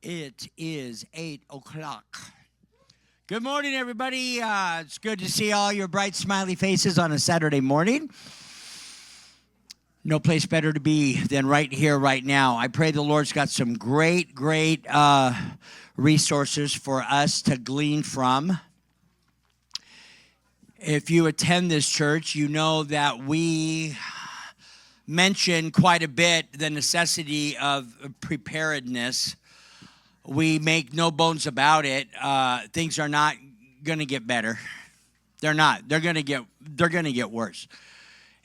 It is 8 o'clock. Good morning, everybody. It's good to see all your bright, smiley faces on a Saturday morning. No place better to be than right here, right now. I pray the Lord's got some great resources for us to glean from. If you attend this church, you know that we mention quite a bit the necessity of preparedness. We make no bones about it. Things are not going to get better. They're not. They're going to get worse.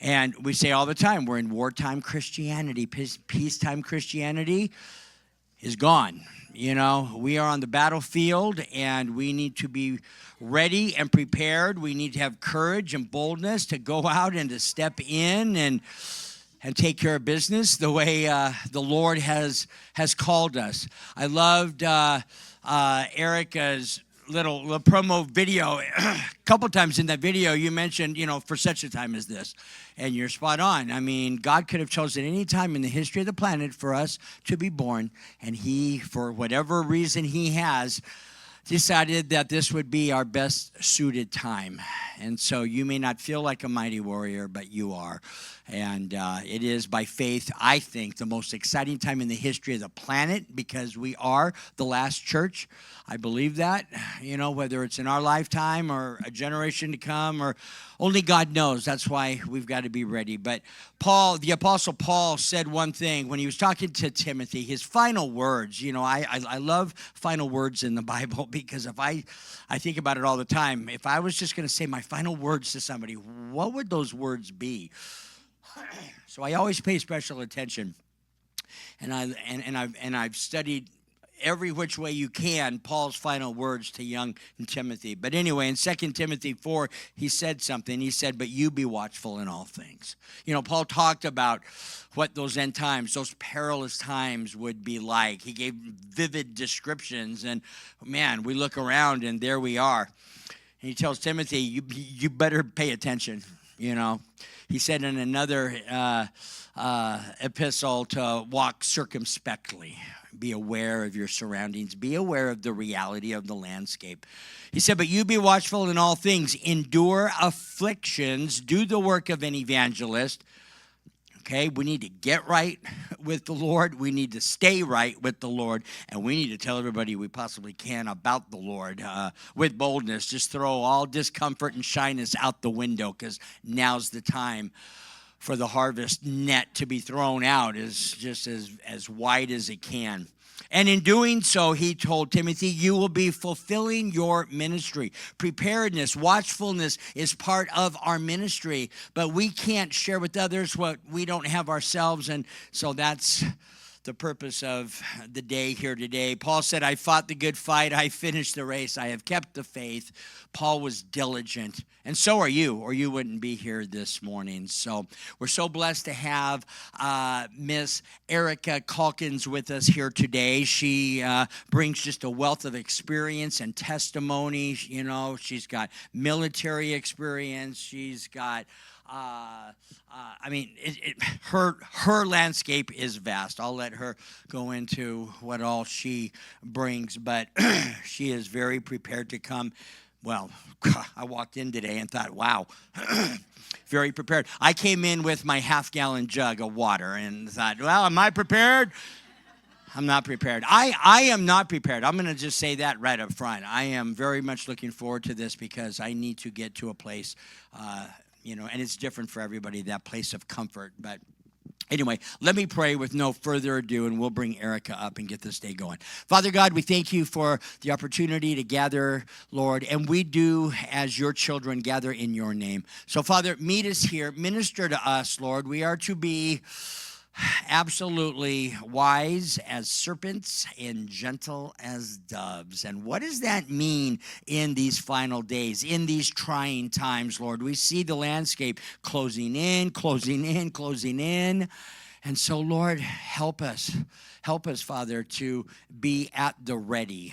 And we say all the time, we're in wartime Christianity. Peacetime Christianity is gone. You know, we are on the battlefield, and we need to be ready and prepared. We need to have courage and boldness to go out and to step in and take care of business the way the Lord has called us. I loved Erica's little promo video. A couple times in that video, you mentioned, for such a time as this. And you're spot on. I mean, God could have chosen any time in the history of the planet for us to be born. And he, for whatever reason he has, decided that this would be our best suited time. And so you may not feel like a mighty warrior, but you are. And it is by faith, I think, the most exciting time in the history of the planet, because we are the last church. I believe that, whether it's in our lifetime or a generation to come, or only God knows. That's why we've got to be ready. But Paul, the Apostle Paul, said one thing when he was talking to Timothy, his final words. I love final words in the Bible, because if I think about it all the time, if I was just going to say my final words to somebody, what would those words be? So I always pay special attention, and I've studied every which way you can Paul's final words to young Timothy. But anyway, in 2 Timothy 4, he said something. He said, "But you be watchful in all things." Paul talked about what those end times, those perilous times would be like. He gave vivid descriptions, and man, we look around and there we are. And he tells Timothy, you better pay attention. He said in another epistle to walk circumspectly. Be aware of your surroundings. Be aware of the reality of the landscape. He said, "But you be watchful in all things. Endure afflictions. Do the work of an evangelist." Okay, we need to get right with the Lord. We need to stay right with the Lord. And we need to tell everybody we possibly can about the Lord with boldness. Just throw all discomfort and shyness out the window, because now's the time for the harvest net to be thrown out as wide as it can. And in doing so, he told Timothy, you will be fulfilling your ministry. Preparedness, watchfulness is part of our ministry, but we can't share with others what we don't have ourselves. And so that's the purpose of the day here today. Paul said, I fought the good fight. I finished the race. I have kept the faith. Paul was diligent. And so are you, or you wouldn't be here this morning. So we're so blessed to have Miss Erica Cawlkins with us here today. She brings just a wealth of experience and testimony. She's got military experience. She's got her landscape is vast. I'll let her go into what all she brings, but she is very prepared to come. Well, I walked in today and thought, wow, very prepared. I came in with my half-gallon jug of water and thought, well, am I prepared? I'm not prepared. I am not prepared. I'm going to just say that right up front. I am very much looking forward to this, because I need to get to a place and it's different for everybody, that place of comfort. But anyway, let me pray with no further ado, and we'll bring Erica up and get this day going. Father God, we thank you for the opportunity to gather, Lord, and we do, as your children, gather in your name. So, Father, meet us here. Minister to us, Lord. We are to be absolutely wise as serpents and gentle as doves. And what does that mean in these final days, in these trying times, Lord? We see the landscape closing in, closing in, closing in. And so, Lord, help us. Help us, Father, to be at the ready,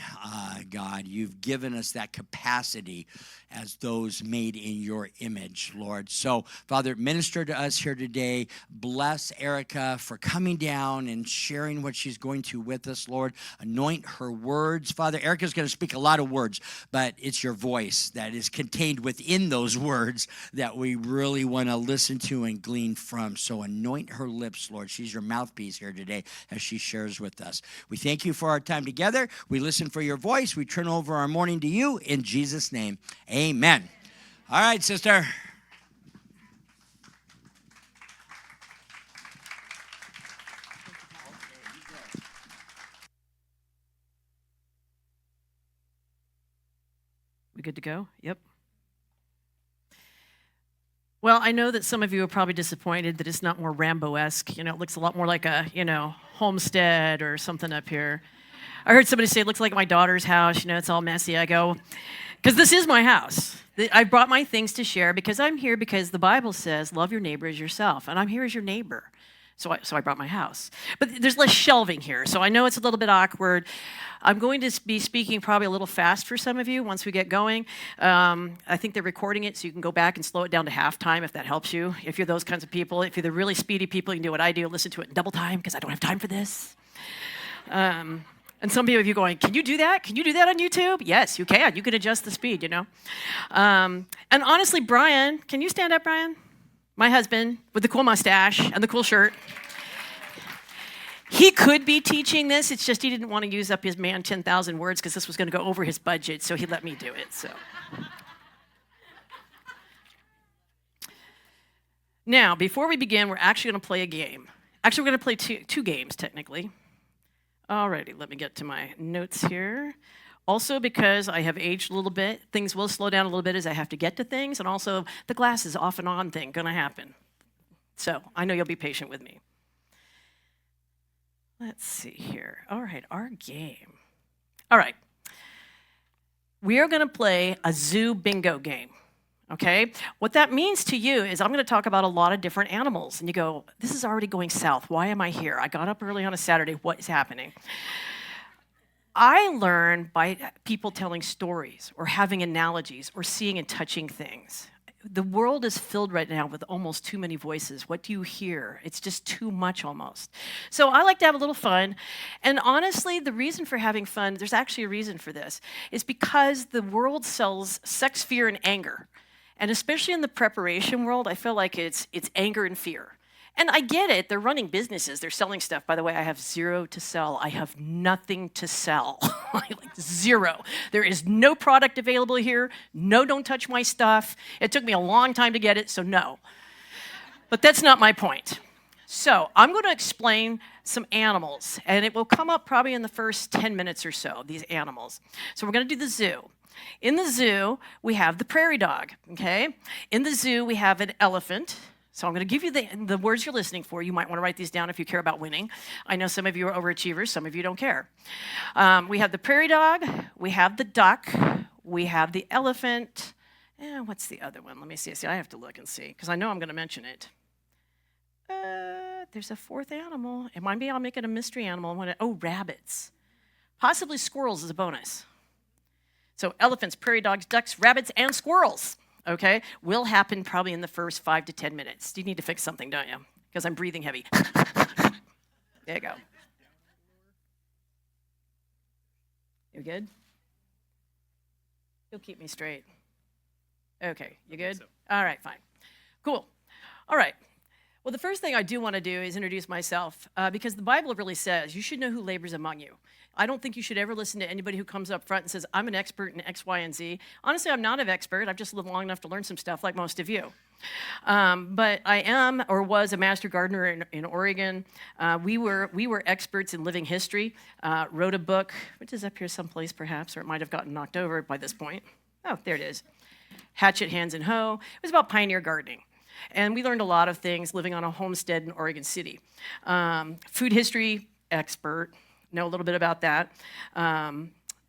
God. You've given us that capacity as those made in your image, Lord. So, Father, minister to us here today. Bless Erica for coming down and sharing what she's going to with us, Lord. Anoint her words. Father, Erica's going to speak a lot of words, but it's your voice that is contained within those words that we really want to listen to and glean from. So anoint her lips, Lord. She's your mouthpiece here today as she shares with us. We thank you for our time together. We listen for your voice. We turn over our morning to you in Jesus' name. Amen. All right, sister. We good to go? Yep. Well, I know that some of you are probably disappointed that it's not more Rambo-esque. It looks a lot more like a, homestead or something up here. I heard somebody say it looks like my daughter's house. It's all messy. I go, because this is my house. I brought my things to share because I'm here because the Bible says, love your neighbor as yourself. And I'm here as your neighbor. So I brought my house. But there's less shelving here, so I know it's a little bit awkward. I'm going to be speaking probably a little fast for some of you once we get going. I think they're recording it, so you can go back and slow it down to halftime if that helps you. If you're those kinds of people, if you're the really speedy people, you can do what I do, listen to it in double time because I don't have time for this. And some of you going, can you do that? Can you do that on YouTube? Yes, you can. You can adjust the speed, And honestly, Brian, can you stand up, Brian? My husband with the cool mustache and the cool shirt. He could be teaching this. It's just he didn't want to use up his 10,000 words because this was going to go over his budget, so he let me do it. So now, before we begin, we're actually going to play a game. Actually, we're going to play two games, technically. Alrighty, let me get to my notes here. Also, because I have aged a little bit, things will slow down a little bit as I have to get to things, and also the glasses off and on thing going to happen. So I know you'll be patient with me. Let's see here. All right, our game. All right. We are going to play a zoo bingo game, okay? What that means to you is I'm going to talk about a lot of different animals, and you go, this is already going south. Why am I here? I got up early on a Saturday. What is happening? I learn by people telling stories or having analogies or seeing and touching things. The world is filled right now with almost too many voices. What do you hear? It's just too much almost. So I like to have a little fun. And honestly, the reason for having fun, there's actually a reason for this, is because the world sells sex, fear, and anger. And especially in the preparation world, I feel like it's anger and fear. And I get it. They're running businesses. They're selling stuff. By the way, I have zero to sell. I have nothing to sell. Like zero. There is no product available here. No, don't touch my stuff. It took me a long time to get it, so no. But that's not my point. So I'm going to explain some animals, and it will come up probably in the first 10 minutes or so, these animals. So we're going to do the zoo. In the zoo, we have the prairie dog, okay? In the zoo, we have an elephant. So I'm going to give you the words you're listening for. You might want to write these down if you care about winning. I know some of you are overachievers. Some of you don't care. We have the prairie dog. We have the duck. We have the elephant. And what's the other one? Let me see. I have to look and see because I know I'm going to mention it. There's a fourth animal. It might be I'll make it a mystery animal. Rabbits. Possibly squirrels as a bonus. So elephants, prairie dogs, ducks, rabbits, and squirrels. Okay, will happen probably in the first 5 to 10 minutes. You need to fix something, don't you? Because I'm breathing heavy. There you go. You good? You'll keep me straight. Okay, you good? So. All right, fine. Cool. All right. Well, the first thing I do want to do is introduce myself because the Bible really says you should know who labors among you. I don't think you should ever listen to anybody who comes up front and says, I'm an expert in X, Y, and Z. Honestly, I'm not an expert. I've just lived long enough to learn some stuff like most of you. But I am or was a master gardener in Oregon. We were experts in living history, wrote a book, which is up here someplace perhaps, or it might have gotten knocked over by this point. Oh, there it is. Hatchet, Hands, and Hoe. It was about pioneer gardening. And we learned a lot of things living on a homestead in Oregon City. Food history expert, know a little bit about that.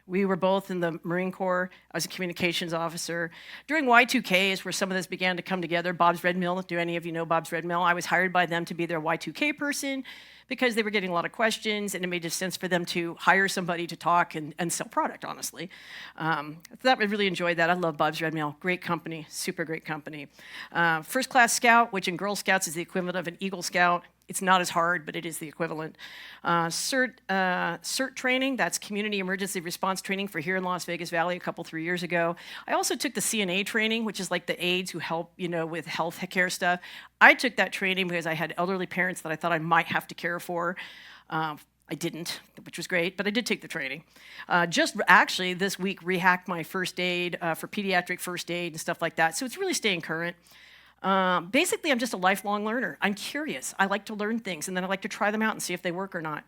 We were both in the Marine Corps. I was a communications officer. During Y2K is where some of this began to come together. Bob's Red Mill, do any of you know Bob's Red Mill? I was hired by them to be their Y2K person because they were getting a lot of questions, and it made sense for them to hire somebody to talk and sell product, honestly. I really enjoyed that. I love Bob's Red Mill. Great company, super great company. First Class Scout, which in Girl Scouts is the equivalent of an Eagle Scout. It's not as hard, but it is the equivalent. CERT training, that's Community Emergency Response Training for here in Las Vegas Valley 3 years ago. I also took the CNA training, which is like the aides who help, with health care stuff. I took that training because I had elderly parents that I thought I might have to care for. I didn't, which was great, but I did take the training. Just actually this week rehacked my first aid for pediatric first aid and stuff like that, so it's really staying current. Basically, I'm just a lifelong learner. I'm curious. I like to learn things, and then I like to try them out and see if they work or not.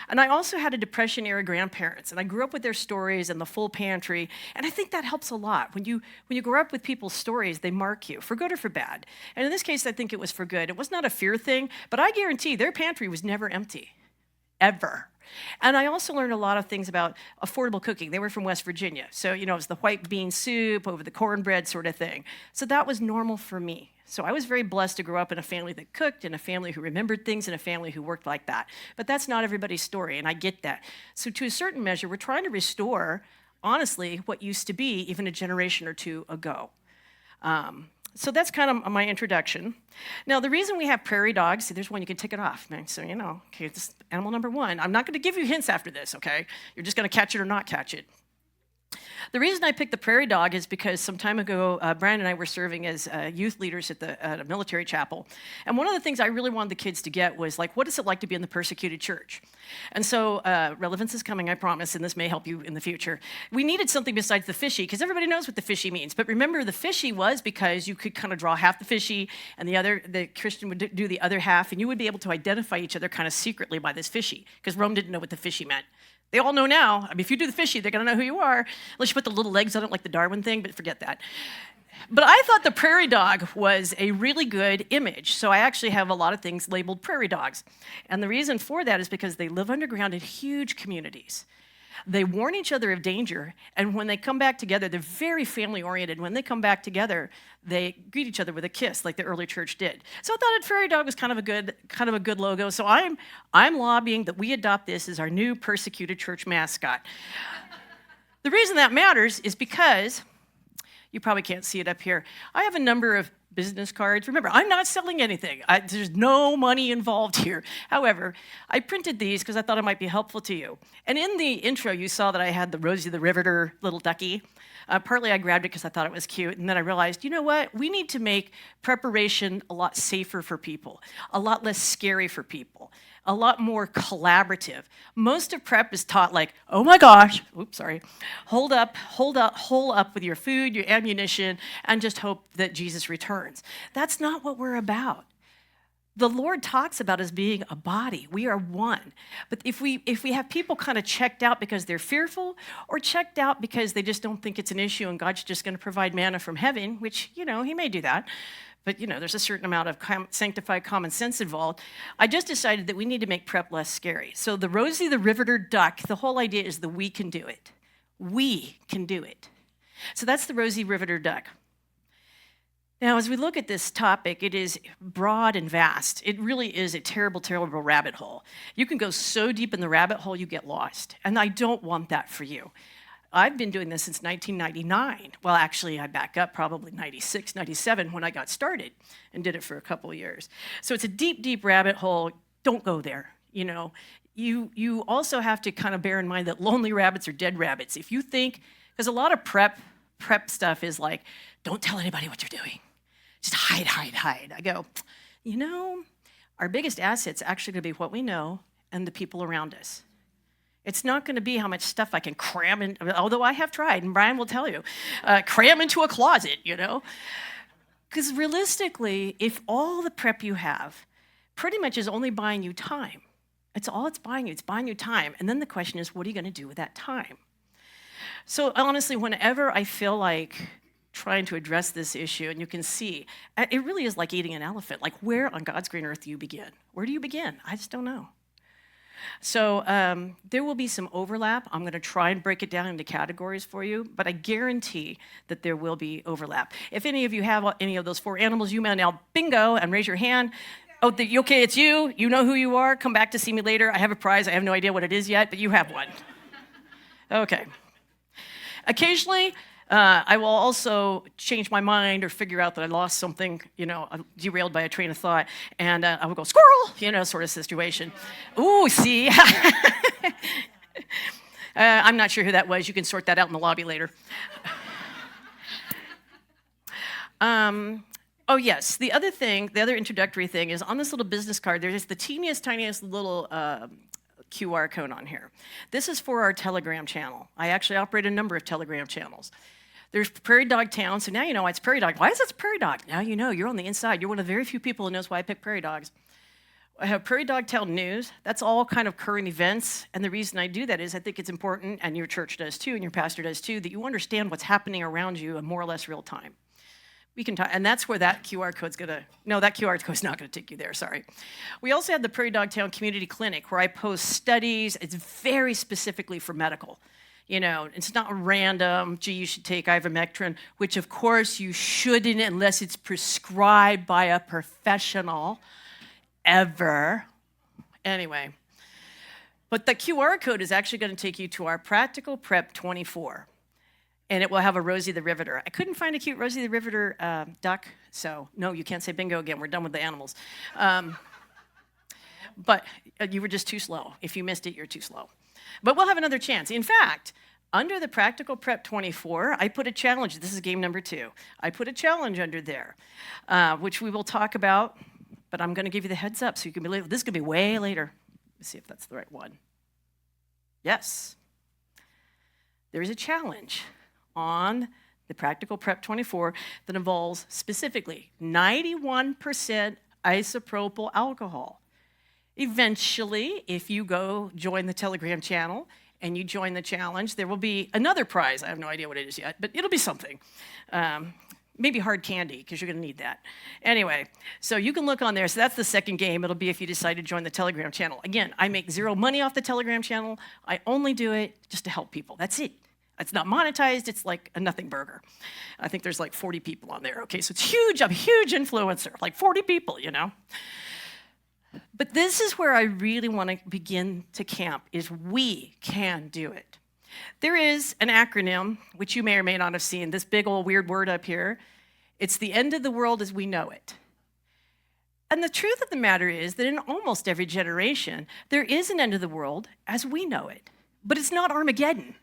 And I also had a Depression-era grandparents, and I grew up with their stories and the full pantry, and I think that helps a lot. When you grow up with people's stories, they mark you, for good or for bad. And in this case, I think it was for good. It was not a fear thing, but I guarantee their pantry was never empty, ever. And I also learned a lot of things about affordable cooking. They were from West Virginia, so it was the white bean soup over the cornbread sort of thing. So that was normal for me. So I was very blessed to grow up in a family that cooked, in a family who remembered things, in a family who worked like that. But that's not everybody's story, and I get that. So to a certain measure, we're trying to restore, honestly, what used to be even a generation or two ago. So that's kind of my introduction. Now, the reason we have prairie dogs, see, there's one, you can tick it off. So, okay, this is animal number one. I'm not going to give you hints after this, okay? You're just going to catch it or not catch it. The reason I picked the prairie dog is because some time ago, Brian and I were serving as youth leaders at a military chapel. And one of the things I really wanted the kids to get was, what is it like to be in the persecuted church? And so, relevance is coming, I promise, and this may help you in the future. We needed something besides the fishy, because everybody knows what the fishy means. But remember, the fishy was because you could kind of draw half the fishy, and the Christian would do the other half, and you would be able to identify each other kind of secretly by this fishy, because Rome didn't know what the fishy meant. They all know now. I mean, if you do the fishy, they're going to know who you are, unless you put the little legs on it like the Darwin thing, but forget that. But I thought the prairie dog was a really good image, so I actually have a lot of things labeled prairie dogs. And the reason for that is because they live underground in huge communities. They warn each other of danger, and when they come back together, they're very family-oriented. When they come back together, they greet each other with a kiss, like the early church did. So I thought a prairie dog was kind of a good logo. So I'm lobbying that we adopt this as our new persecuted church mascot. The reason that matters is because you probably can't see it up here. I have a number of business cards. Remember, I'm not selling anything. There's no money involved here. However, I printed these because I thought it might be helpful to you. And in the intro, you saw that I had the Rosie the Riveter little ducky. Partly I grabbed it because I thought it was cute, and then I realized, you know what? We need to make preparation a lot safer for people, a lot less scary for people, a lot more collaborative. Most of prep is taught like, oh my gosh, oops, sorry, hold up with your food, your ammunition, and just hope that Jesus returns. That's not what we're about. The Lord talks about us being a body. We are one. But if we have people kind of checked out because they're fearful, or checked out because they just don't think it's an issue and God's just going to provide manna from heaven, which, he may do that, but, there's a certain amount of sanctified common sense involved. I just decided that we need to make prep less scary. So the Rosie the Riveter duck, the whole idea is that we can do it. We can do it. So that's the Rosie Riveter duck. Now, as we look at this topic, it is broad and vast. It really is a terrible, terrible rabbit hole. You can go so deep in the rabbit hole, you get lost. And I don't want that for you. I've been doing this since 1999. Well, actually, I back up probably 96, 97 when I got started and did it for a couple of years. So it's a deep, deep rabbit hole. Don't go there, You also have to kind of bear in mind that lonely rabbits are dead rabbits. If you think, because a lot of prep stuff is like, don't tell anybody what you're doing. Just hide. I go, our biggest asset's actually going to be what we know and the people around us. It's not going to be how much stuff I can cram in, although I have tried, and Brian will tell you, cram into a closet, Because realistically, if all the prep you have pretty much is only buying you time, it's all it's buying you. It's buying you time. And then the question is, what are you going to do with that time? So honestly, whenever I feel like trying to address this issue, and you can see, it really is like eating an elephant. Like, where on God's green earth do you begin? Where do you begin? I just don't know. So there will be some overlap. I'm going to try and break it down into categories for you, but I guarantee that there will be overlap. If any of you have any of those 4 animals, you may now bingo and raise your hand. Oh, okay, it's you. You know who you are. Come back to see me later. I have a prize. I have no idea what it is yet, but you have one. Okay. Occasionally, I will also change my mind or figure out that I lost something, derailed by a train of thought, and I will go, squirrel, sort of situation. Ooh, see? I'm not sure who that was. You can sort that out in the lobby later. Oh, yes. The other introductory thing is on this little business card, there's the teeniest, tiniest little QR code on here. This is for our Telegram channel. I actually operate a number of Telegram channels. There's Prairie Dog Town, so now you know why it's Prairie Dog. Why is it Prairie Dog? Now you know, you're on the inside. You're one of the very few people who knows why I pick Prairie Dogs. I have Prairie Dog Town News. That's all kind of current events, and the reason I do that is I think it's important, and your church does too, and your pastor does too, that you understand what's happening around you in more or less real time. We can talk, and that's where that QR code's gonna, no, that QR code's not gonna take you there, sorry. We also have the Prairie Dog Town Community Clinic, where I post studies. It's very specifically for medical. It's not random, gee, you should take ivermectin, which of course you shouldn't unless it's prescribed by a professional, ever. Anyway, but the QR code is actually gonna take you to our Practical Prep 24. And it will have a Rosie the Riveter. I couldn't find a cute Rosie the Riveter duck, so no, you can't say bingo again. We're done with the animals. But you were just too slow. If you missed it, you're too slow. But we'll have another chance. In fact, under the Practical Prep 24, I put a challenge. This is game number 2. I put a challenge under there, which we will talk about, but I'm going to give you the heads up so you can believe this could be way later. Let's see if that's the right one. Yes. There is a challenge on the Practical Prep 24 that involves specifically 91% isopropyl alcohol. Eventually, if you go join the Telegram channel and you join the challenge, there will be another prize. I have no idea what it is yet, but it'll be something. Maybe hard candy, because you're going to need that. Anyway, so you can look on there. So that's the second game. It'll be if you decide to join the Telegram channel. Again, I make 0 money off the Telegram channel. I only do it just to help people. That's it. It's not monetized. It's like a nothing burger. I think there's like 40 people on there. Okay, so it's huge. I'm a huge influencer, like 40 people, But this is where I really want to begin to camp, is we can do it. There is an acronym, which you may or may not have seen, this big old weird word up here. It's the end of the world as we know it. And the truth of the matter is that in almost every generation, there is an end of the world as we know it. But it's not Armageddon.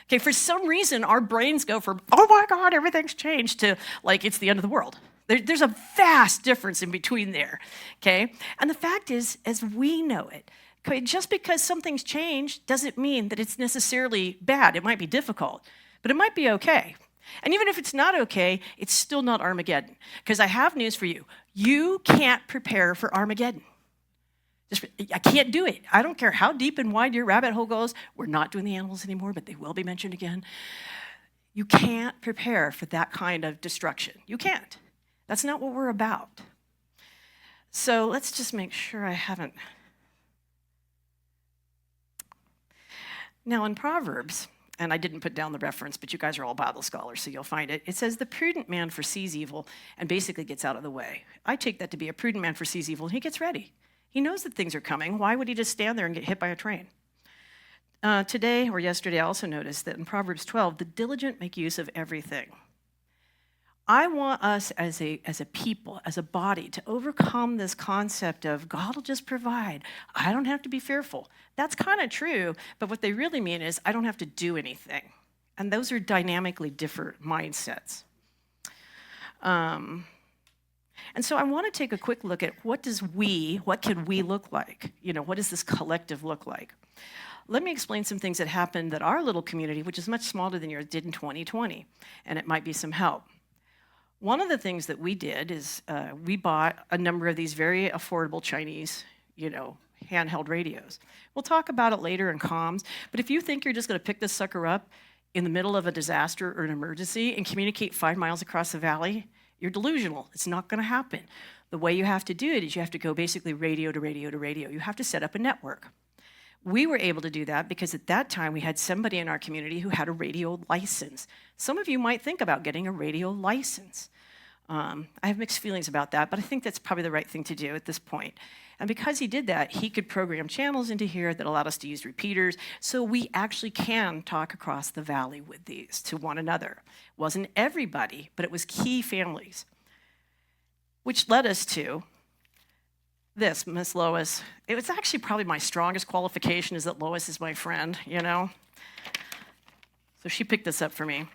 Okay, for some reason, our brains go from, oh my God, everything's changed, to like, it's the end of the world. There's a vast difference in between there, okay? And the fact is, as we know it, okay, just because something's changed doesn't mean that it's necessarily bad. It might be difficult, but it might be okay. And even if it's not okay, it's still not Armageddon. Because I have news for you. You can't prepare for Armageddon. I can't do it. I don't care how deep and wide your rabbit hole goes. We're not doing the animals anymore, but they will be mentioned again. You can't prepare for that kind of destruction. You can't. That's not what we're about. So let's just make sure I haven't. Now in Proverbs, and I didn't put down the reference, but you guys are all Bible scholars, so you'll find it. It says, the prudent man foresees evil and basically gets out of the way. I take that to be a prudent man foresees evil, and he gets ready. He knows that things are coming. Why would he just stand there and get hit by a train? Today or yesterday, I also noticed that in Proverbs 12, the diligent make use of everything. I want us as a people, as a body, to overcome this concept of God will just provide. I don't have to be fearful. That's kind of true, but what they really mean is I don't have to do anything. And those are dynamically different mindsets. And so I want to take a quick look at what can we look like? What does this collective look like? Let me explain some things that happened that our little community, which is much smaller than yours, did in 2020, and it might be some help. One of the things that we did is we bought a number of these very affordable Chinese, handheld radios. We'll talk about it later in comms, but if you think you're just going to pick this sucker up in the middle of a disaster or an emergency and communicate 5 miles across the valley, you're delusional. It's not going to happen. The way you have to do it is you have to go basically radio to radio to radio. You have to set up a network. We were able to do that because at that time we had somebody in our community who had a radio license. Some of you might think about getting a radio license. I have mixed feelings about that, but I think that's probably the right thing to do at this point. And because he did that, he could program channels into here that allowed us to use repeaters, so we actually can talk across the valley with these to one another. It wasn't everybody, but it was key families, which led us to this, Miss Lois. It was actually probably my strongest qualification is that Lois is my friend, you know? So she picked this up for me.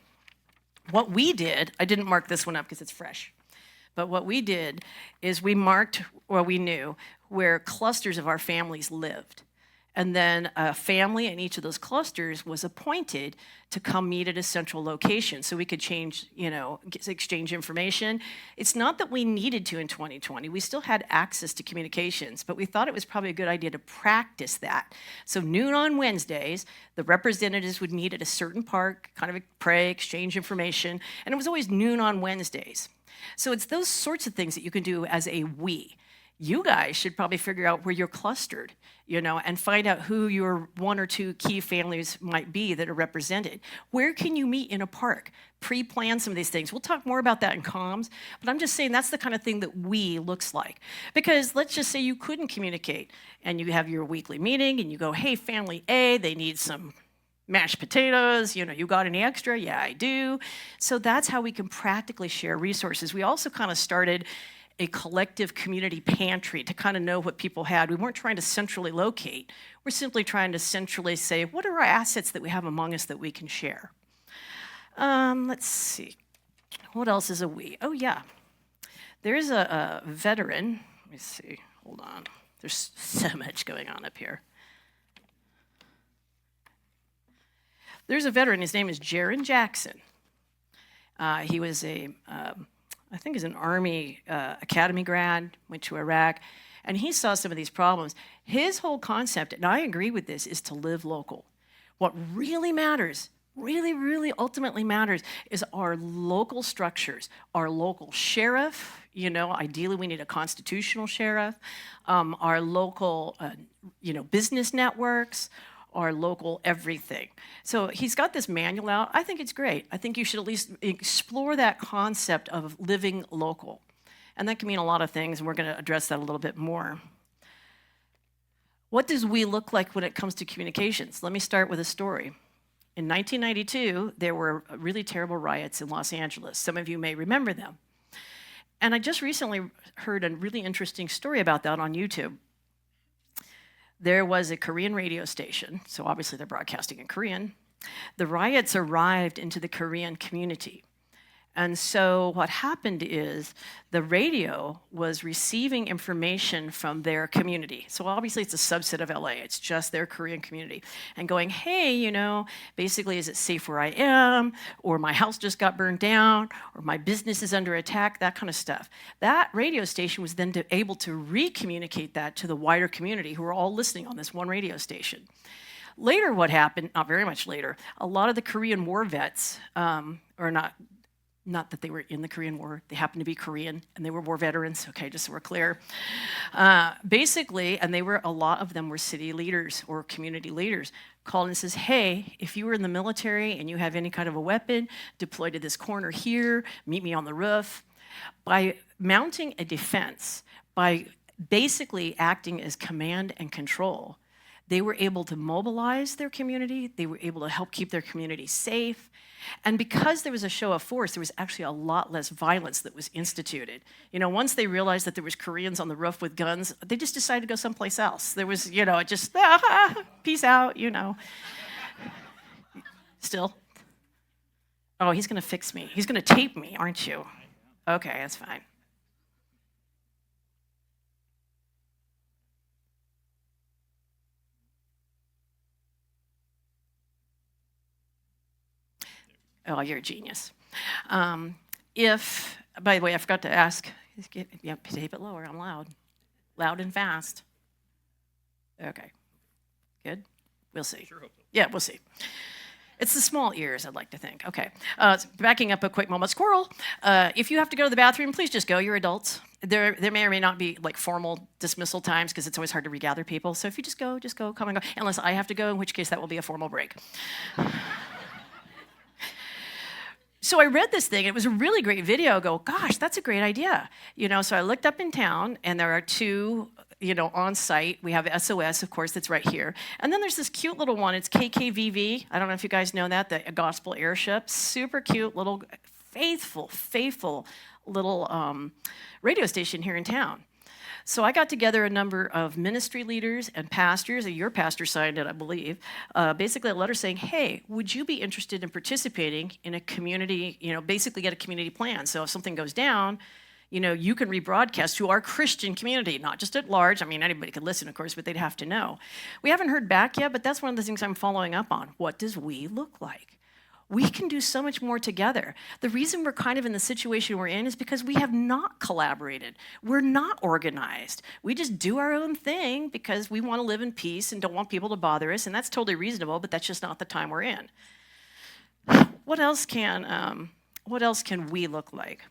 What we did, I didn't mark this one up because it's fresh, but what we did is we marked, or we knew, where clusters of our families lived. And then a family in each of those clusters was appointed to come meet at a central location so we could change, exchange information. It's not that we needed to in 2020. We still had access to communications, but we thought it was probably a good idea to practice that. So noon on Wednesdays, the representatives would meet at a certain park, kind of pray, exchange information, and it was always noon on Wednesdays. So it's those sorts of things that you can do as a we. You guys should probably figure out where you're clustered, and find out who your one or two key families might be that are represented. Where can you meet in a park? Pre-plan some of these things. We'll talk more about that in comms, but I'm just saying that's the kind of thing that we looks like. Because let's just say you couldn't communicate and you have your weekly meeting and you go, hey, family A, they need some mashed potatoes, you got any extra? Yeah, I do. So that's how we can practically share resources. We also kind of started a collective community pantry to kind of know what people had. We weren't trying to centrally locate. We're simply trying to centrally say, what are our assets that we have among us that we can share? Let's see. What else is a we? Oh, yeah. There's a veteran. Let me see. Hold on. There's so much going on up here. There's a veteran. His name is Jaron Jackson. He was I think he's an Army Academy grad, went to Iraq, and he saw some of these problems. His whole concept, and I agree with this, is to live local. What really matters, really ultimately matters, is our local structures, our local sheriff, ideally we need a constitutional sheriff, our local, business networks, our local everything. So he's got this manual out. I think it's great. I think you should at least explore that concept of living local. And that can mean a lot of things, and we're going to address that a little bit more. What does we look like when it comes to communications? Let me start with a story. In 1992, there were really terrible riots in Los Angeles. Some of you may remember them. And I just recently heard a really interesting story about that on YouTube. There was a Korean radio station, so obviously they're broadcasting in Korean. The riots arrived into the Korean community. And so what happened is the radio was receiving information from their community. So obviously it's a subset of LA. It's just their Korean community. And going, hey, basically, is it safe where I am? Or my house just got burned down? Or my business is under attack? That kind of stuff. That radio station was then able to re-communicate that to the wider community who were all listening on this one radio station. Later, what happened, not very much later, a lot of the Korean War vets, not that they were in the Korean War, they happened to be Korean, and they were war veterans, okay, just so we're clear. Basically, and a lot of them were city leaders or community leaders, called and says, hey, if you were in the military and you have any kind of a weapon, deploy to this corner here, meet me on the roof. By mounting a defense, by basically acting as command and control, they were able to mobilize their community, they were able to help keep their community safe, and because there was a show of force, there was actually a lot less violence that was instituted. Once they realized that there was Koreans on the roof with guns, they just decided to go someplace else. There was, just, peace out, Still? Oh, he's going to fix me. He's going to tape me, aren't you? Okay, that's fine. Oh, you're a genius. By the way, I forgot to ask, yep, tape it lower, I'm loud. Loud and fast. Okay, good, we'll see. Sure hope so. Yeah, we'll see. It's the small ears, I'd like to think. Okay, backing up a quick moment. Squirrel, if you have to go to the bathroom, please just go, you're adults. there may or may not be like formal dismissal times because it's always hard to regather people. So if you just go, come and go. Unless I have to go, in which case that will be a formal break. So I read this thing, and it was a really great video. I go, gosh, that's a great idea. So I looked up in town, and there are two, on site. We have SOS, of course, that's right here. And then there's this cute little one. It's KKVV. I don't know if you guys know that, the gospel airship. Super cute little, faithful little radio station here in town. So I got together a number of ministry leaders and pastors, and your pastor signed it, I believe, basically a letter saying, hey, would you be interested in participating in a community, basically get a community plan. So if something goes down, you can rebroadcast to our Christian community, not just at large. I mean, anybody could listen, of course, but they'd have to know. We haven't heard back yet, but that's one of the things I'm following up on. What does we look like? We can do so much more together. The reason we're kind of in the situation we're in is because we have not collaborated. We're not organized. We just do our own thing because we want to live in peace and don't want people to bother us, and that's totally reasonable, but that's just not the time we're in. What else can we look like?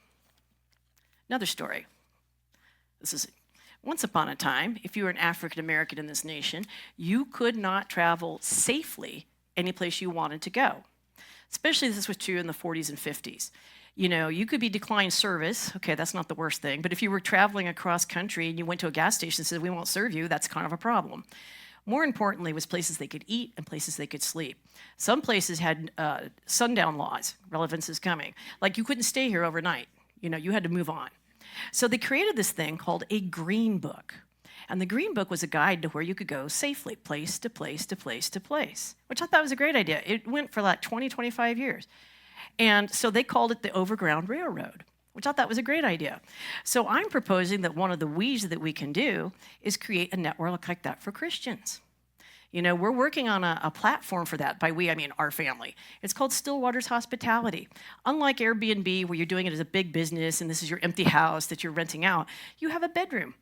Another story. This is once upon a time, if you were an African American in this nation, you could not travel safely any place you wanted to go. Especially this was true in the 40s and 50s. You could be declined service. Okay, that's not the worst thing. But if you were traveling across country and you went to a gas station and said, we won't serve you, that's kind of a problem. More importantly was places they could eat and places they could sleep. Some places had sundown laws. Relevance is coming. Like you couldn't stay here overnight. You had to move on. So they created this thing called a green book. And the Green Book was a guide to where you could go safely, place to place to place to place, which I thought was a great idea. It went for like 20, 25 years. And so they called it the Overground Railroad, which I thought was a great idea. So I'm proposing that one of the ways that we can do is create a network like that for Christians. We're working on a platform for that. By we, I mean our family. It's called Stillwater's Hospitality. Unlike Airbnb, where you're doing it as a big business and this is your empty house that you're renting out, you have a bedroom.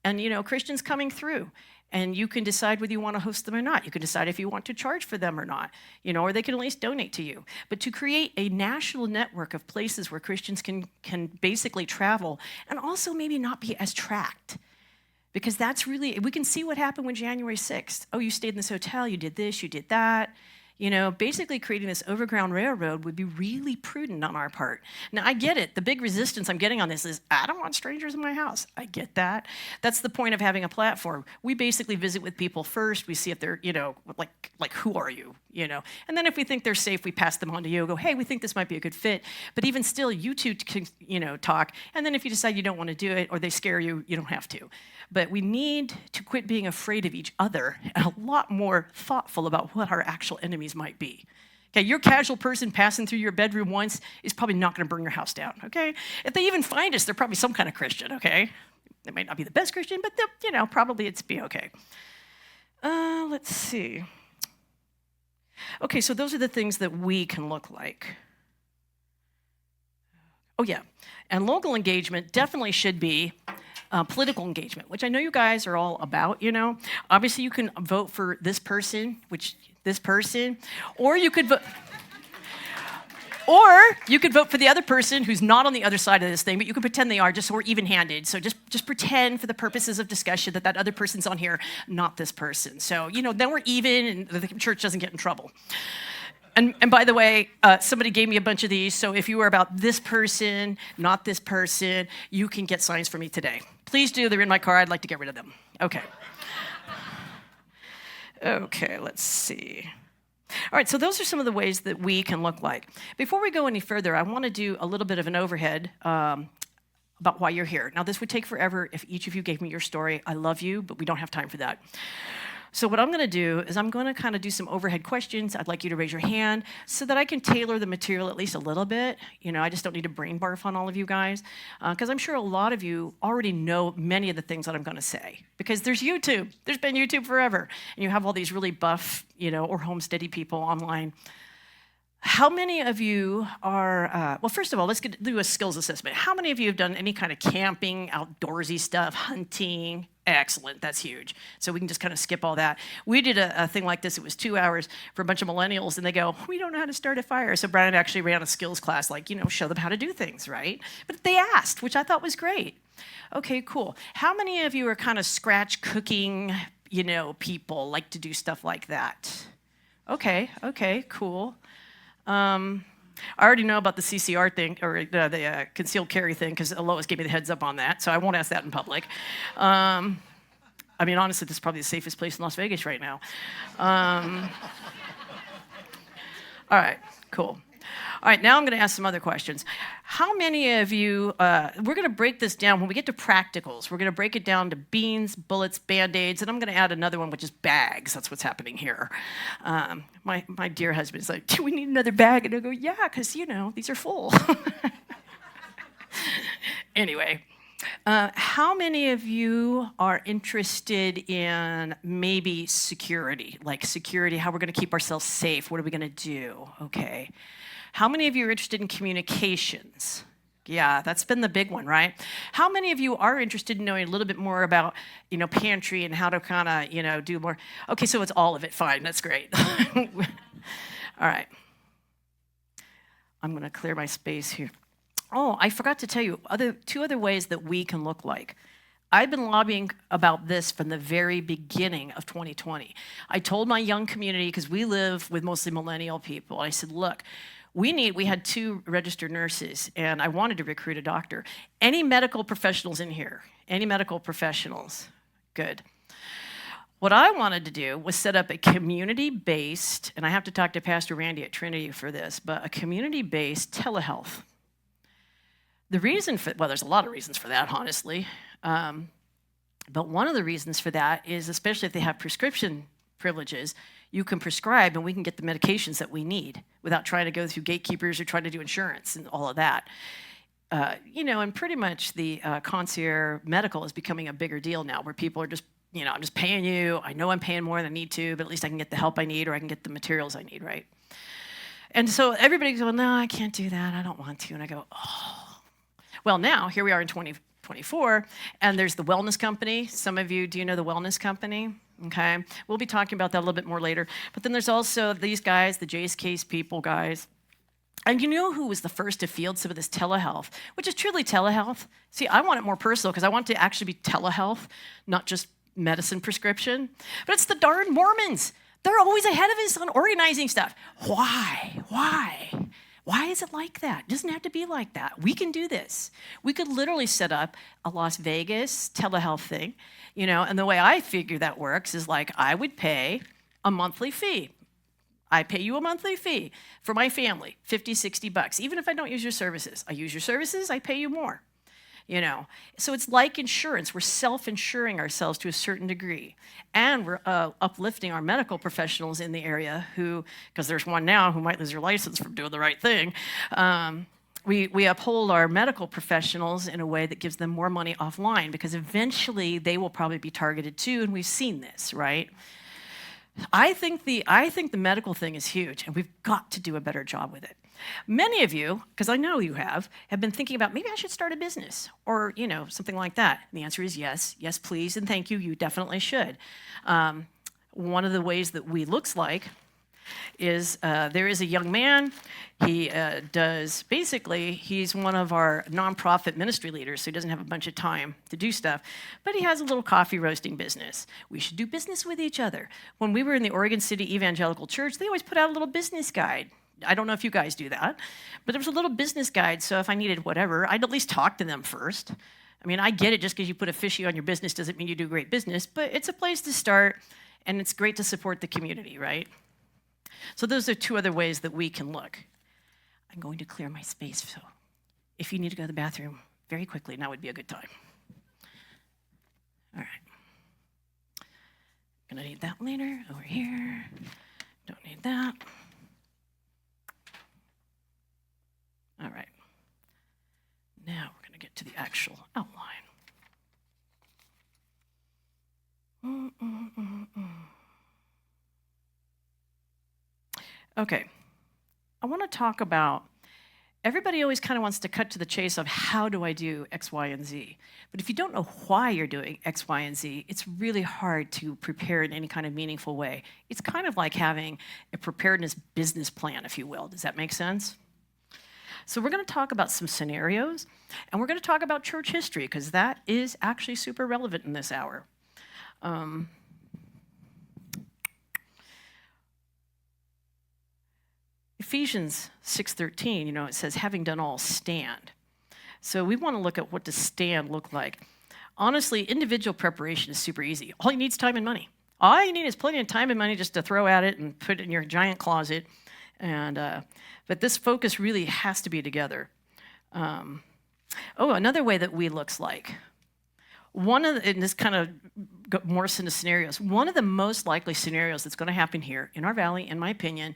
And, Christians coming through, and you can decide whether you want to host them or not. You can decide if you want to charge for them or not, or they can at least donate to you. But to create a national network of places where Christians can basically travel and also maybe not be as tracked. Because that's really, we can see what happened when January 6th. Oh, you stayed in this hotel, you did this, you did that. Basically creating this Overground Railroad would be really prudent on our part. Now, I get it. The big resistance I'm getting on this is, I don't want strangers in my house. I get that. That's the point of having a platform. We basically visit with people first. We see if they're, like who are you? And then if we think they're safe, we pass them on to you. Go, hey, we think this might be a good fit. But even still, you two can, talk. And then if you decide you don't want to do it or they scare you, you don't have to. But we need to quit being afraid of each other and a lot more thoughtful about what our actual enemies might be. Okay, your casual person passing through your bedroom once is probably not going to burn your house down, okay? If they even find us, they're probably some kind of Christian, okay? They might not be the best Christian, but probably it's be okay. Let's see. Okay, so those are the things that we can look like. Oh, yeah, and local engagement definitely should be political engagement, which I know you guys are all about, Obviously, you can vote for this person, or you could vote... Or you could vote for the other person who's not on the other side of this thing, but you can pretend they are, just so we're even-handed. So just pretend for the purposes of discussion that other person's on here, not this person. So, then we're even and the church doesn't get in trouble. And by the way, somebody gave me a bunch of these, so if you are about this person, not this person, you can get signs from me today. Please do, they're in my car, I'd like to get rid of them. Okay. Okay, let's see. All right, so those are some of the ways that we can look like. Before we go any further, I want to do a little bit of an overhead about why you're here. Now, this would take forever if each of you gave me your story. I love you, but we don't have time for that. So what I'm going to do is I'm going to kind of do some overhead questions. I'd like you to raise your hand so that I can tailor the material at least a little bit. I just don't need to brain barf on all of you guys because I'm sure a lot of you already know many of the things that I'm going to say because there's YouTube. There's been YouTube forever. And you have all these really buff, or homesteady people online. How many of you are, well, first of all, let's do a skills assessment. How many of you have done any kind of camping, outdoorsy stuff, hunting? Excellent, that's huge. So we can just kind of skip all that. We did a thing like this. It was 2 hours for a bunch of millennials, and they go, we don't know how to start a fire. So Brian actually ran a skills class, like, show them how to do things, right? But they asked, which I thought was great. Okay, cool. How many of you are kind of scratch cooking, people, like to do stuff like that? Okay, cool. I already know about the CCR thing, or the concealed carry thing, because Lois gave me the heads up on that, so I won't ask that in public. Honestly, this is probably the safest place in Las Vegas right now. All right, cool. All right, now I'm going to ask some other questions. How many of you, we're going to break this down. When we get to practicals, we're going to break it down to beans, bullets, Band-Aids, and I'm going to add another one, which is bags. That's what's happening here. My dear husband is like, do we need another bag? And I go, yeah, because, these are full. Anyway, how many of you are interested in maybe security? Like security, how we're going to keep ourselves safe. What are we going to do? Okay. How many of you are interested in communications? Yeah, that's been the big one, right? How many of you are interested in knowing a little bit more about, pantry and how to kind of, do more? Okay, so it's all of it. Fine, that's great. All right. I'm going to clear my space here. Oh, I forgot to tell you, two other ways that we can look like. I've been lobbying about this from the very beginning of 2020. I told my young community, because we live with mostly millennial people, I said, look, we had 2 registered nurses, and I wanted to recruit a doctor. Any medical professionals in here? Any medical professionals? Good. What I wanted to do was set up a community-based, and I have to talk to Pastor Randy at Trinity for this, but a community-based telehealth. The reason there's a lot of reasons for that, honestly. But one of the reasons for that is, especially if they have prescription privileges, you can prescribe and we can get the medications that we need without trying to go through gatekeepers or trying to do insurance and all of that. And pretty much the concierge medical is becoming a bigger deal now, where people are just, I'm just paying you. I know I'm paying more than I need to, but at least I can get the help I need, or I can get the materials I need, right? And so everybody's going, no, I can't do that. I don't want to. And I go, oh. Well, now, here we are in 2024, and there's the wellness company. Some of you, do you know the wellness company? Okay, we'll be talking about that a little bit more later. But then there's also these guys, the Jay's Case people guys. And you know who was the first to field some of this telehealth, which is truly telehealth? See, I want it more personal because I want it to actually be telehealth, not just medicine prescription. But it's the darn Mormons. They're always ahead of us on organizing stuff. Why? Why is it like that? It doesn't have to be like that. We can do this. We could literally set up a Las Vegas telehealth thing, and the way I figure that works is like I would pay a monthly fee. I pay you a monthly fee for my family, $50, $60. Even if I don't use your services, I use your services, I pay you more. So it's like insurance. We're self-insuring ourselves to a certain degree. And we're uplifting our medical professionals in the area who, because there's one now who might lose their license from doing the right thing, we uphold our medical professionals in a way that gives them more money offline, because eventually they will probably be targeted too, and we've seen this, right? I think the medical thing is huge, and we've got to do a better job with it. Many of you, because I know you have been thinking about maybe I should start a business or, something like that. And the answer is yes, please, and thank you. You definitely should. One of the ways that we looks like is there is a young man. He he's one of our nonprofit ministry leaders, so he doesn't have a bunch of time to do stuff, but he has a little coffee roasting business. We should do business with each other. When we were in the Oregon City Evangelical Church, they always put out a little business guide. I don't know if you guys do that, but there was a little business guide, so if I needed whatever, I'd at least talk to them first. I get it, just because you put a fishy on your business doesn't mean you do great business, but it's a place to start, and it's great to support the community, right? So those are 2 other ways that we can look. I'm going to clear my space, so if you need to go to the bathroom very quickly, now would be a good time. All right. Gonna need that later, over here. Don't need that. All right. Now we're going to get to the actual outline. Okay. I want to talk about, everybody always kind of wants to cut to the chase of how do I do X, Y, and Z. But if you don't know why you're doing X, Y, and Z, it's really hard to prepare in any kind of meaningful way. It's kind of like having a preparedness business plan, if you will. Does that make sense? So we're going to talk about some scenarios, and we're going to talk about church history, because that is actually super relevant in this hour. Ephesians 6:13, it says, having done all, stand. So we want to look at what does stand look like. Honestly, individual preparation is super easy. All you need is time and money. All you need is plenty of time and money just to throw at it and put it in your giant closet. But this focus really has to be together. Another way that we looks like. And this kind of morphs into scenarios. One of the most likely scenarios that's going to happen here in our valley, in my opinion,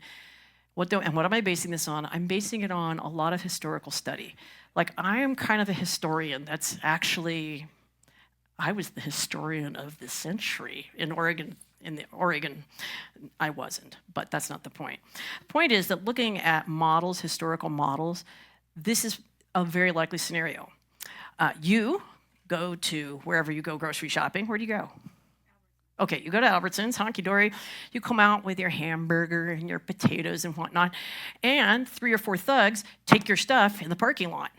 what am I basing this on? I'm basing it on a lot of historical study. Like, I am kind of a historian. That's actually, I was the historian of the century in Oregon. I wasn't, but that's not the point. The point is that looking at models, historical models, this is a very likely scenario. You go to wherever you go grocery shopping. Where do you go? Okay, you go to Albertsons, honky-dory. You come out with your hamburger and your potatoes and whatnot, and 3 or 4 thugs take your stuff in the parking lot.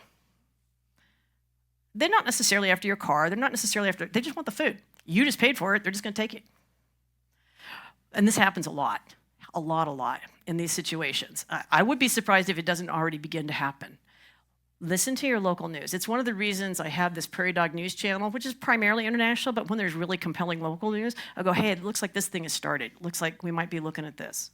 They're not necessarily after your car. They're not necessarily after, they just want the food. You just paid for it. They're just going to take it. And this happens a lot in these situations. I would be surprised if it doesn't already begin to happen. Listen to your local news. It's one of the reasons I have this Prairie Dog news channel, which is primarily international, but when there's really compelling local news, I go, hey, it looks like this thing has started. It looks like we might be looking at this.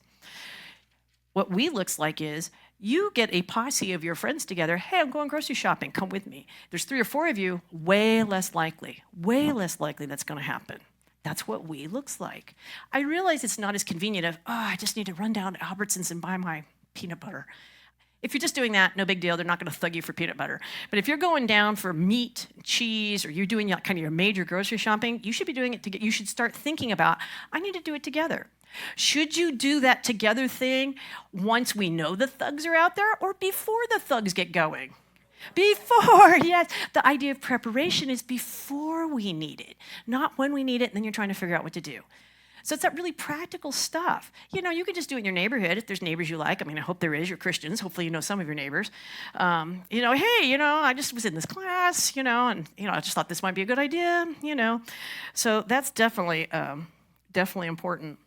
What we looks like is you get a posse of your friends together. Hey, I'm going grocery shopping. Come with me. There's 3 or 4 of you, way less likely that's going to happen. That's what we looks like. I realize it's not as convenient of, I just need to run down to Albertsons and buy my peanut butter. If you're just doing that, no big deal. They're not going to thug you for peanut butter. But if you're going down for meat, cheese, or you're doing kind of your major grocery shopping, you should be doing it together. You should start thinking about, I need to do it together. Should you do that together thing once we know the thugs are out there, or before the thugs get going? Before, yes. The idea of preparation is before we need it, not when we need it, and then you're trying to figure out what to do. So it's that really practical stuff. You could just do it in your neighborhood if there's neighbors you like. I mean, I hope there is. You're Christians. Hopefully you know some of your neighbors. Hey, I just was in this class, and, I just thought this might be a good idea, So that's definitely important.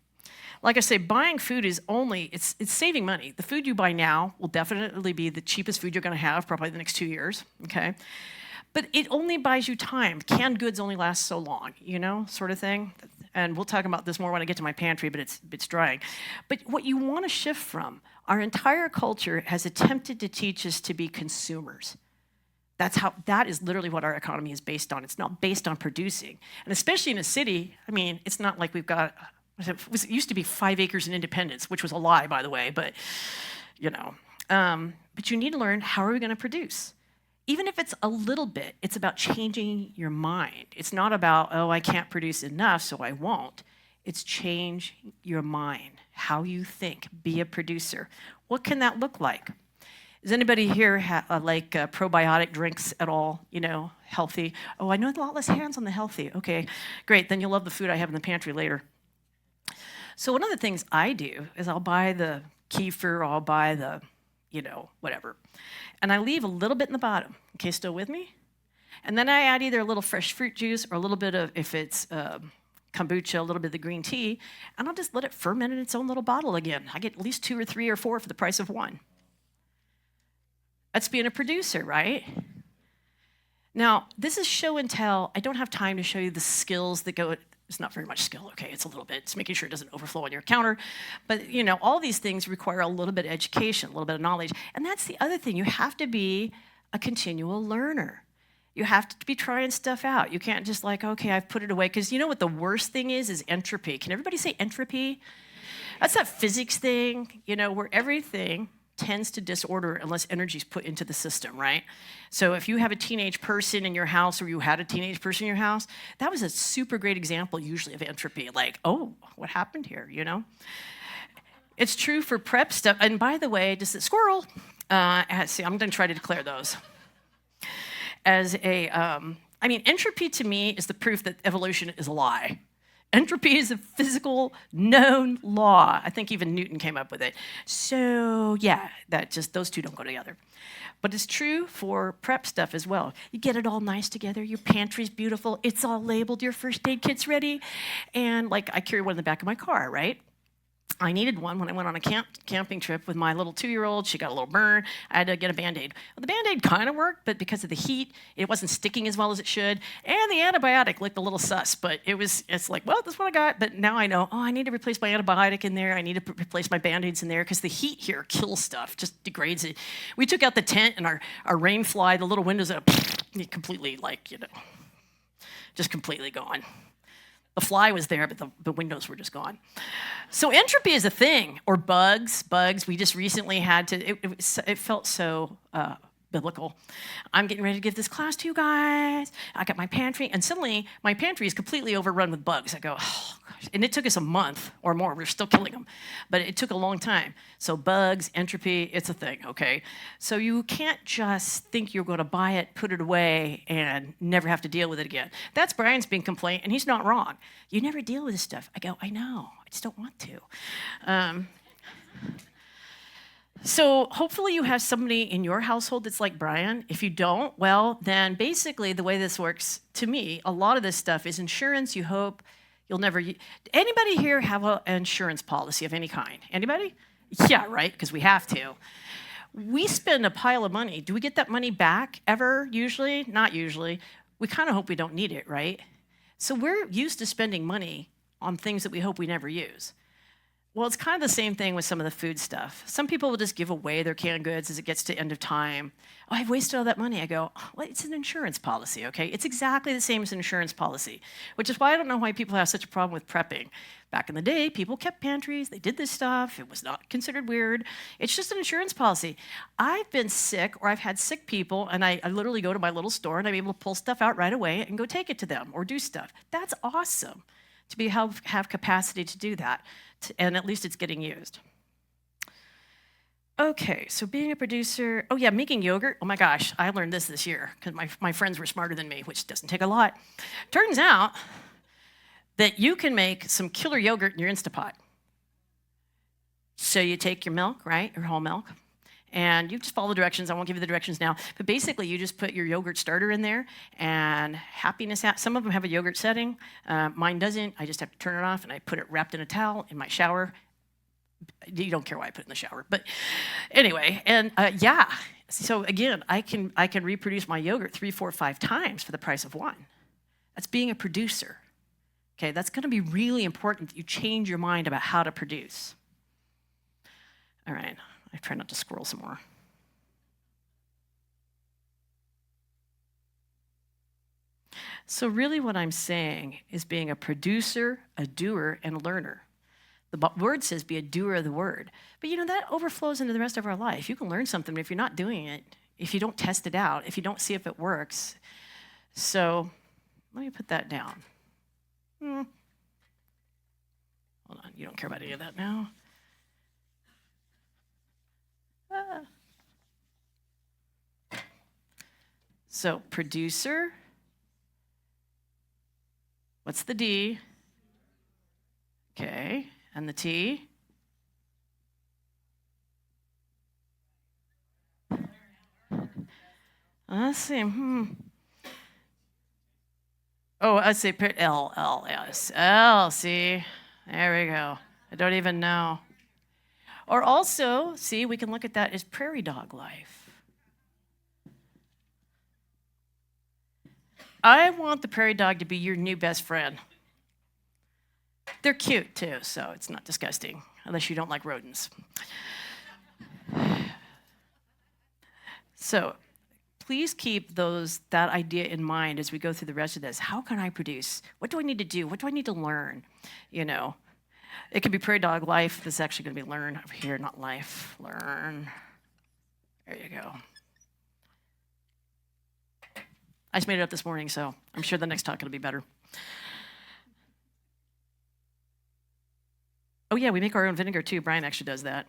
Like I say, buying food is it's saving money. The food you buy now will definitely be the cheapest food you're going to have probably the next 2 years, okay? But it only buys you time. Canned goods only last so long, sort of thing. And we'll talk about this more when I get to my pantry, but it's drying. But what you want to shift from, our entire culture has attempted to teach us to be consumers. That is literally what our economy is based on. It's not based on producing. And especially in a city, I mean, it's not like we've got, it used to be 5 acres in Independence, which was a lie, by the way, but, but you need to learn, how are we going to produce? Even if it's a little bit, it's about changing your mind. It's not about, I can't produce enough, so I won't. It's change your mind, how you think, be a producer. What can that look like? Does anybody here like probiotic drinks at all, healthy? Oh, I know a lot less hands on the healthy. Okay, great, then you'll love the food I have in the pantry later. So one of the things I do is I'll buy the kefir, I'll buy the, whatever. And I leave a little bit in the bottom. Okay, still with me? And then I add either a little fresh fruit juice or a little bit of, if it's kombucha, a little bit of the green tea, and I'll just let it ferment in its own little bottle again. I get at least 2 or 3 or 4 for the price of 1. That's being a producer, right? Now, this is show and tell. I don't have time to show you the skills that go. It's not very much skill, okay? It's a little bit. It's making sure it doesn't overflow on your counter. But, all these things require a little bit of education, a little bit of knowledge. And that's the other thing. You have to be a continual learner. You have to be trying stuff out. You can't just okay, I've put it away. Because you know what the worst thing is entropy. Can everybody say entropy? That's that physics thing, where everything tends to disorder unless energy is put into the system, right? So if you have a teenage person in your house, or you had a teenage person in your house, that was a super great example usually of entropy. What happened here, It's true for prep stuff. And by the way, just a squirrel. See, I'm going to try to declare those. As entropy to me is the proof that evolution is a lie. Entropy is a physical known law. I think even Newton came up with it. So yeah, those two don't go together. But it's true for prep stuff as well. You get it all nice together. Your pantry's beautiful. It's all labeled. Your first aid kit's ready. And like I carry one in the back of my car, right? I needed one when I went on a camping trip with my little 2-year-old. She got a little burn. I had to get a Band-Aid. Well, the Band-Aid kind of worked, but because of the heat, it wasn't sticking as well as it should. And the antibiotic looked a little sus, but it's like, well, that's what I got. But now I know, I need to replace my antibiotic in there. I need to replace my Band-Aids in there because the heat here kills stuff, just degrades it. We took out the tent and our rain fly, the little windows, completely just completely gone. The fly was there, but the windows were just gone. So entropy is a thing, or bugs. We just recently had to, it felt so biblical. I'm getting ready to give this class to you guys. I got my pantry, and suddenly my pantry is completely overrun with bugs. I go, oh, gosh. And it took us a month or more. We're still killing them, but it took a long time. So bugs, entropy, it's a thing, okay? So you can't just think you're going to buy it, put it away, and never have to deal with it again. That's Brian's big complaint, and he's not wrong. You never deal with this stuff. I go, I know. I just don't want to. So hopefully you have somebody in your household that's like Brian. If you don't, well, then basically the way this works, to me, a lot of this stuff is insurance. You hope you'll never... Anybody here have an insurance policy of any kind? Anybody? Yeah, right, because we have to. We spend a pile of money. Do we get that money back ever, usually? Not usually. We kind of hope we don't need it, right? So we're used to spending money on things that we hope we never use. Well, it's kind of the same thing with some of the food stuff. Some people will just give away their canned goods as it gets to end of time. Oh, I've wasted all that money. I go, well, it's an insurance policy, okay? It's exactly the same as an insurance policy, which is why I don't know why people have such a problem with prepping. Back in the day, people kept pantries. They did this stuff. It was not considered weird. It's just an insurance policy. I've been sick, or I've had sick people, and I literally go to my little store, and I'm able to pull stuff out right away and go take it to them or do stuff. That's awesome to have capacity to do that. And at least it's getting used. Okay, so being a producer, oh yeah, making yogurt. Oh my gosh, I learned this year because my friends were smarter than me, which doesn't take a lot. Turns out that you can make some killer yogurt in your Instapot. So you take your milk, right, your whole milk, and you just follow the directions. I won't give you the directions now, but basically you just put your yogurt starter in there, and happiness, some of them have a yogurt setting. Mine doesn't. I just have to turn it off, and I put it wrapped in a towel in my shower. You don't care why I put it in the shower, but anyway, and yeah. So again, I can reproduce my yogurt 3, 4, 5 times for the price of one. That's being a producer. Okay, that's going to be really important that you change your mind about how to produce. All right. I try not to scroll some more. So really what I'm saying is being a producer, a doer, and a learner. The word says be a doer of the word. But that overflows into the rest of our life. You can learn something, but if you're not doing it, if you don't test it out, if you don't see if it works. So let me put that down. Hold on, you don't care about any of that now. So producer, what's the D? Okay, and the T? Let's see, Oh, let's say L, see? There we go. I don't even know. Or also, see, we can look at that as Prairie Dog life. I want the Prairie Dog to be your new best friend. They're cute, too, so it's not disgusting, unless you don't like rodents. So please keep that idea in mind as we go through the rest of this. How can I produce? What do I need to do? What do I need to learn? It could be Prairie Dog life. This is actually going to be learn over here, not life. Learn. There you go. I just made it up this morning, so I'm sure the next talk will be better. Oh, yeah, we make our own vinegar, too. Brian actually does that.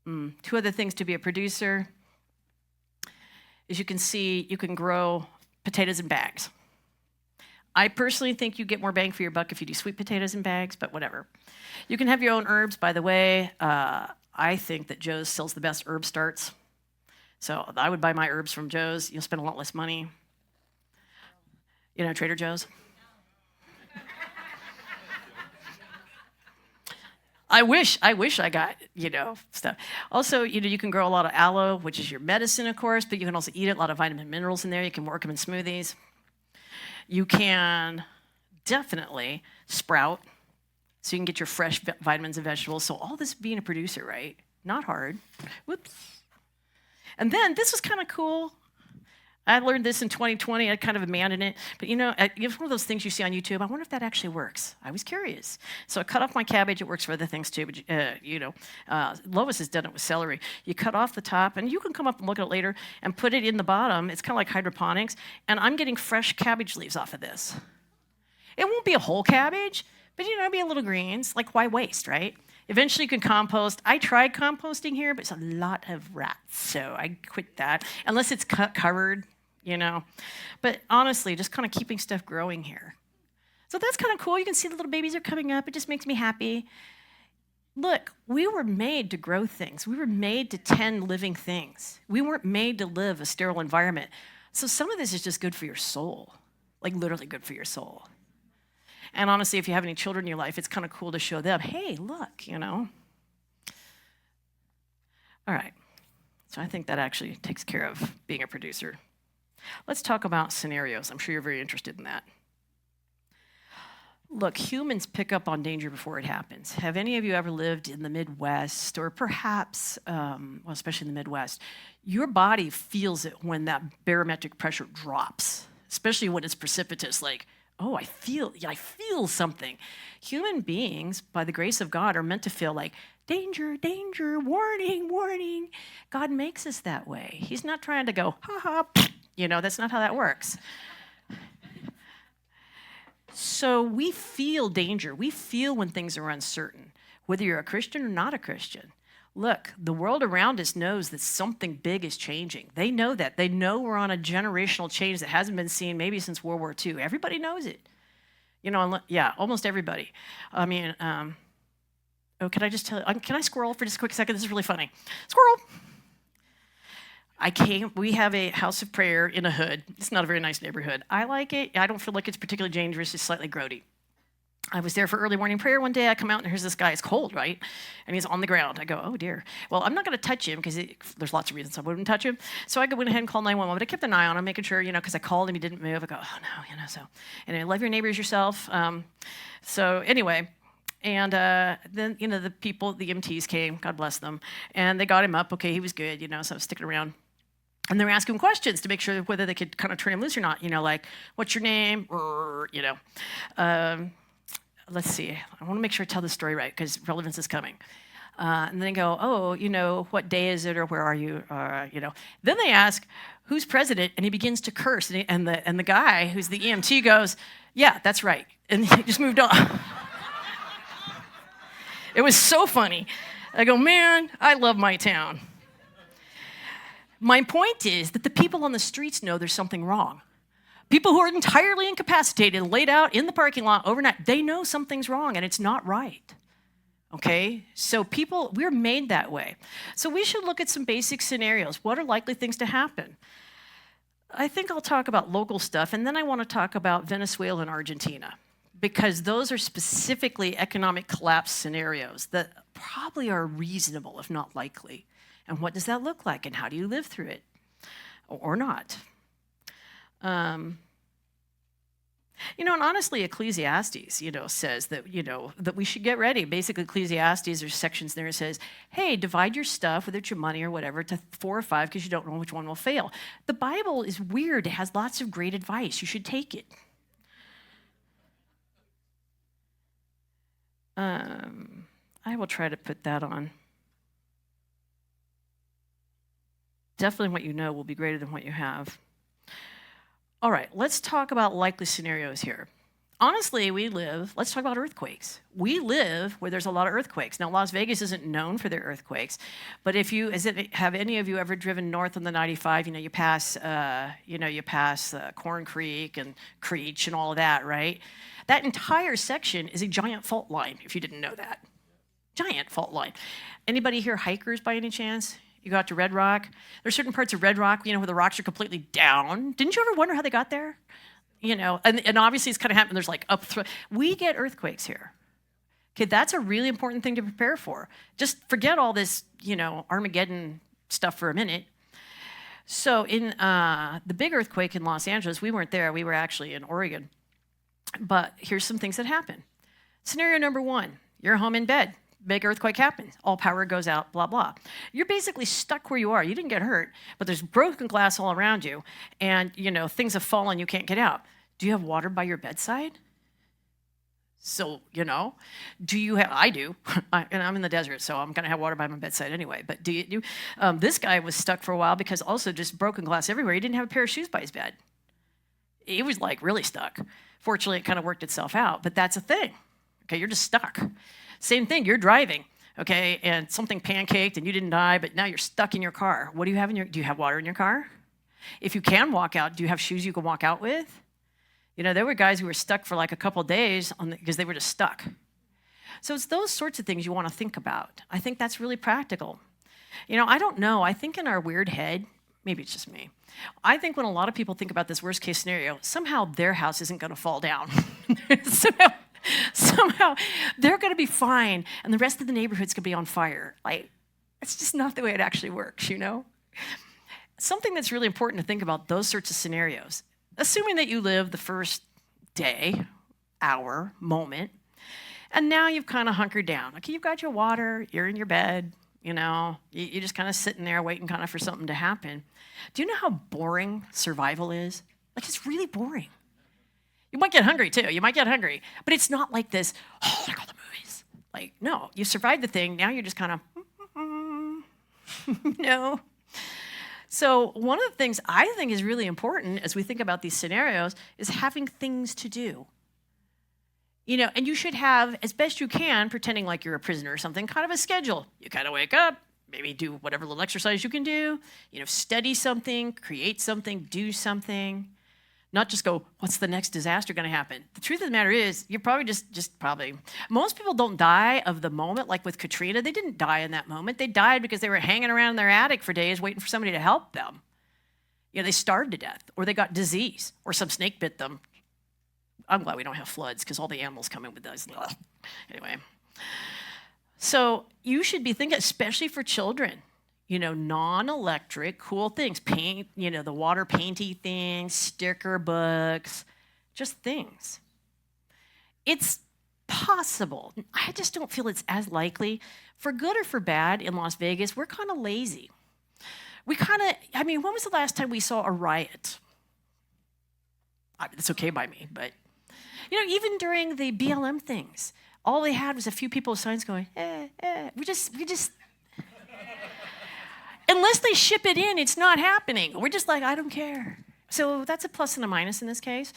2 other things to be a producer. As you can see, you can grow potatoes in bags. I personally think you get more bang for your buck if you do sweet potatoes in bags, but whatever. You can have your own herbs, by the way. I think that Joe's sells the best herb starts. So I would buy my herbs from Joe's. You'll spend a lot less money. You know, Trader Joe's. I wish I got, stuff. Also, you can grow a lot of aloe, which is your medicine, of course, but you can also eat it, a lot of vitamin minerals in there. You can work them in smoothies. You can definitely sprout, so you can get your fresh vitamins and vegetables. So all this being a producer, right? Not hard. Whoops. And then this was kind of cool. I learned this in 2020. I kind of abandoned it. But it's one of those things you see on YouTube. I wonder if that actually works. I was curious. So I cut off my cabbage. It works for other things too. But, Lois has done it with celery. You cut off the top, and you can come up and look at it later and put it in the bottom. It's kind of like hydroponics. And I'm getting fresh cabbage leaves off of this. It won't be a whole cabbage, but, it'll be a little greens. Like, why waste, right? Eventually, you can compost. I tried composting here, but it's a lot of rats, so I quit that. Unless it's covered. But honestly, just kind of keeping stuff growing here. So that's kind of cool. You can see the little babies are coming up. It just makes me happy. Look, we were made to grow things. We were made to tend living things. We weren't made to live a sterile environment. So some of this is just good for your soul, like literally good for your soul. And honestly, if you have any children in your life, it's kind of cool to show them, hey, look, All right. So I think that actually takes care of being a producer. Let's talk about scenarios. I'm sure you're very interested in that. Look, humans pick up on danger before it happens. Have any of you ever lived in the Midwest, or perhaps, especially in the Midwest, your body feels it when that barometric pressure drops, especially when it's precipitous, like, oh, I feel something. Human beings, by the grace of God, are meant to feel like, danger, danger, warning, warning. God makes us that way. He's not trying to go, ha ha, that's not how that works. So we feel danger. We feel when things are uncertain, whether you're a Christian or not a Christian. Look, the world around us knows that something big is changing. They know that. They know we're on a generational change that hasn't been seen maybe since World War II. Everybody knows it. Almost everybody. I mean, can I just tell you, can I squirrel for just a quick second? This is really funny. Squirrel. We have a house of prayer in a hood. It's not a very nice neighborhood. I like it. I don't feel like it's particularly dangerous. It's slightly grody. I was there for early morning prayer one day. I come out and here's this guy. It's cold, right? And he's on the ground. I go, oh dear. Well, I'm not going to touch him because there's lots of reasons I wouldn't touch him. So I went ahead and called 911. But I kept an eye on him, making sure, because I called him, he didn't move. I go, oh no, so. And love your neighbors yourself. So anyway. And then, the people, the EMTs came, God bless them, and they got him up. Okay, he was good, so I was sticking around. And they were asking questions to make sure whether they could kind of turn him loose or not, like, what's your name? Let's see. I want to make sure I tell the story right because relevance is coming. And then they go, oh, what day is it or where are you? Then they ask, who's president? And he begins to curse. And the guy who's the EMT goes, yeah, that's right. And he just moved on. It was so funny. I go, man, I love my town. My point is that the people on the streets know there's something wrong. People who are entirely incapacitated, laid out in the parking lot overnight, they know something's wrong and it's not right. Okay? So we're made that way. So we should look at some basic scenarios. What are likely things to happen? I think I'll talk about local stuff, and then I want to talk about Venezuela and Argentina, because those are specifically economic collapse scenarios that probably are reasonable, if not likely. And what does that look like, and how do you live through it, or not? And honestly, Ecclesiastes, says that, that we should get ready. Basically, Ecclesiastes, there's sections there that says, hey, divide your stuff, whether it's your money or whatever, to 4 or 5 because you don't know which one will fail. The Bible is weird. It has lots of great advice. You should take it. I will try to put that on. Definitely what you know will be greater than what you have. All right, let's talk about likely scenarios here. honestly, let's talk about earthquakes. We live where there's a lot of earthquakes. Now, Las Vegas isn't known for their earthquakes, but have any of you ever driven north on the 95? You pass Corn Creek and Creech and all of that, right? That entire section is a giant fault line, if you didn't know that. Giant fault line. Anybody here hikers by any chance? You go out to Red Rock? There's certain parts of Red Rock, where the rocks are completely down. Didn't you ever wonder how they got there? And obviously it's kind of happened. There's like we get earthquakes here. Okay, that's a really important thing to prepare for. Just forget all this, Armageddon stuff for a minute. So in the big earthquake in Los Angeles, we weren't there. We were actually in Oregon. But here's some things that happen. Scenario number 1, you're home in bed. Big earthquake happens. All power goes out, blah, blah. You're basically stuck where you are. You didn't get hurt, but there's broken glass all around you, and, things have fallen, you can't get out. Do you have water by your bedside? So, do you have, I do, and I'm in the desert, so I'm going to have water by my bedside anyway, but do you, this guy was stuck for a while because also just broken glass everywhere. He didn't have a pair of shoes by his bed. He was like really stuck. Fortunately, it kind of worked itself out, but that's a thing. Okay, you're just stuck. Same thing, you're driving, okay, and something pancaked and you didn't die, but now you're stuck in your car. What do you have do you have water in your car? If you can walk out, do you have shoes you can walk out with? There were guys who were stuck for like a couple of days because they were just stuck. So it's those sorts of things you want to think about. I think that's really practical. I don't know. I think in our weird head, maybe it's just me, I think when a lot of people think about this worst case scenario, somehow their house isn't going to fall down. Somehow they're going to be fine and the rest of the neighborhood's going to be on fire. It's just not the way it actually works, Something that's really important to think about those sorts of scenarios. Assuming that you live the first day, hour, moment, and now you've kind of hunkered down. Okay, you've got your water, you're in your bed, you're just kind of sitting there waiting kind of for something to happen. Do you know how boring survival is? It's really boring. You might get hungry too, but it's not like this, like all the movies. No, you survived the thing, now you're just kind of, no. So one of the things I think is really important as we think about these scenarios is having things to do. And you should have, as best you can, pretending like you're a prisoner or something, kind of a schedule. You kind of wake up, maybe do whatever little exercise you can do, study something, create something, do something. Not just go, what's the next disaster going to happen? The truth of the matter is, you're probably probably, most people don't die of the moment, like with Katrina. They didn't die in that moment. They died because they were hanging around in their attic for days waiting for somebody to help them. They starved to death, or they got disease, or some snake bit them. I'm glad we don't have floods because all the animals come in with those. Anyway. So you should be thinking, especially for children, non-electric, cool things. Paint, the water painty things, sticker books, just things. It's possible. I just don't feel it's as likely. For good or for bad, in Las Vegas, we're kind of lazy. When was the last time we saw a riot? It's okay by me, but, even during the BLM things, all they had was a few people with signs going, we just, unless they ship it in, it's not happening. We're just like, I don't care. So that's a plus and a minus in this case.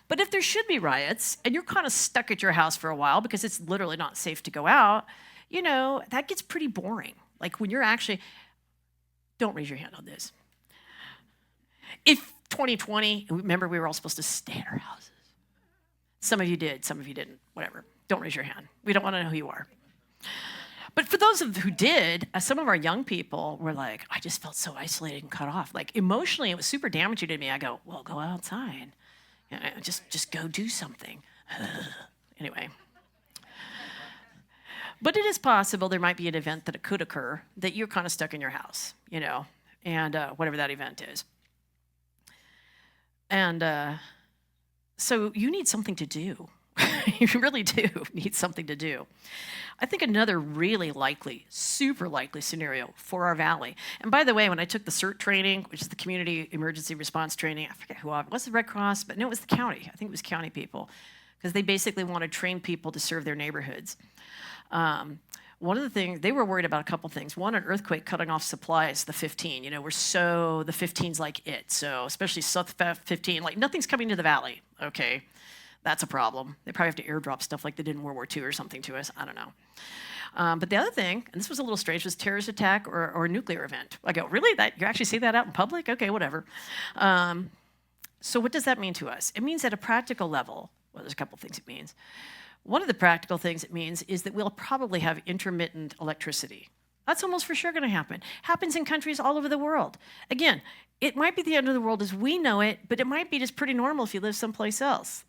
But if there should be riots, and you're kind of stuck at your house for a while because it's literally not safe to go out, that gets pretty boring. When you're actually, don't raise your hand on this. If 2020, remember we were all supposed to stay at our houses. Some of you did, some of you didn't, whatever. Don't raise your hand. We don't want to know who you are. But for those who did, some of our young people were like, I just felt so isolated and cut off. Emotionally, it was super damaging to me. I go, well, go outside. Just go do something. Anyway. But it is possible there might be an event that it could occur that you're kind of stuck in your house, and whatever that event is. And so you need something to do. You really do need something to do. I think another really likely, super likely scenario for our valley. And by the way, when I took the CERT training, which is the Community Emergency Response Training, I forget who it was, the Red Cross, but no, it was the county. I think it was county people, because they basically want to train people to serve their neighborhoods. One of the things, they were worried about a couple things. One, an earthquake cutting off supplies, the 15. The 15's like it. So especially South 15, nothing's coming to the valley, okay? That's a problem. They probably have to airdrop stuff like they did in World War II or something to us. I don't know. But the other thing, and this was a little strange, was terrorist attack or a nuclear event. I go, really? That you actually see that out in public? Okay, whatever. So what does that mean to us? It means at a practical level, well, there's a couple things it means. One of the practical things it means is that we'll probably have intermittent electricity. That's almost for sure going to happen. Happens in countries all over the world. Again, it might be the end of the world as we know it, but it might be just pretty normal if you live someplace else.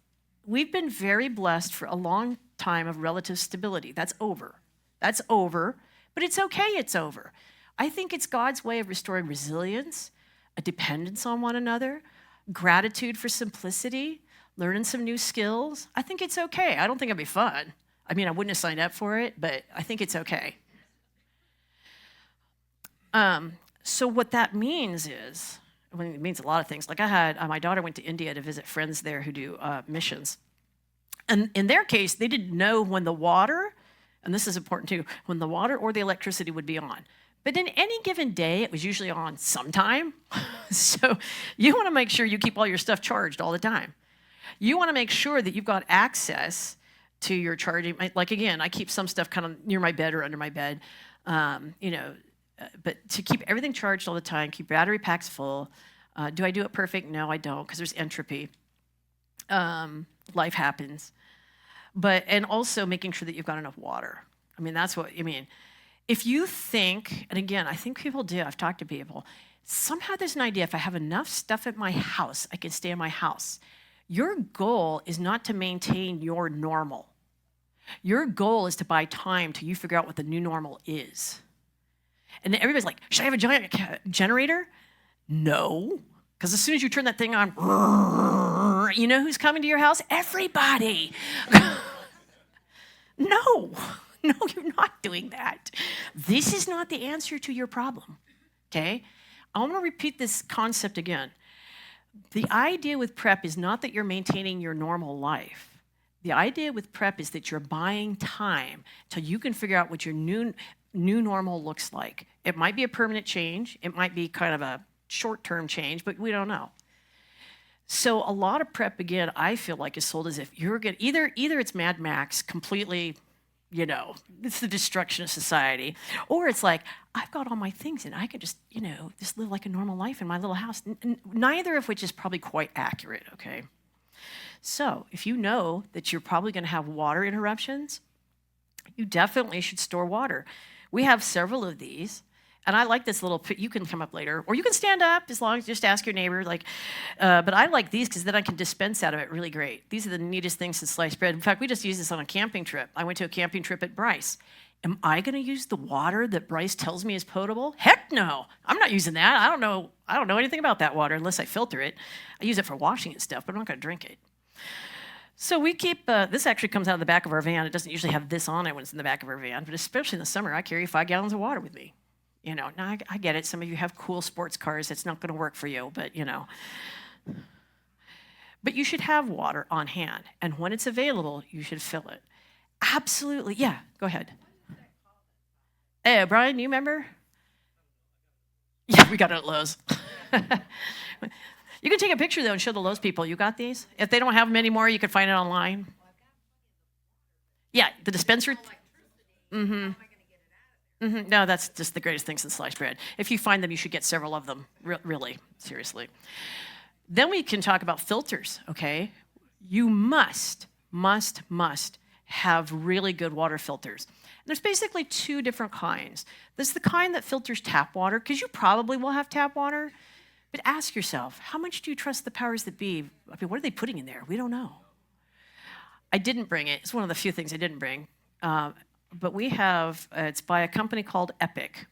We've been very blessed for a long time of relative stability. That's over. That's over, but it's okay it's over. I think it's God's way of restoring resilience, a dependence on one another, gratitude for simplicity, learning some new skills. I think it's okay. I don't think it'd be fun. I mean, I wouldn't have signed up for it, but I think it's okay. So what that means is, it means a lot of things. Like I had, my daughter went to India to visit friends there who do missions. And in their case, they didn't know when the water, and this is important too, when the water or the electricity would be on. But in any given day, it was usually on sometime. So you want to make sure you keep all your stuff charged all the time. You want to make sure that you've got access to your charging. Like again, I keep some stuff kind of near my bed or under my bed, but to keep everything charged all the time, keep battery packs full. Do I do it perfect? No, I don't, because there's entropy. Life happens. And also making sure that you've got enough water. I mean, that's what, if you think, and again, I think people do, I've talked to people, somehow there's an idea, if I have enough stuff at my house, I can stay in my house. Your goal is not to maintain your normal. Your goal is to buy time till you figure out what the new normal is. And then everybody's like, should I have a giant generator? No. Because as soon as you turn that thing on, you know who's coming to your house? Everybody. No, you're not doing that. This is not the answer to your problem, okay? I want to repeat this concept again. The idea with prep is not that you're maintaining your normal life. The idea with prep is that you're buying time till you can figure out what your new normal looks like. It might be a permanent change. It might be kind of a short-term change, but we don't know. So a lot of prep, again, I feel like is sold as if you're going to, either it's Mad Max, completely, it's the destruction of society, or it's like, I've got all my things and I can just, just live like a normal life in my little house. Neither of which is probably quite accurate, okay? So if you know that you're probably going to have water interruptions, you definitely should store water. We have several of these. And I like this little, you can come up later, or you can stand up as long as you just ask your neighbor. But I like these because then I can dispense out of it really great. These are the neatest things since sliced bread. In fact, we just used this on a camping trip. I went to a camping trip at Bryce. Am I going to use the water that Bryce tells me is potable? Heck no, I'm not using that. I don't know anything about that water unless I filter it. I use it for washing and stuff, but I'm not going to drink it. So we keep, this actually comes out of the back of our van. It doesn't usually have this on it when it's in the back of our van, but especially in the summer, I carry 5 gallons of water with me. Now I get it. Some of you have cool sports cars. It's not going to work for you, but But you should have water on hand. And when it's available, you should fill it. Absolutely. Yeah, go ahead. Hey, Brian, you remember? Yeah, we got it at Lowe's. You can take a picture, though, and show the Lowe's people. You got these? If they don't have them anymore, you can find it online. Yeah, the dispenser. Mm-hmm. Mm-hmm. No, that's just the greatest thing since sliced bread. If you find them, you should get several of them, really, seriously. Then we can talk about filters, okay? You must have really good water filters. And there's basically 2 different kinds. There's the kind that filters tap water, because you probably will have tap water, but ask yourself, how much do you trust the powers that be? What are they putting in there? We don't know. I didn't bring it. It's one of the few things I didn't bring. But we have, it's by a company called Epic.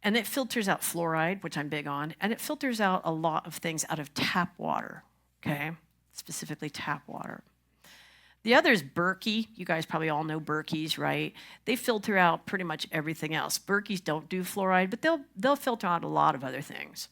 And it filters out fluoride, which I'm big on, and it filters out a lot of things out of tap water, okay? Specifically tap water. The other is Berkey. You guys probably all know Berkeys, right? They filter out pretty much everything else. Berkeys don't do fluoride, but they'll filter out a lot of other things.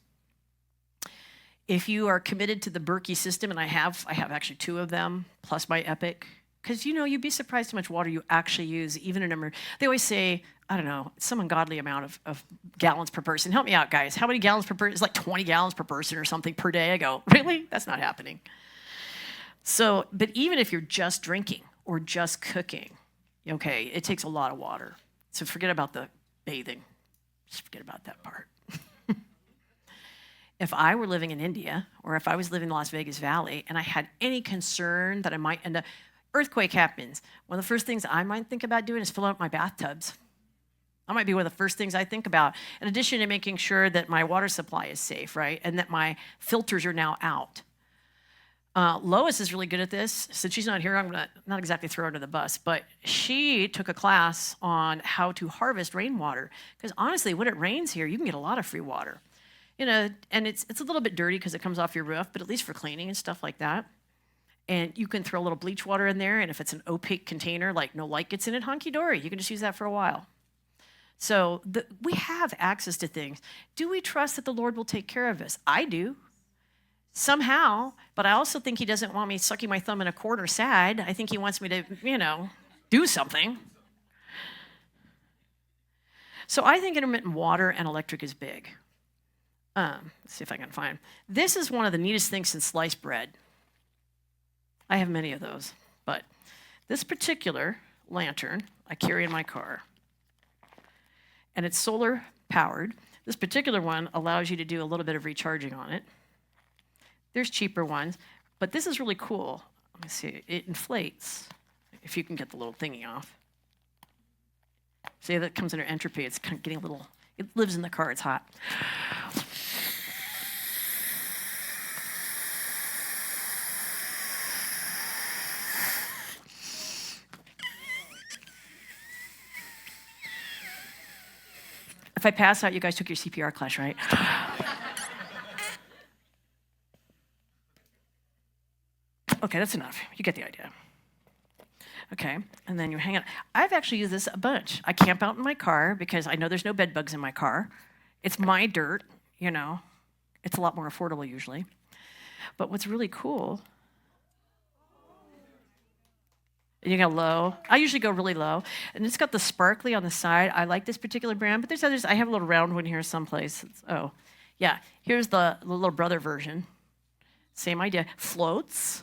If you are committed to the Berkey system, and I have actually 2 of them, plus my Epic, because, you'd be surprised how much water you actually use, even in they always say, I don't know, some ungodly amount of gallons per person. Help me out, guys. How many gallons per person? It's like 20 gallons per person or something per day. I go, really? That's not happening. So, but even if you're just drinking or just cooking, okay, it takes a lot of water. So forget about the bathing. Just forget about that part. If I were living in India or if I was living in the Las Vegas Valley and I had any concern that I might end up, earthquake happens, one of the first things I might think about doing is filling up my bathtubs. That might be one of the first things I think about, in addition to making sure that my water supply is safe, right? And that my filters are now out. Lois is really good at this. Since she's not here, I'm going to not exactly throw her under the bus, but she took a class on how to harvest rainwater. Because honestly, when it rains here, you can get a lot of free water. You know, and it's a little bit dirty because it comes off your roof, but at least for cleaning and stuff like that. And you can throw a little bleach water in there, and if it's an opaque container, like no light gets in it, hunky-dory, you can just use that for a while. So we have access to things. Do we trust that the Lord will take care of us? I do. Somehow, but I also think he doesn't want me sucking my thumb in a corner sad. I think he wants me to, do something. So I think intermittent water and electric is big. Let's see if I can find. This is one of the neatest things since sliced bread. I have many of those, but this particular lantern I carry in my car, and it's solar powered. This particular one allows you to do a little bit of recharging on it. There's cheaper ones, but this is really cool. Let me see, it inflates, if you can get the little thingy off. See, that comes under entropy. It's kind of getting a little, it lives in the car, it's hot. If I pass out, you guys took your CPR class, right? Okay, that's enough. You get the idea. Okay, and then you hang it. I've actually used this a bunch. I camp out in my car because I know there's no bed bugs in my car. It's my dirt, It's a lot more affordable usually. But what's really cool, you go low. I usually go really low. And it's got the sparkly on the side. I like this particular brand, but there's others. I have a little round one here someplace. Oh, yeah. Here's the little brother version. Same idea. Floats.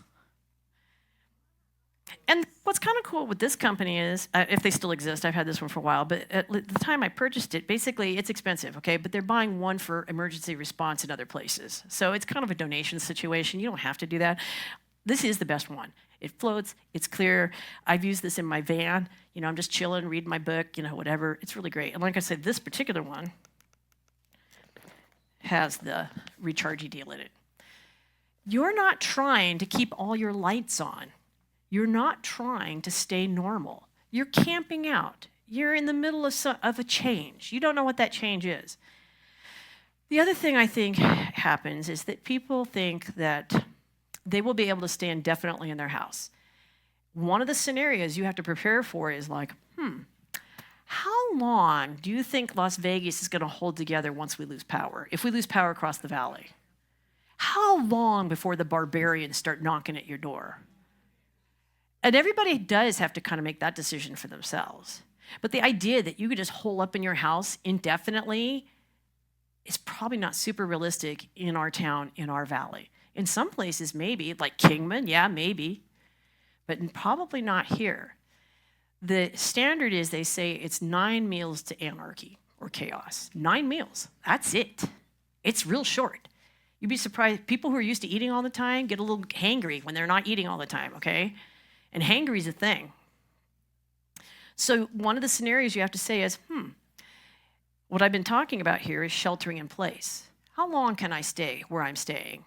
And what's kind of cool with this company is, if they still exist, I've had this one for a while, but at the time I purchased it, basically it's expensive, okay? But they're buying one for emergency response in other places. So it's kind of a donation situation. You don't have to do that. This is the best one. It floats, it's clear. I've used this in my van. I'm just chilling, reading my book, whatever. It's really great. And like I said, this particular one has the rechargey deal in it. You're not trying to keep all your lights on. You're not trying to stay normal. You're camping out. You're in the middle of a change. You don't know what that change is. The other thing I think happens is that people think that they will be able to stay indefinitely in their house. One of the scenarios you have to prepare for is like, how long do you think Las Vegas is going to hold together once we lose power? If we lose power across the valley? How long before the barbarians start knocking at your door? And everybody does have to kind of make that decision for themselves. But the idea that you could just hole up in your house indefinitely is probably not super realistic in our town, in our valley. In some places, maybe, like Kingman, yeah, maybe, but probably not here. The standard is they say it's 9 meals to anarchy or chaos. 9 meals, that's it. It's real short. You'd be surprised, people who are used to eating all the time get a little hangry when they're not eating all the time, okay? And hangry is a thing. So one of the scenarios you have to say is, what I've been talking about here is sheltering in place. How long can I stay where I'm staying?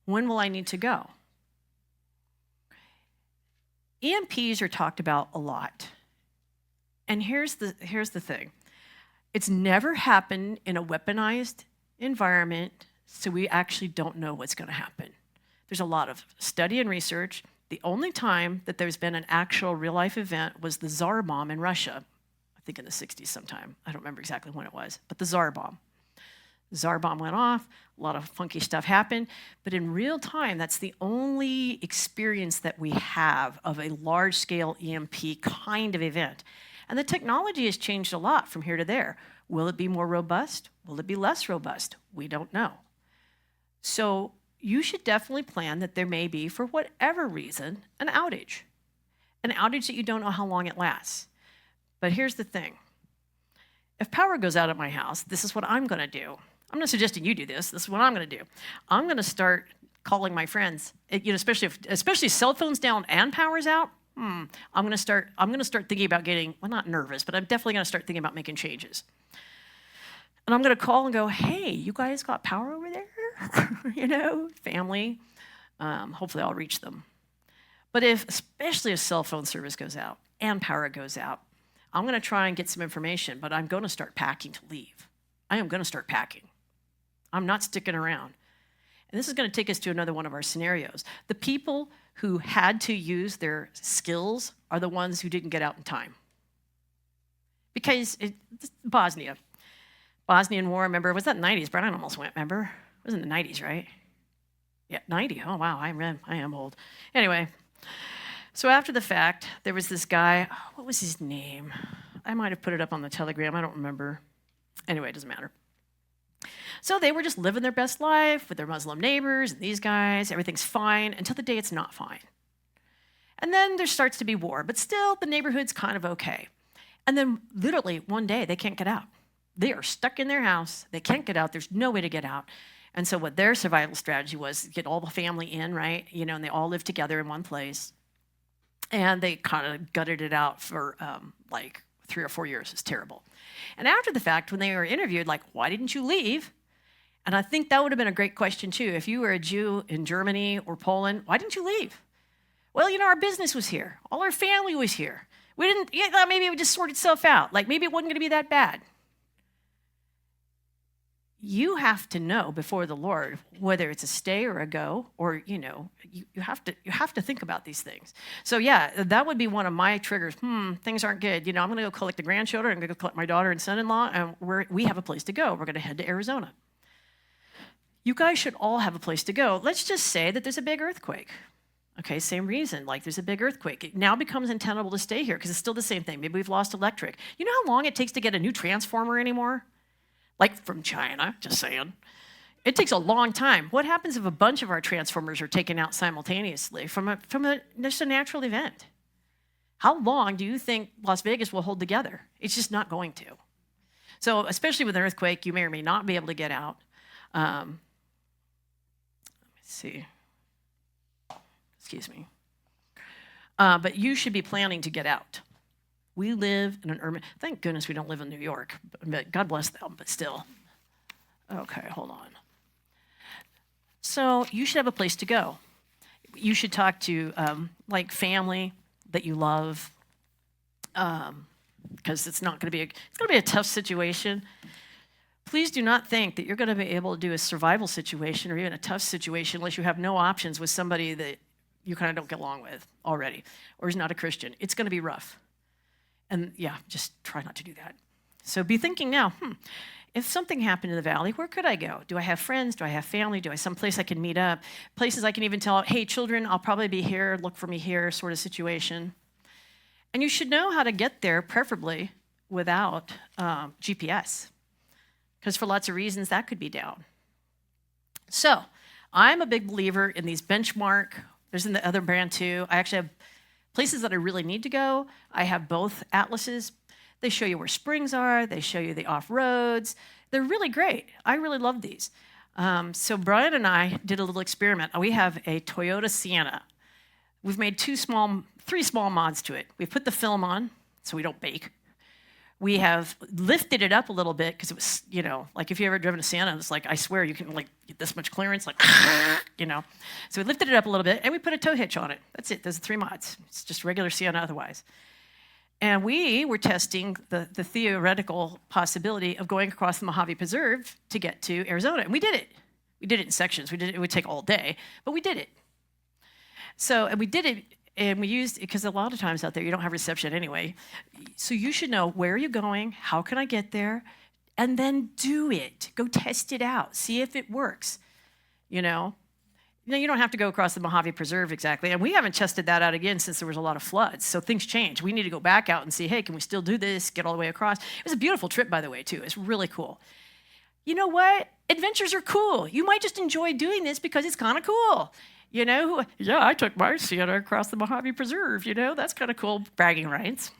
When will I need to go? EMPs are talked about a lot. And here's the thing. It's never happened in a weaponized environment, so we actually don't know what's going to happen. There's a lot of study and research. The only time that there's been an actual real-life event was the Tsar bomb in Russia, I think in the 60s sometime. I don't remember exactly when it was, but the Tsar bomb. The Tsar bomb went off, a lot of funky stuff happened, but in real time, that's the only experience that we have of a large-scale EMP kind of event. And the technology has changed a lot from here to there. Will it be more robust? Will it be less robust? We don't know. So you should definitely plan that there may be, for whatever reason, an outage that you don't know how long it lasts. But here's the thing. If power goes out at my house, this is what I'm going to do. I'm not suggesting you do this. This is what I'm going to do. I'm going to start calling my friends. Especially cell phones down and power's out. I'm going to start thinking about getting, well, not nervous, but I'm definitely going to start thinking about making changes. And I'm going to call and go, hey, you guys got power over there? Family. Hopefully I'll reach them. But especially if cell phone service goes out and power goes out, I'm going to try and get some information, but I'm going to start packing to leave. I am going to start packing. I'm not sticking around. And this is going to take us to another one of our scenarios. The people who had to use their skills are the ones who didn't get out in time. Because Bosnian War, remember, was that in the 90s? Brian almost went, remember? It was in the 90s, right? Yeah, 90. Oh, wow, I am old. Anyway, so after the fact, there was this guy, what was his name? I might have put it up on the Telegram, I don't remember. Anyway, it doesn't matter. So they were just living their best life with their Muslim neighbors and these guys. Everything's fine until the day it's not fine. And then there starts to be war, but still the neighborhood's kind of okay. And then literally one day they can't get out. They are stuck in their house. They can't get out. There's no way to get out. And so what their survival strategy was, get all the family in, right? And they all live together in one place. And they kind of gutted it out for like 3 or 4 years. It's terrible. And after the fact, when they were interviewed, like, why didn't you leave? And I think that would have been a great question, too. If you were a Jew in Germany or Poland, why didn't you leave? Well, our business was here. All our family was here. We didn't, maybe it would just sort itself out. Like, maybe it wasn't going to be that bad. You have to know before the Lord whether it's a stay or a go, or, you have to think about these things. So, yeah, that would be one of my triggers. Things aren't good. I'm going to go collect the grandchildren. I'm going to go collect my daughter and son-in-law, and we have a place to go. We're going to head to Arizona. You guys should all have a place to go. Let's just say that there's a big earthquake. Okay, same reason. Like, there's a big earthquake. It now becomes untenable to stay here because it's still the same thing. Maybe we've lost electric. You know how long it takes to get a new transformer anymore? Like from China, just saying. It takes a long time. What happens if a bunch of our transformers are taken out simultaneously from just a natural event? How long do you think Las Vegas will hold together? It's just not going to. So especially with an earthquake, you may or may not be able to get out. Let me see. Excuse me. But you should be planning to get out. We live in an urban, thank goodness we don't live in New York, but God bless them, but still. Okay, hold on. So you should have a place to go. You should talk to like family that you love, because it's going to be a tough situation. Please do not think that you're going to be able to do a survival situation or even a tough situation unless you have no options with somebody that you kind of don't get along with already, or is not a Christian. It's going to be rough. And yeah, just try not to do that. So be thinking now, if something happened in the valley, where could I go? Do I have friends? Do I have family? Do I have some place I can meet up? Places I can even tell, hey, children, I'll probably be here, look for me here, sort of situation. And you should know how to get there, preferably without GPS, because for lots of reasons, that could be down. So I'm a big believer in these benchmark. There's in the other brand too. I actually have places that I really need to go. I have both atlases. They show you where springs are. They show you the off-roads. They're really great. I really love these. So Brian and I did a little experiment. We have a Toyota Sienna. We've made 3 small mods to it. We've put the film on so we don't bake. We have lifted it up a little bit because it was, like if you ever driven a Sienna, it's like, I swear you can like get this much clearance, like, So we lifted it up a little bit and we put a tow hitch on it. That's it. Those are 3 mods. It's just regular Sienna otherwise. And we were testing the theoretical possibility of going across the Mojave Preserve to get to Arizona. And we did it. We did it in sections. It would take all day, but we did it. And we did it. And we used, because a lot of times out there, you don't have reception anyway. So you should know, where are you going? How can I get there? And then do it. Go test it out. See if it works. You don't have to go across the Mojave Preserve exactly. And we haven't tested that out again since there was a lot of floods. So things change. We need to go back out and see, hey, can we still do this? Get all the way across. It was a beautiful trip, by the way, too. It's really cool. You know what? Adventures are cool. You might just enjoy doing this because it's kind of cool. You know, yeah, I took my Sienna across the Mojave Preserve. You know, that's kind of cool, bragging rights.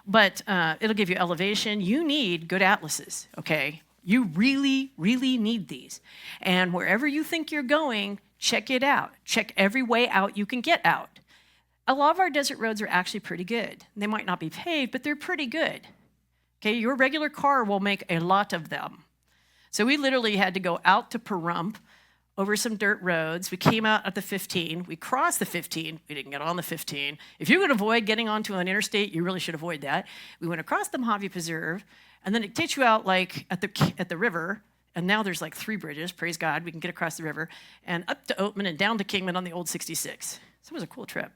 But it'll give you elevation. You need good atlases, okay? You really, really need these. And wherever you think you're going, check it out. Check every way out you can get out. A lot of our desert roads are actually pretty good. They might not be paved, but they're pretty good. Okay, your regular car will make a lot of them. So we literally had to go out to Pahrump over some dirt roads. We came out at the 15. We crossed the 15. We didn't get on the 15. If you could avoid getting onto an interstate, you really should avoid that. We went across the Mojave Preserve, and then it takes you out like at the river, and now there's like 3 bridges. Praise God, we can get across the river, and up to Oatman and down to Kingman on the old 66. So it was a cool trip.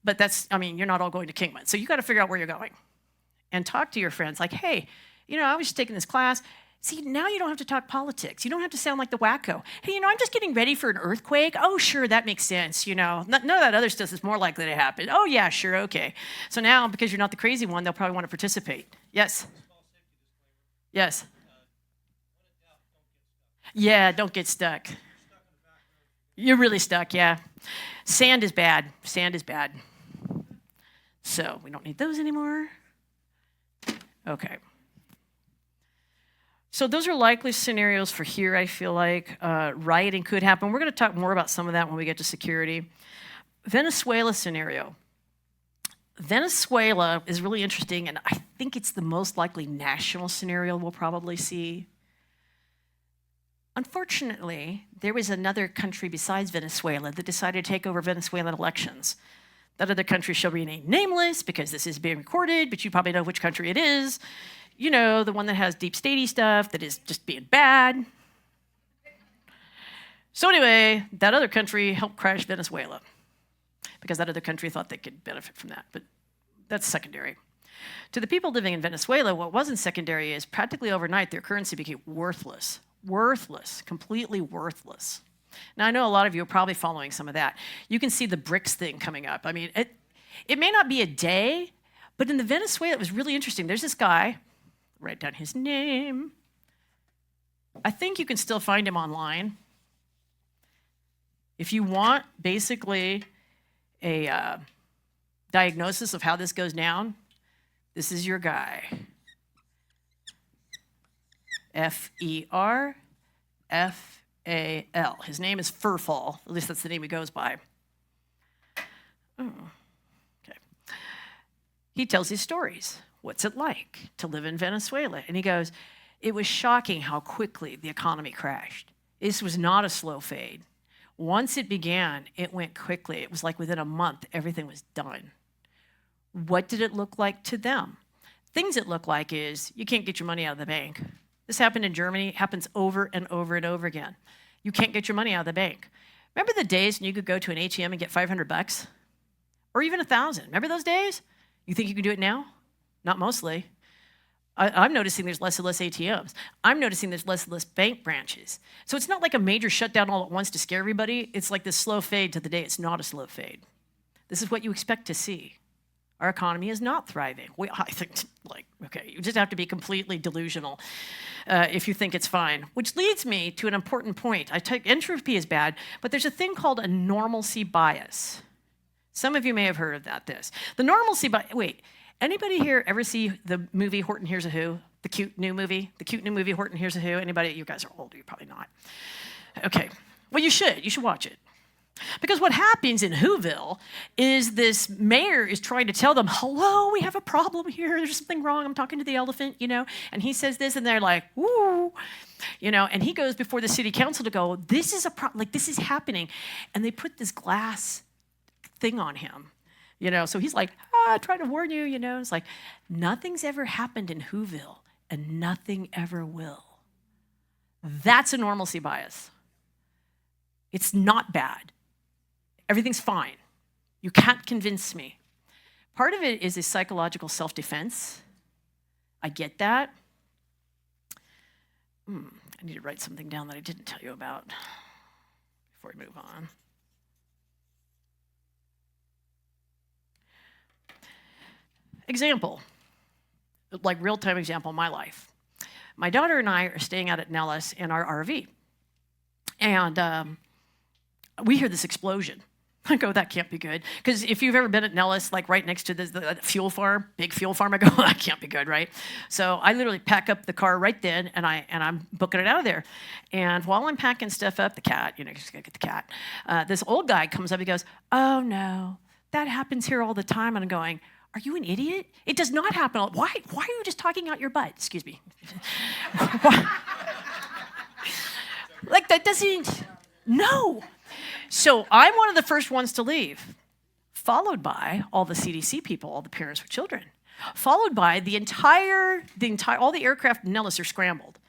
But you're not all going to Kingman, so you got to figure out where you're going, and talk to your friends like, hey, I was just taking this class. See, now you don't have to talk politics. You don't have to sound like the wacko. Hey, I'm just getting ready for an earthquake. Oh, sure, that makes sense. None of that other stuff is more likely to happen. Oh, yeah, sure, okay. So now, because you're not the crazy one, they'll probably want to participate. Yes? Yes? Yeah, don't get stuck. You're really stuck, yeah. Sand is bad. Sand is bad. So we don't need those anymore. Okay. So those are likely scenarios for here, I feel like. Rioting could happen. We're going to talk more about some of that when we get to security. Venezuela scenario. Venezuela is really interesting, and I think it's the most likely national scenario we'll probably see. Unfortunately, there was another country besides Venezuela that decided to take over Venezuelan elections. That other country shall remain nameless because this is being recorded, but you probably know which country it is. The one that has deep statey stuff that is just being bad. So anyway, that other country helped crash Venezuela because that other country thought they could benefit from that, but that's secondary. To the people living in Venezuela, what wasn't secondary is practically overnight their currency became worthless. Worthless, completely worthless. Now, I know a lot of you are probably following some of that. You can see the BRICS thing coming up. It may not be a day, but in the Venezuela, it was really interesting. There's this guy, write down his name. I think you can still find him online. If you want basically a diagnosis of how this goes down, this is your guy. Ferfal. His name is Furfall. At least that's the name he goes by. Okay. He tells his stories. What's it like to live in Venezuela? And he goes, it was shocking how quickly the economy crashed. This was not a slow fade. Once it began, it went quickly. It was like within a month, everything was done. What did it look like to them? Things it looked like is you can't get your money out of the bank. This happened in Germany. It happens over and over and over again. You can't get your money out of the bank. Remember the days when you could go to an ATM and get $500? Or even $1,000? Remember those days? You think you can do it now? Not mostly. I'm noticing there's less and less ATMs. I'm noticing there's less and less bank branches. So it's not like a major shutdown all at once to scare everybody. It's like this slow fade to the day it's not a slow fade. This is what you expect to see. Our economy is not thriving. I think, you just have to be completely delusional if you think it's fine. Which leads me to an important point. Entropy is bad, but there's a thing called a normalcy bias. Some of you may have heard of this. The normalcy bias, anybody here ever see the movie Horton Hears a Who? The cute new movie Horton Hears a Who? Anybody? You guys are older, you're probably not. Okay, well you should watch it. Because what happens in Whoville is this mayor is trying to tell them, hello, we have a problem here. There's something wrong. I'm talking to the elephant, And he says this, and they're like, woo, And he goes before the city council to go, this is a problem. This is happening. And they put this glass thing on him, So he's like, trying to warn you, It's like, nothing's ever happened in Whoville, and nothing ever will. That's a normalcy bias. It's not bad. Everything's fine. You can't convince me. Part of it is a psychological self-defense. I get that. I need to write something down that I didn't tell you about before we move on. Example, like real-time example in my life. my daughter and I are staying out at Nellis in our RV. And we hear this explosion. I go, that can't be good. Because if you've ever been at Nellis, like right next to the fuel farm, big fuel farm, I go, that can't be good, right? So I literally pack up the car right then, and I'm booking it out of there. And while I'm packing stuff up, the cat, just gotta get the cat. This old guy comes up, he goes, oh no, that happens here all the time. And I'm going, are you an idiot? It does not happen. Why are you just talking out your butt? Excuse me. Like that doesn't, no. So I'm one of the first ones to leave, followed by all the CDC people, all the parents with children, followed by all the aircraft in Nellis are scrambled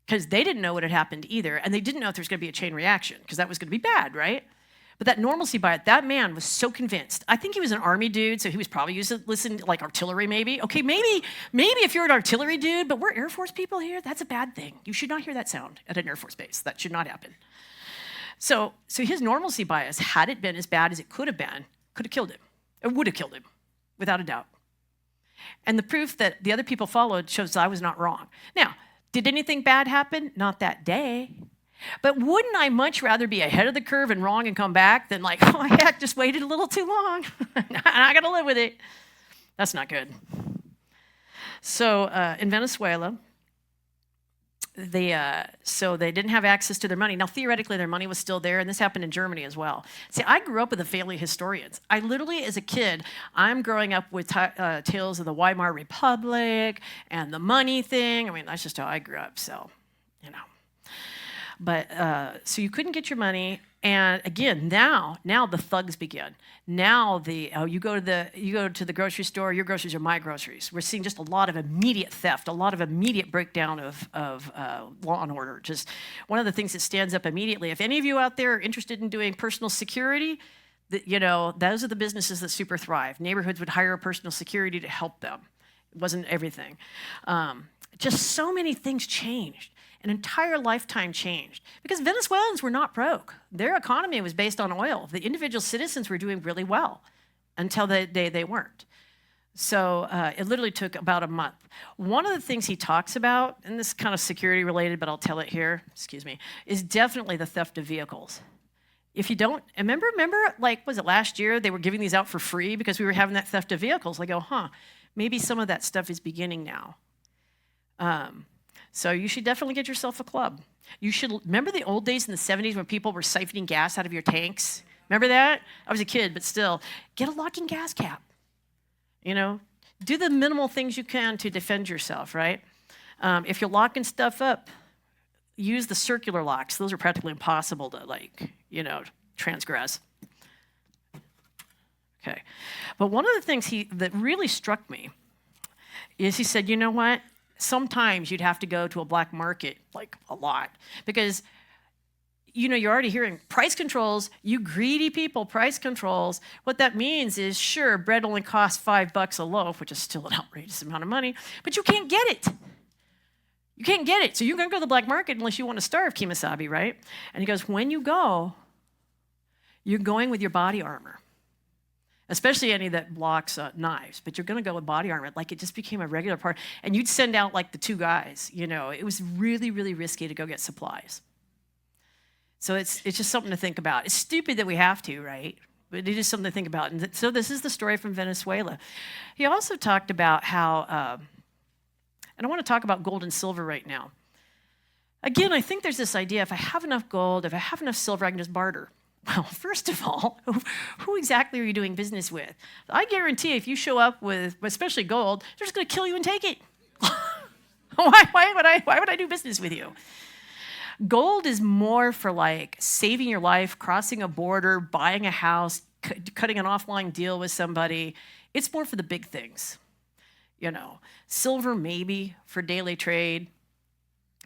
because they didn't know what had happened either, and they didn't know if there was going to be a chain reaction because that was going to be bad, right? But that normalcy by it, that man was so convinced. I think he was an Army dude, so he was probably used to listen like artillery maybe. Okay, maybe if you're an artillery dude, but we're Air Force people here, that's a bad thing. You should not hear that sound at an Air Force base. That should not happen. So his normalcy bias, had it been as bad as it could have been, could have killed him. It would have killed him, without a doubt. And the proof that the other people followed shows I was not wrong. Now, did anything bad happen? Not that day. But wouldn't I much rather be ahead of the curve and wrong and come back than like, oh, heck, just waited a little too long. I got to live with it. That's not good. So in Venezuela, they didn't have access to their money. Now, theoretically, their money was still there, and this happened in Germany as well. See, I grew up with a family of historians. I literally, as a kid, I'm growing up with tales of the Weimar Republic and the money thing. I mean, that's just how I grew up, so, But so you couldn't get your money, and again, now the thugs begin. Now you go to the grocery store. Your groceries are my groceries. We're seeing just a lot of immediate theft, a lot of immediate breakdown of law and order. Just one of the things that stands up immediately. If any of you out there are interested in doing personal security, those are the businesses that super thrive. Neighborhoods would hire a personal security to help them. It wasn't everything. Just so many things changed. An entire lifetime changed because Venezuelans were not broke. Their economy was based on oil. The individual citizens were doing really well until the day they weren't. So it literally took about a month. One of the things he talks about, and this is kind of security related, but I'll tell it here, is definitely the theft of vehicles. If you don't, remember, like, was it last year, they were giving these out for free because we were having that theft of vehicles. I go, maybe some of that stuff is beginning now. So you should definitely get yourself a club. You should remember the old days in the 70s when people were siphoning gas out of your tanks? Remember that? I was a kid, but still, get a locking gas cap. Do the minimal things you can to defend yourself, right? If you're locking stuff up, use the circular locks. Those are practically impossible to, transgress. Okay. But one of the things that really struck me is he said, you know what? Sometimes you'd have to go to a black market, like a lot, because, you're already hearing price controls, you greedy people, price controls. What that means is, sure, bread only costs $5 a loaf, which is still an outrageous amount of money, but you can't get it. You can't get it. So you're going to go to the black market unless you want to starve, Kemosabe, right? And he goes, when you go, you're going with your body armor. Especially any that blocks knives, but you're going to go with body armor. Like it just became a regular part. And you'd send out like the two guys, It was really, really risky to go get supplies. So it's just something to think about. It's stupid that we have to, right? But it is something to think about. And so this is the story from Venezuela. He also talked about how, and I want to talk about gold and silver right now. Again, I think there's this idea, if I have enough gold, if I have enough silver, I can just barter. Well, first of all, who exactly are you doing business with? I guarantee if you show up with, especially gold, they're just going to kill you and take it. Why would I do business with you? Gold is more for like saving your life, crossing a border, buying a house, cutting an offline deal with somebody. It's more for the big things. Silver maybe for daily trade.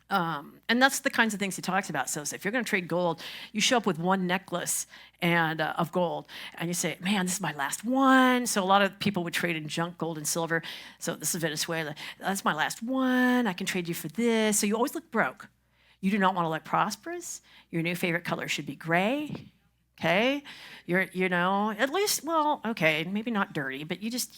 And that's the kinds of things he talks about. So if you're going to trade gold, you show up with one necklace of gold, and you say, man, this is my last one. So a lot of people would trade in junk gold and silver. So this is Venezuela. That's my last one. I can trade you for this. So you always look broke. You do not want to look prosperous. Your new favorite color should be gray. Okay? At least, well, okay, maybe not dirty, but you just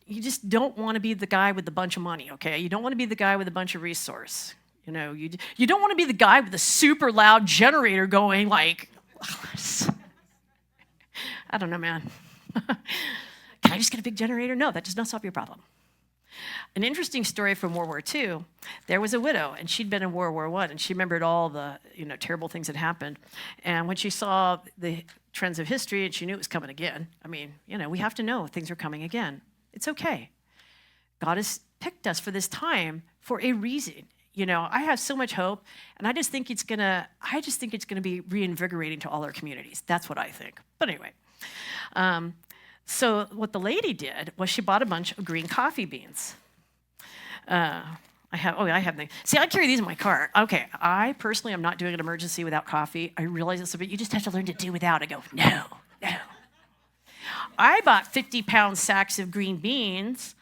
you just don't want to be the guy with a bunch of money, okay? You don't want to be the guy with a bunch of resource. You know, you don't want to be the guy with a super loud generator going like, I don't know, man. Can I just get a big generator? No, that does not solve your problem. An interesting story from World War II, there was a widow, and she'd been in World War I, and she remembered all the terrible things that happened. And when she saw the trends of history, and she knew it was coming again, I mean, we have to know things are coming again. It's okay. God has picked us for this time for a reason. I have so much hope, and I just think it's gonna be reinvigorating to all our communities. That's what I think. But anyway. So what the lady did was she bought a bunch of green coffee beans. I have them. See, I carry these in my car. Okay, I personally am not doing an emergency without coffee. I realize this, but you just have to learn to do without. I go, no. I bought 50-pound sacks of green beans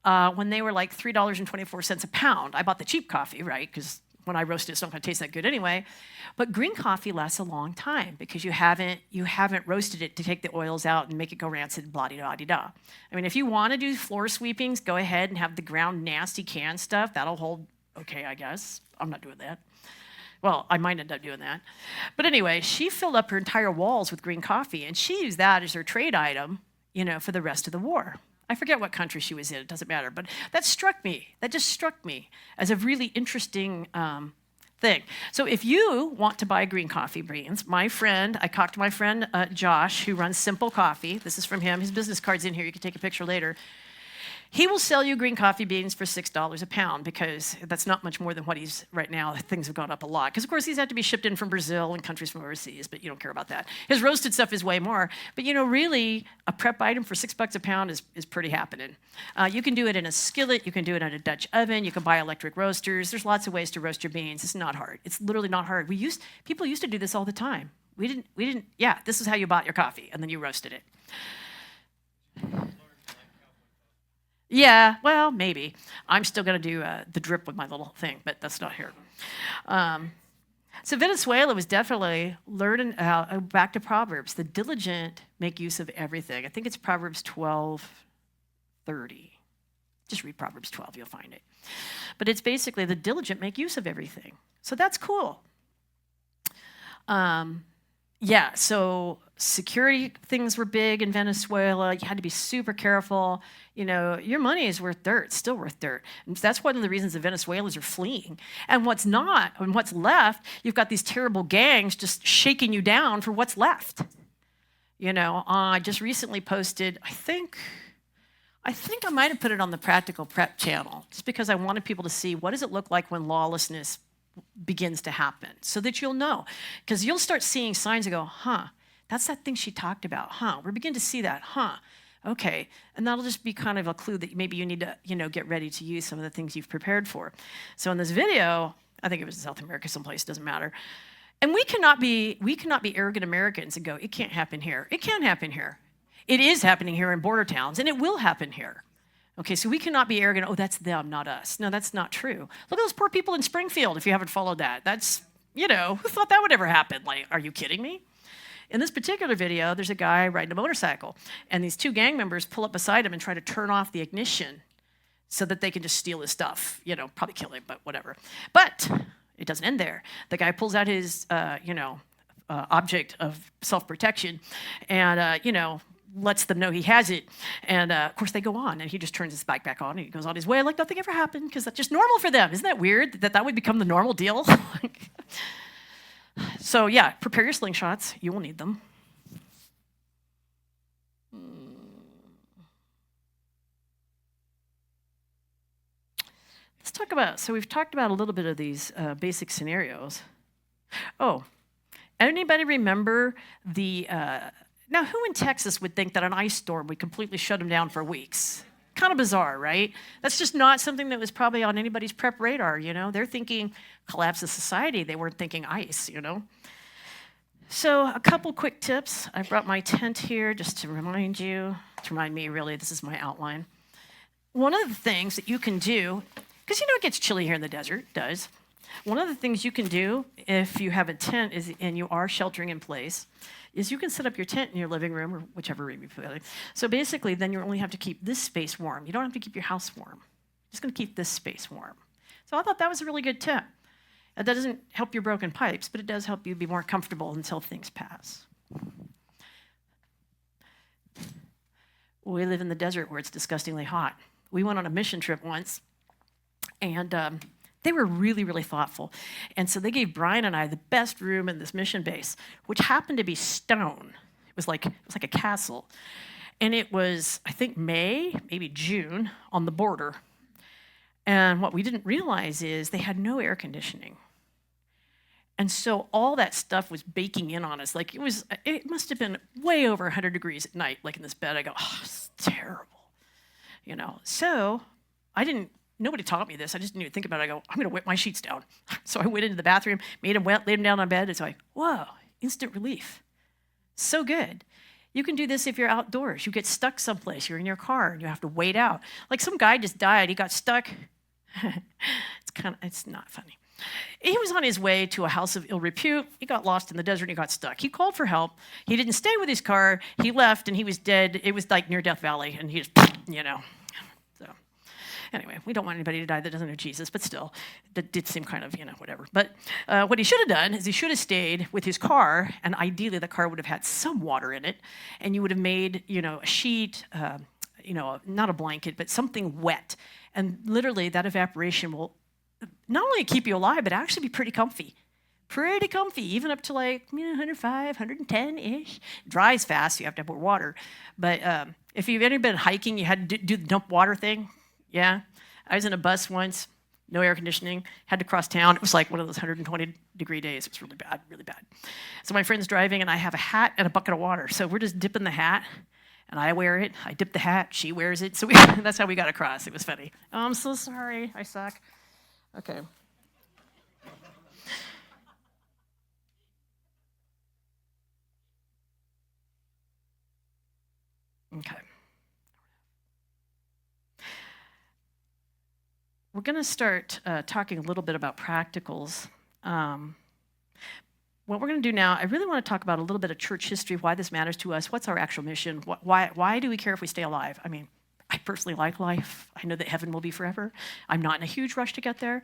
when they were like $3.24 a pound. I bought the cheap coffee, right? Because when I roast it, it's not going to taste that good anyway. But green coffee lasts a long time because you haven't roasted it to take the oils out and make it go rancid, blah-de-da-de-da. I mean, if you want to do floor sweepings, go ahead and have the ground nasty canned stuff. That'll hold okay, I guess. I'm not doing that. Well, I might end up doing that. But anyway, she filled up her entire walls with green coffee, and she used that as her trade item, for the rest of the war. I forget what country she was in. It doesn't matter. But that struck me. That just struck me as a really interesting thing. So if you want to buy green coffee beans, I talked to my friend Josh, who runs Simple Coffee. This is from him. His business card's in here. You can take a picture later. He will sell you green coffee beans for $6 a pound because that's not much more than what he's right now. Things have gone up a lot. Because, of course, these have to be shipped in from Brazil and countries from overseas, but you don't care about that. His roasted stuff is way more. But, really, a prep item for $6 a pound is pretty happening. You can do it in a skillet. You can do it in a Dutch oven. You can buy electric roasters. There's lots of ways to roast your beans. It's not hard. It's literally not hard. People used to do this all the time. This is how you bought your coffee, and then you roasted it. Yeah, well, maybe. I'm still going to do the drip with my little thing, but that's not here. So Venezuela was definitely learning back to Proverbs. The diligent make use of everything. I think it's Proverbs 12:30. Just read Proverbs 12, you'll find it. But it's basically the diligent make use of everything. So that's cool. So security things were big in Venezuela. You had to be super careful. Your money is worth dirt, it's still worth dirt. And that's one of the reasons the Venezuelans are fleeing. And what's left, you've got these terrible gangs just shaking you down for what's left. I just recently posted, I think I might have put it on the Practical Prep channel, just because I wanted people to see what does it look like when lawlessness begins to happen, so that you'll know. Because you'll start seeing signs and go, that's that thing she talked about, we're beginning to see that, okay. And that'll just be kind of a clue that maybe you need to, get ready to use some of the things you've prepared for. So in this video, I think it was in South America someplace, doesn't matter. And we cannot be arrogant Americans and go, it can't happen here. It can happen here. It is happening here in border towns, and it will happen here. Okay, so we cannot be arrogant, oh, that's them, not us. No, that's not true. Look at those poor people in Springfield, if you haven't followed that. That's, who thought that would ever happen? Like, are you kidding me? In this particular video, there's a guy riding a motorcycle, and these two gang members pull up beside him and try to turn off the ignition so that they can just steal his stuff. Probably kill him, but whatever. But it doesn't end there. The guy pulls out his, object of self-protection and, lets them know he has it. And, of course, they go on, and he just turns his bike back on, and he goes on his way like nothing ever happened, because that's just normal for them. Isn't that weird that would become the normal deal? So, prepare your slingshots. You will need them. Let's talk about, we've talked about a little bit of these basic scenarios. Oh, anybody remember now, who in Texas would think that an ice storm would completely shut them down for weeks? Kind of bizarre, right? That's just not something that was probably on anybody's prep radar, They're thinking collapse of society. They weren't thinking ice, So a couple quick tips. I brought my tent here just to remind me, really, this is my outline. One of the things that you can do, because it gets chilly here in the desert, it does. One of the things you can do if you have a tent and you are sheltering in place is you can set up your tent in your living room or whichever room you put it. So basically, then you only have to keep this space warm. You don't have to keep your house warm. You're just going to keep this space warm. So I thought that was a really good tip. That doesn't help your broken pipes, but it does help you be more comfortable until things pass. We live in the desert where it's disgustingly hot. We went on a mission trip once, and they were really, really thoughtful. And so they gave Brian and I the best room in this mission base, which happened to be stone. It was like a castle. And it was, I think, May, maybe June, on the border. And what we didn't realize is they had no air conditioning. And so all that stuff was baking in on us. Like it must have been way over 100 degrees at night, like in this bed. I go, oh, it's terrible. So nobody taught me this. I just didn't even think about it. I go, I'm going to whip my sheets down. So I went into the bathroom, made them wet, laid them down on bed. And so whoa, instant relief. So good. You can do this if you're outdoors. You get stuck someplace. You're in your car and you have to wait out. Like some guy just died. He got stuck. It's not funny. He was on his way to a house of ill repute. He got lost in the desert and he got stuck. He called for help. He didn't stay with his car. He left and he was dead. It was like near Death Valley. And he just, So anyway, we don't want anybody to die that doesn't know Jesus, but still, that did seem kind of, whatever. But what he should have done is he should have stayed with his car, and ideally the car would have had some water in it, and you would have made, a sheet, not a blanket, but something wet. And literally that evaporation will not only keep you alive, but actually be pretty comfy. Pretty comfy, even up to like 105, 110-ish. Dries fast, so you have to have more water. But if you've ever been hiking, you had to do the dump water thing. Yeah. I was in a bus once, no air conditioning, had to cross town. It was like one of those 120-degree days. It was really bad, really bad. So my friend's driving, and I have a hat and a bucket of water. So we're just dipping the hat, and I wear it. I dip the hat. She wears it. So that's how we got across. It was funny. Oh, I'm so sorry. I suck. Okay. Okay. We're going to start talking a little bit about practicals. What we're going to do now, I really want to talk about a little bit of church history, why this matters to us, what's our actual mission, why do we care if we stay alive? I mean, I personally like life. I know that heaven will be forever. I'm not in a huge rush to get there.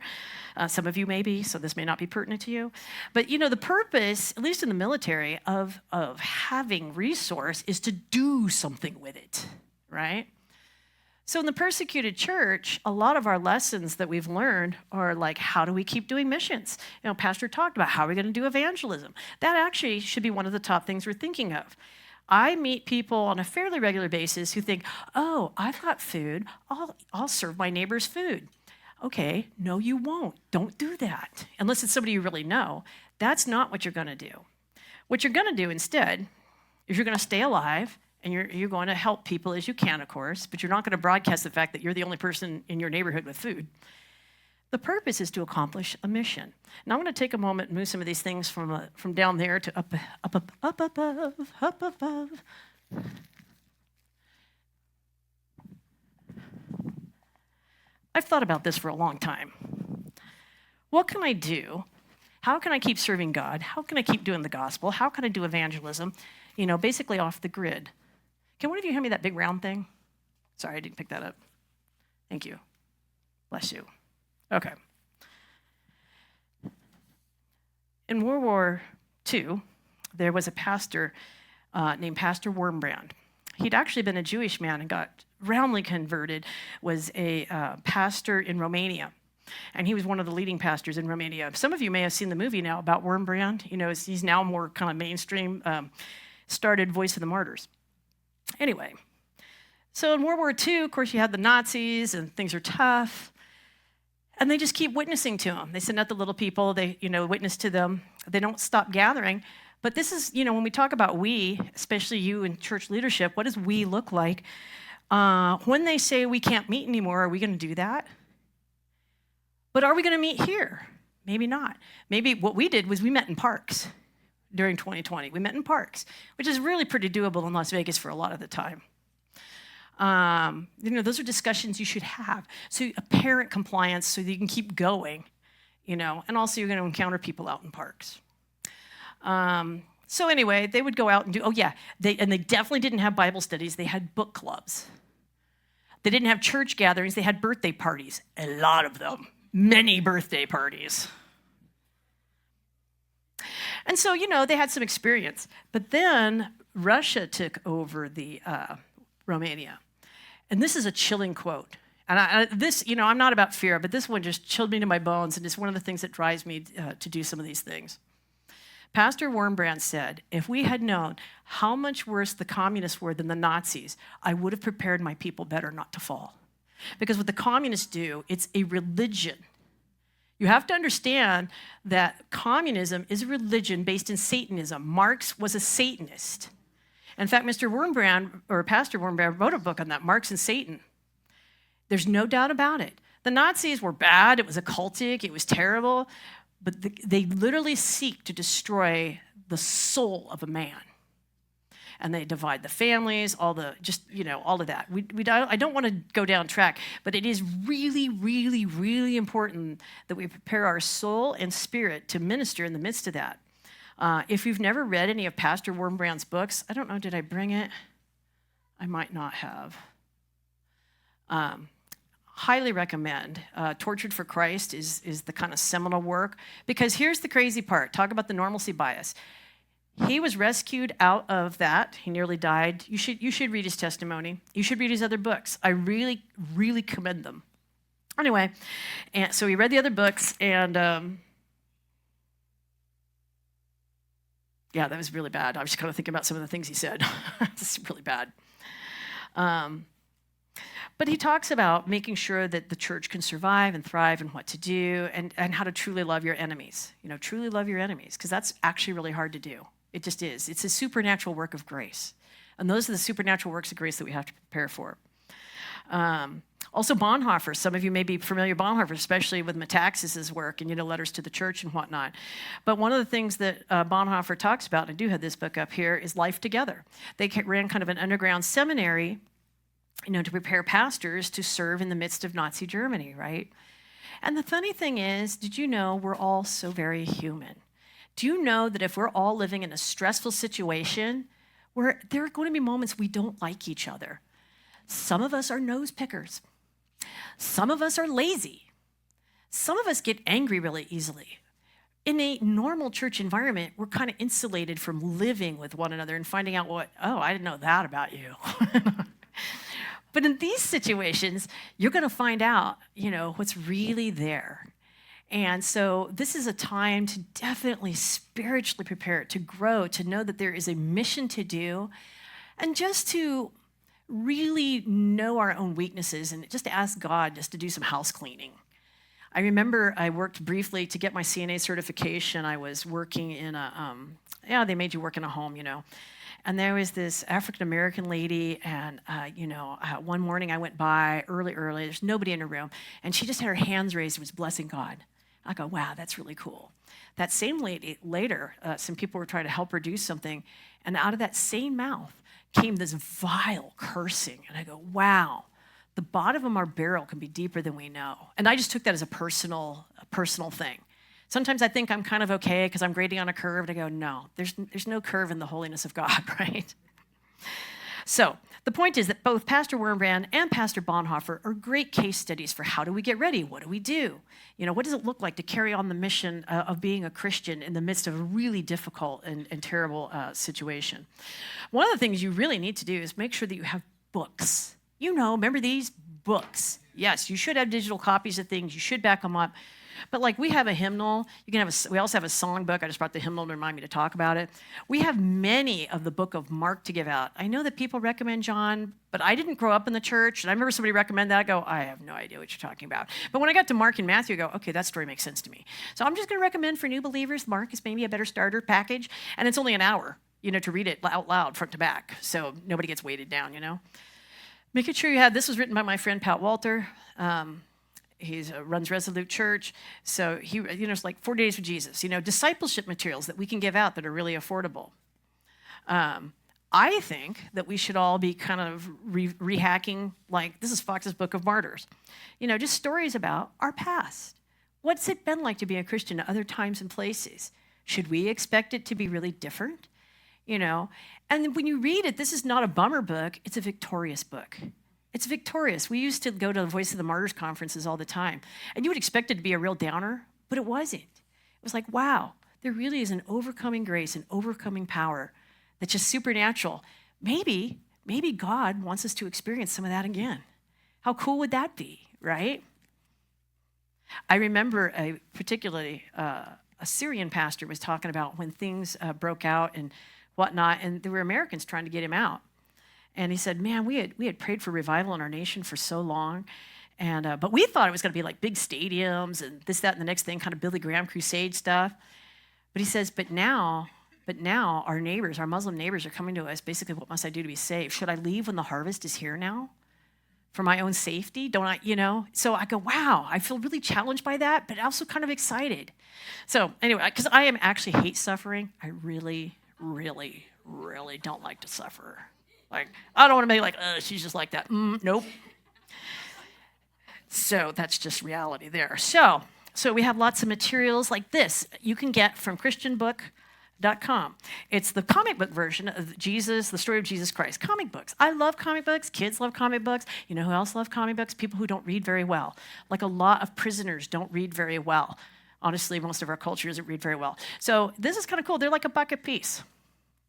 Some of you may be, so this may not be pertinent to you. But the purpose, at least in the military, of having resource is to do something with it, right? So in the persecuted church, a lot of our lessons that we've learned are like, how do we keep doing missions? Pastor talked about how are we going to do evangelism. That actually should be one of the top things we're thinking of. I meet people on a fairly regular basis who think, oh, I've got food. I'll serve my neighbor's food. Okay, no, you won't. Don't do that. Unless it's somebody you really know. That's not what you're going to do. What you're going to do instead is you're going to stay alive, and you're going to help people as you can, of course, but you're not going to broadcast the fact that you're the only person in your neighborhood with food. The purpose is to accomplish a mission. Now I'm going to take a moment and move some of these things from down there to up above. I've thought about this for a long time. What can I do? How can I keep serving God? How can I keep doing the gospel? How can I do evangelism? Basically off the grid. Can one of you hand me that big round thing? Sorry, I didn't pick that up. Thank you. Bless you. Okay. In World War II, there was a pastor named Pastor Wurmbrand. He'd actually been a Jewish man and got roundly converted, was a pastor in Romania. And he was one of the leading pastors in Romania. Some of you may have seen the movie now about Wurmbrand. He's now more kind of mainstream, started Voice of the Martyrs. Anyway, so in World War II, of course, you had the Nazis, and things are tough. And they just keep witnessing to them. They send out the little people, they, witness to them. They don't stop gathering. But this is, when we talk about we, especially you in church leadership, what does we look like? When they say we can't meet anymore, are we going to do that? But are we going to meet here? Maybe not. Maybe what we did was we met in parks during 2020. We met in parks, which is really pretty doable in Las Vegas for a lot of the time. Those are discussions you should have. So apparent compliance so that you can keep going, and also you're going to encounter people out in parks. So anyway, they would go out and they definitely didn't have Bible studies. They had book clubs. They didn't have church gatherings. They had birthday parties, a lot of them, many birthday parties. And so, they had some experience. But then Russia took over the Romania. And this is a chilling quote. And I'm not about fear, but this one just chilled me to my bones, and it's one of the things that drives me to do some of these things. Pastor Wurmbrand said, if we had known how much worse the communists were than the Nazis, I would have prepared my people better not to fall. Because what the communists do, it's a religion. You have to understand that communism is a religion based in Satanism. Marx was a Satanist. In fact, Pastor Wurmbrand wrote a book on that, Marx and Satan. There's no doubt about it. The Nazis were bad. It was occultic. It was terrible. But they literally seek to destroy the soul of a man. And they divide the families, all of that. I don't want to go down track, but it is really, really, really important that we prepare our soul and spirit to minister in the midst of that. If you've never read any of Pastor Wurmbrand's books, I don't know, did I bring it? I might not have. Highly recommend. Tortured for Christ is the kind of seminal work, because here's the crazy part. Talk about the normalcy bias. He was rescued out of that. He nearly died. You should read his testimony. You should read his other books. I really, really commend them. Anyway, and so he read the other books, and that was really bad. I was just kind of thinking about some of the things he said. It's really bad. But he talks about making sure that the church can survive and thrive and what to do and how to truly love your enemies. Truly love your enemies, because that's actually really hard to do. It just is. It's a supernatural work of grace. And those are the supernatural works of grace that we have to prepare for. Also Bonhoeffer. Some of you may be familiar with Bonhoeffer, especially with Metaxas's work and, letters to the church and whatnot. But one of the things that Bonhoeffer talks about, and I do have this book up here, is Life Together. They ran kind of an underground seminary, to prepare pastors to serve in the midst of Nazi Germany, right? And the funny thing is, did you know we're all so very human? Do you know that if we're all living in a stressful situation, there are going to be moments we don't like each other? Some of us are nose pickers. Some of us are lazy. Some of us get angry really easily. In a normal church environment, we're kind of insulated from living with one another and finding out I didn't know that about you. But in these situations, you're going to find out, what's really there. And so this is a time to definitely spiritually prepare, to grow, to know that there is a mission to do, and just to really know our own weaknesses and just to ask God just to do some house cleaning. I remember I worked briefly to get my CNA certification. I was working in they made you work in a home, And there was this African-American lady, and, one morning I went by early, there's nobody in her room, and she just had her hands raised and was blessing God. I go, wow, that's really cool. That same lady, later, some people were trying to help her do something, and out of that same mouth came this vile cursing. And I go, wow, the bottom of our barrel can be deeper than we know. And I just took that as a personal thing. Sometimes I think I'm kind of okay because I'm grading on a curve, and I go, no, there's no curve in the holiness of God, right? So the point is that both Pastor Wurmbrand and Pastor Bonhoeffer are great case studies for how do we get ready? What do we do? What does it look like to carry on the mission of being a Christian in the midst of a really difficult and terrible situation? One of the things you really need to do is make sure that you have books. Remember these books? Yes, you should have digital copies of things. You should back them up. But we have a hymnal. We also have a songbook. I just brought the hymnal to remind me to talk about it. We have many of the book of Mark to give out. I know that people recommend John, but I didn't grow up in the church. And I remember somebody recommend that. I go, I have no idea what you're talking about. But when I got to Mark and Matthew, I go, okay, that story makes sense to me. So I'm just going to recommend for new believers, Mark is maybe a better starter package. And it's only an hour, to read it out loud, front to back. So nobody gets weighted down, Making sure you have, this was written by my friend Pat Walter. He runs Resolute Church. So he, it's like 40 Days with Jesus, discipleship materials that we can give out that are really affordable. I think that we should all be kind of rehacking, this is Fox's Book of Martyrs. Just stories about our past. What's it been like to be a Christian at other times and places? Should we expect it to be really different? You know, and when you read it, this is not a bummer book, it's a victorious book. It's victorious. We used to go to the Voice of the Martyrs conferences all the time, and you would expect it to be a real downer, but it wasn't. It was like, wow, there really is an overcoming grace, an overcoming power that's just supernatural. Maybe God wants us to experience some of that again. How cool would that be, right? I remember particularly a Syrian pastor was talking about when things broke out and whatnot, and there were Americans trying to get him out. And he said, man, we had prayed for revival in our nation for so long, and but we thought it was going to be like big stadiums and this, that, and the next thing, kind of Billy Graham crusade stuff. But he says, but now our neighbors, our Muslim neighbors are coming to us, basically, what must I do to be saved? Should I leave when the harvest is here now? For my own safety? Don't I, you know? So I go, wow, I feel really challenged by that, but also kind of excited. So anyway, because I actually hate suffering. I really, really, really don't like to suffer. Like, I don't want to be like, she's just like that. Nope. So that's just reality there. So we have lots of materials like this you can get from christianbook.com. It's the comic book version of Jesus, the story of Jesus Christ. Comic books. I love comic books. Kids love comic books. You know who else loves comic books? People who don't read very well. Like a lot of prisoners don't read very well. Honestly, most of our culture doesn't read very well. So this is kind of cool. They're like $1 a piece.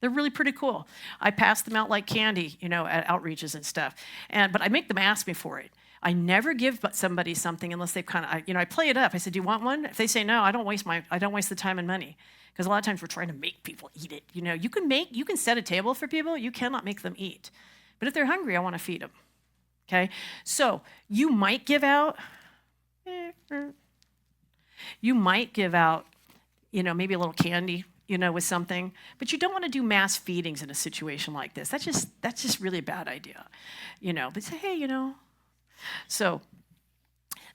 They're really pretty cool. I pass them out like candy, you know, at outreaches and stuff. But I make them ask me for it. I never give somebody something unless they've kind of, I play it up. I said, do you want one? If they say no, I don't waste the time and money. Because a lot of times we're trying to make people eat it. You know, you can set a table for people. You cannot make them eat. But if they're hungry, I want to feed them. Okay? So you might give out, maybe a little candy, with something. But you don't want to do mass feedings in a situation like this. That's just really a bad idea. But say, hey, So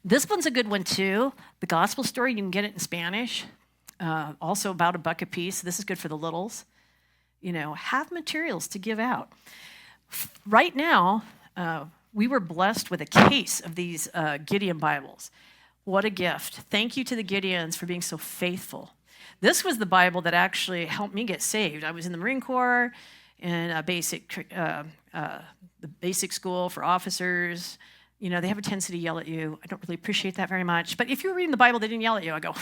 this one's a good one too. The gospel story, you can get it in Spanish. Also about $1 a piece. This is good for the littles. Have materials to give out. Right now, we were blessed with a case of these Gideon Bibles. What a gift. Thank you to the Gideons for being so faithful. This was the Bible that actually helped me get saved. I was in the Marine Corps in the basic school for officers. They have a tendency to yell at you. I don't really appreciate that very much. But if you were reading the Bible, they didn't yell at you. I go,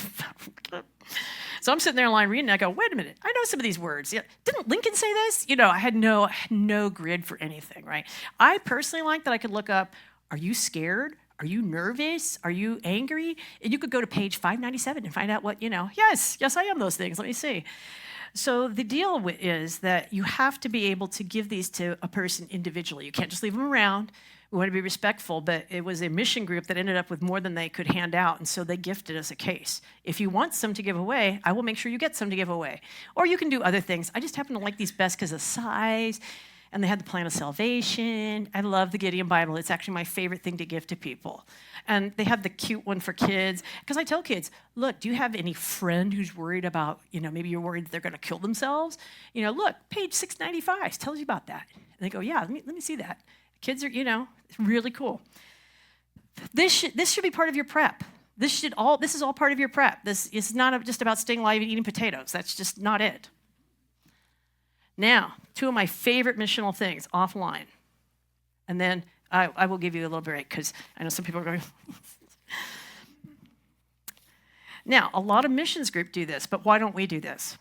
so I'm sitting there in line reading, and I go, wait a minute. I know some of these words. Yeah, didn't Lincoln say this? I had no grid for anything, right? I personally like that I could look up, are you scared? Are you nervous? Are you angry? And you could go to page 597 and find out what, yes, I am those things. Let me see. So the deal is that you have to be able to give these to a person individually. You can't just leave them around. We want to be respectful, but it was a mission group that ended up with more than they could hand out, and so they gifted us a case. If you want some to give away, I will make sure you get some to give away. Or you can do other things. I just happen to like these best because of size, and they had the plan of salvation. I love the Gideon Bible. It's actually my favorite thing to give to people. And they have the cute one for kids. Because I tell kids, look, do you have any friend who's worried about, maybe you're worried they're going to kill themselves? Look, page 695 tells you about that. And they go, yeah, let me see that. Kids are, it's really cool. This should be part of your prep. This is all part of your prep. This is not just about staying alive and eating potatoes. That's just not it. Now, two of my favorite missional things, offline. And then I will give you a little break because I know some people are going. Now, a lot of missions groups do this, but why don't we do this?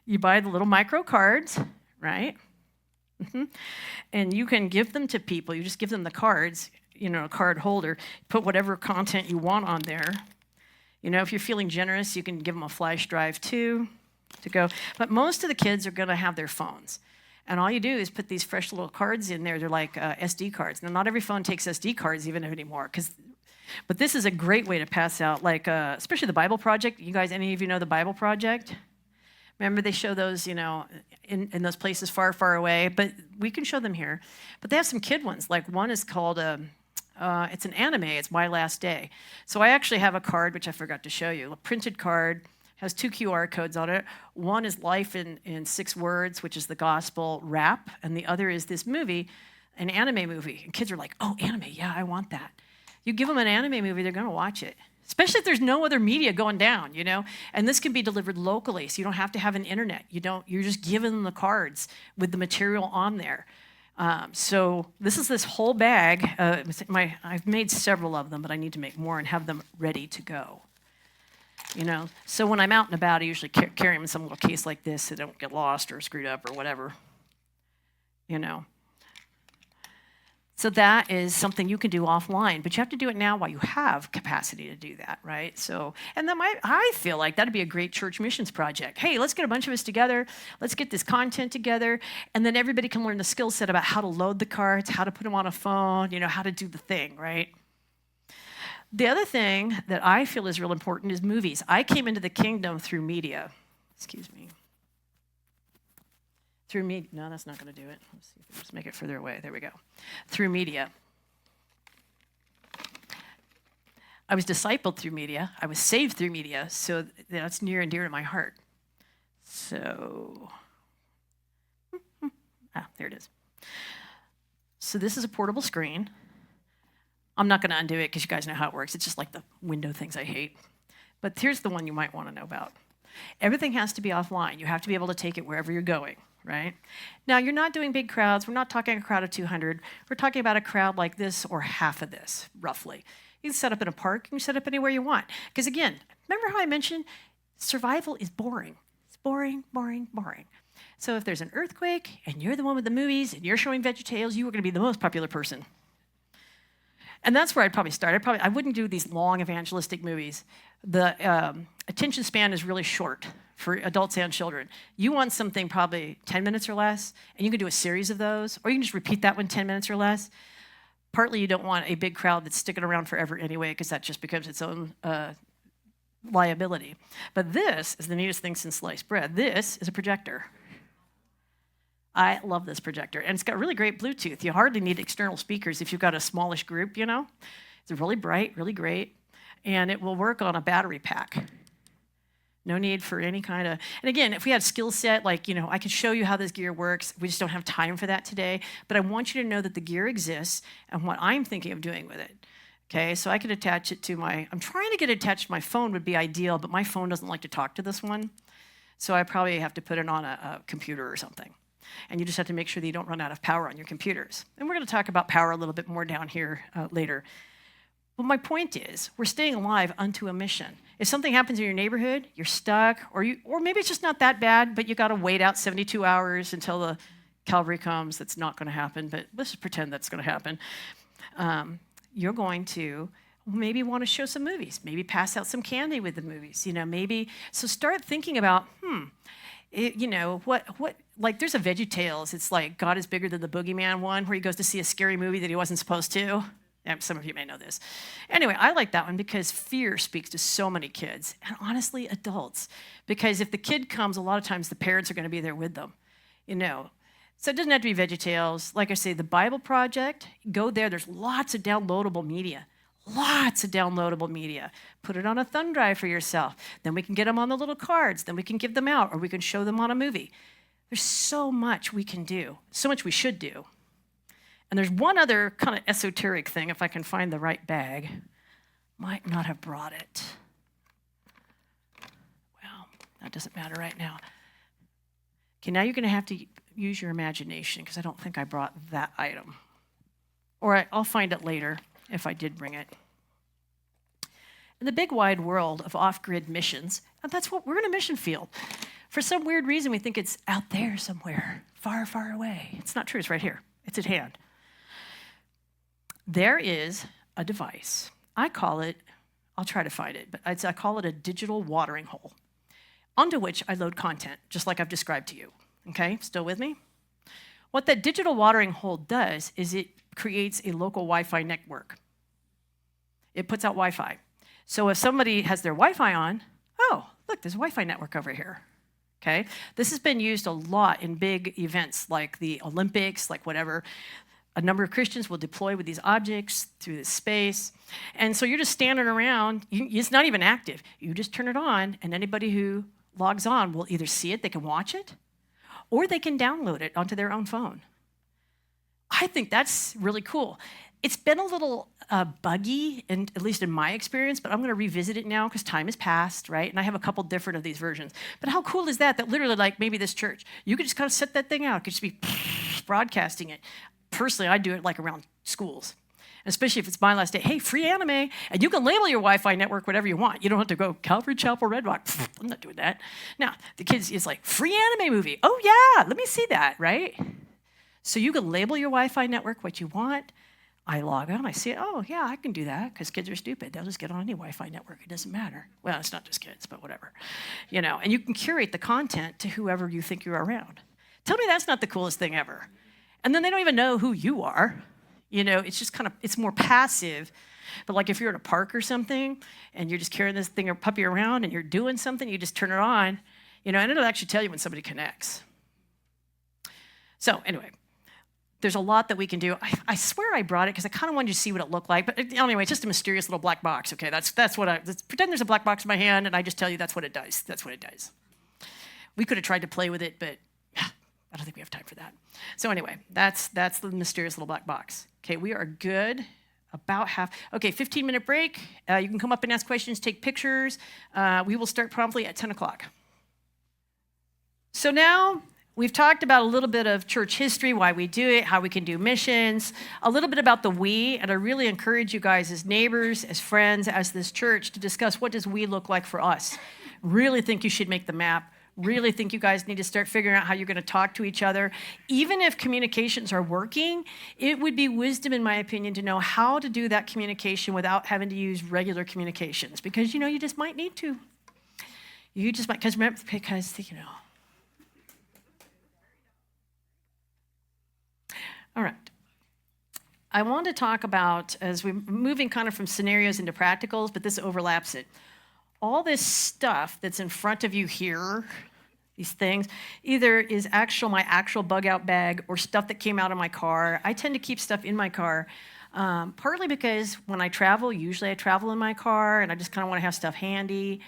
You buy the little micro cards, right? Mm-hmm. And you can give them to people. You just give them the cards, a card holder. Put whatever content you want on there. If you're feeling generous, you can give them a flash drive too to go. But most of the kids are going to have their phones. And all you do is put these fresh little cards in there. They're like SD cards. Now, not every phone takes SD cards even anymore. But this is a great way to pass out, like especially the Bible Project. You guys, any of you know the Bible Project? Remember, they show those, in those places far, far away. But we can show them here. But they have some kid ones. Like one is called, it's an anime. It's My Last Day. So I actually have a card, which I forgot to show you. A printed card, has 2 QR codes on it. One is Life in 6 Words, which is the gospel rap. And the other is this movie, an anime movie. And kids are like, oh, anime, yeah, I want that. You give them an anime movie, they're going to watch it. especially if there's no other media going down, you know? And this can be delivered locally, so you don't have to have an internet. You're just giving them the cards with the material on there. So this is this whole bag. I've made several of them, but I need to make more and have them ready to go. You know, so when I'm out and about, I usually carry them in some little case like this so they don't get lost or screwed up or whatever, you know. So that is something you can do offline, but you have to do it now while you have capacity to do that, right? So, and then I feel like that'd be a great church missions project. Hey, let's get a bunch of us together. Let's get this content together, and then everybody can learn the skill set about how to load the cards, how to put them on a phone, you know, how to do the thing, right? The other thing that I feel is real important is movies. I came into the kingdom through media. Excuse me. Through media. No, that's not going to do it. Let's see. Let's make it further away. There we go. Through media. I was discipled through media. I was saved through media. So that's near and dear to my heart. So, there it is. So this is a portable screen. I'm not going to undo it because you guys know how it works. It's just like the window things I hate. But here's the one you might want to know about. Everything has to be offline. You have to be able to take it wherever you're going, right? Now, you're not doing big crowds. We're not talking a crowd of 200. We're talking about a crowd like this or half of this, roughly. You can set up in a park. You can set up anywhere you want. Because again, remember how I mentioned survival is boring. It's boring, boring, boring. So if there's an earthquake and you're the one with the movies and you're showing VeggieTales, you are going to be the most popular person. And that's where I'd probably start. I wouldn't do these long evangelistic movies. The attention span is really short for adults and children. You want something probably 10 minutes or less, and you can do a series of those, or you can just repeat that one 10 minutes or less. Partly you don't want a big crowd that's sticking around forever anyway, because that just becomes its own liability. But this is the neatest thing since sliced bread. This is a projector. I love this projector, and it's got really great Bluetooth. You hardly need external speakers if you've got a smallish group, you know. It's really bright, really great, and it will work on a battery pack. No need for any kind of, and again, if we had skill set, like, you know, I could show you how this gear works. We just don't have time for that today, but I want you to know that the gear exists and what I'm thinking of doing with it. Okay, so I could attach it to I'm trying to get it attached to my phone would be ideal, but my phone doesn't like to talk to this one, so I probably have to put it on a computer or something. And you just have to make sure that you don't run out of power on your computers. And we're going to talk about power a little bit more down here later. But my point is, we're staying alive unto a mission. If something happens in your neighborhood, you're stuck, or maybe it's just not that bad, but you got to wait out 72 hours until the cavalry comes. That's not going to happen, but let's just pretend that's going to happen. You're going to maybe want to show some movies, maybe pass out some candy with the movies, you know, maybe. So start thinking about, you know, what like there's a VeggieTales. It's like God is bigger than the boogeyman one, where he goes to see a scary movie that he wasn't supposed to. Yeah, some of you may know this. Anyway, I like that one because fear speaks to so many kids, and honestly, adults. Because if the kid comes, a lot of times the parents are going to be there with them, you know. So it doesn't have to be VeggieTales. Like I say, the Bible Project, go there. There's lots of downloadable media. Lots of downloadable media. Put it on a thumb drive for yourself. Then we can get them on the little cards. Then we can give them out, or we can show them on a movie. There's so much we can do, so much we should do. And there's one other kind of esoteric thing, if I can find the right bag. Might not have brought it. Well, that doesn't matter right now. Okay, now you're going to have to use your imagination, because I don't think I brought that item. Or I'll find it later if I did bring it. In the big wide world of off-grid missions, and that's what we're in a mission field. For some weird reason, we think it's out there somewhere, far, far away. It's not true. It's right here. It's at hand. There is a device. I call it, I'll try to find it, but I call it a digital watering hole, onto which I load content, just like I've described to you. Okay, still with me? What that digital watering hole does is it creates a local Wi-Fi network. It puts out Wi-Fi. So if somebody has their Wi-Fi on, oh, look, there's a Wi-Fi network over here. Okay, this has been used a lot in big events like the Olympics, like whatever. A number of Christians will deploy with these objects through this space. And so you're just standing around. It's not even active. You just turn it on, and anybody who logs on will either see it, they can watch it, or they can download it onto their own phone. I think that's really cool. It's been a little buggy, and at least in my experience, but I'm going to revisit it now because time has passed, right? And I have a couple different of these versions. But how cool is that? That literally, like maybe this church, you could just kind of set that thing out. It could just be broadcasting it. Personally, I do it like around schools, especially if it's my last day. Hey, free anime, and you can label your Wi-Fi network whatever you want. You don't have to go Calvary Chapel, Red Rock. I'm not doing that. Now, the kids is like, free anime movie. Oh yeah, let me see that, right? So you can label your Wi-Fi network what you want. I log on, I see it, oh yeah, I can do that because kids are stupid. They'll just get on any Wi-Fi network, it doesn't matter. Well, it's not just kids, but whatever. And you can curate the content to whoever you think you're around. Tell me that's not the coolest thing ever. And then they don't even know who you are. It's just it's more passive. But like if you're at a park or something and you're just carrying this thing or puppy around and you're doing something, you just turn it on, and it'll actually tell you when somebody connects. So anyway, there's a lot that we can do. I swear I brought it because I kind of wanted you to see what it looked like. But anyway, it's just a mysterious little black box. Okay, that's what pretend there's a black box in my hand, and I just tell you that's what it does. That's what it does. We could have tried to play with it, but I don't think we have time for that. So anyway, that's the mysterious little black box. Okay, we are good. About half. Okay, 15-minute break. You can come up and ask questions, take pictures. We will start promptly at 10 o'clock. So now, we've talked about a little bit of church history, why we do it, how we can do missions, a little bit about the we, and I really encourage you guys as neighbors, as friends, as this church to discuss what does we look like for us. Really think you should make the map. Really think you guys need to start figuring out how you're going to talk to each other. Even if communications are working, it would be wisdom, in my opinion, to know how to do that communication without having to use regular communications because, you just might need to. You just might, because. All right. I want to talk about, as we're moving kind of from scenarios into practicals, but this overlaps it. All this stuff that's in front of you here, these things, either is my actual bug out bag or stuff that came out of my car. I tend to keep stuff in my car, partly because when I travel, usually I travel in my car and I just kind of want to have stuff handy.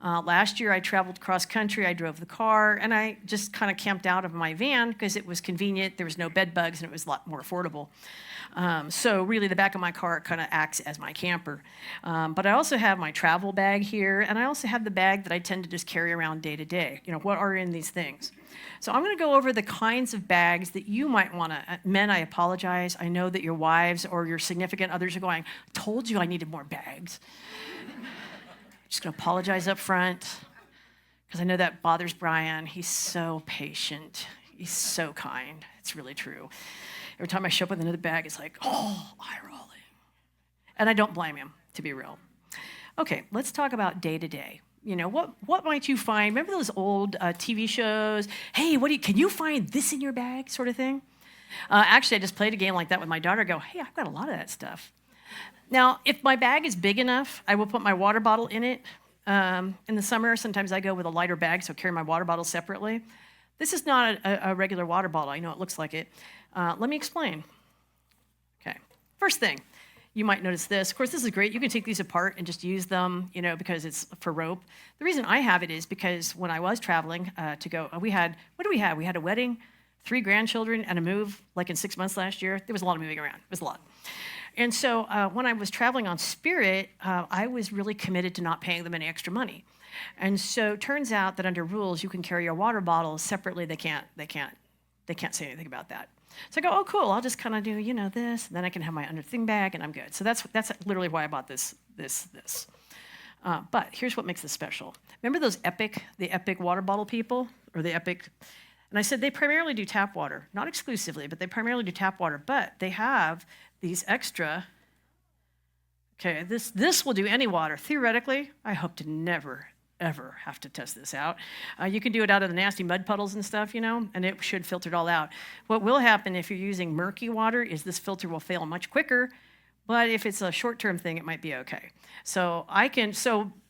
Last year I traveled cross country, I drove the car, and I just kind of camped out of my van because it was convenient, there was no bed bugs, and it was a lot more affordable. So really the back of my car kind of acts as my camper. But I also have my travel bag here, and I also have the bag that I tend to just carry around day to day. What are in these things? So I'm going to go over the kinds of bags that you might want to. Men, I apologize. I know that your wives or your significant others are going, told you I needed more bags. Just going to apologize up front because I know that bothers Brian. He's so patient. He's so kind. It's really true. Every time I show up with another bag, it's like, oh, eye rolling. And I don't blame him, to be real. Okay, let's talk about day to day. What might you find? Remember those old TV shows? Hey, can you find this in your bag, sort of thing? Actually, I just played a game like that with my daughter. I go, hey, I've got a lot of that stuff. Now, if my bag is big enough, I will put my water bottle in it. In the summer, sometimes I go with a lighter bag, so I carry my water bottle separately. This is not a regular water bottle. I know it looks like it. Let me explain. Okay, first thing, you might notice this. Of course, this is great. You can take these apart and just use them, because it's for rope. The reason I have it is because when I was traveling what do we have? We had a wedding, 3 grandchildren, and a move like in 6 months last year. There was a lot of moving around. It was a lot. And so when I was traveling on Spirit, I was really committed to not paying them any extra money. And so it turns out that under rules, you can carry your water bottles separately. They can't say anything about that. So I go, oh, cool. I'll just kind of do, this, and then I can have my under thing bag, and I'm good. So that's literally why I bought this. But here's what makes this special. Remember the Epic water bottle people, or the Epic? And I said they primarily do tap water, not exclusively, but they primarily do tap water. But they have these extra. Okay, this will do any water. Theoretically, I hope to never, ever have to test this out. You can do it out of the nasty mud puddles and stuff, and it should filter it all out. What will happen if you're using murky water is this filter will fail much quicker, but if it's a short-term thing, it might be okay. So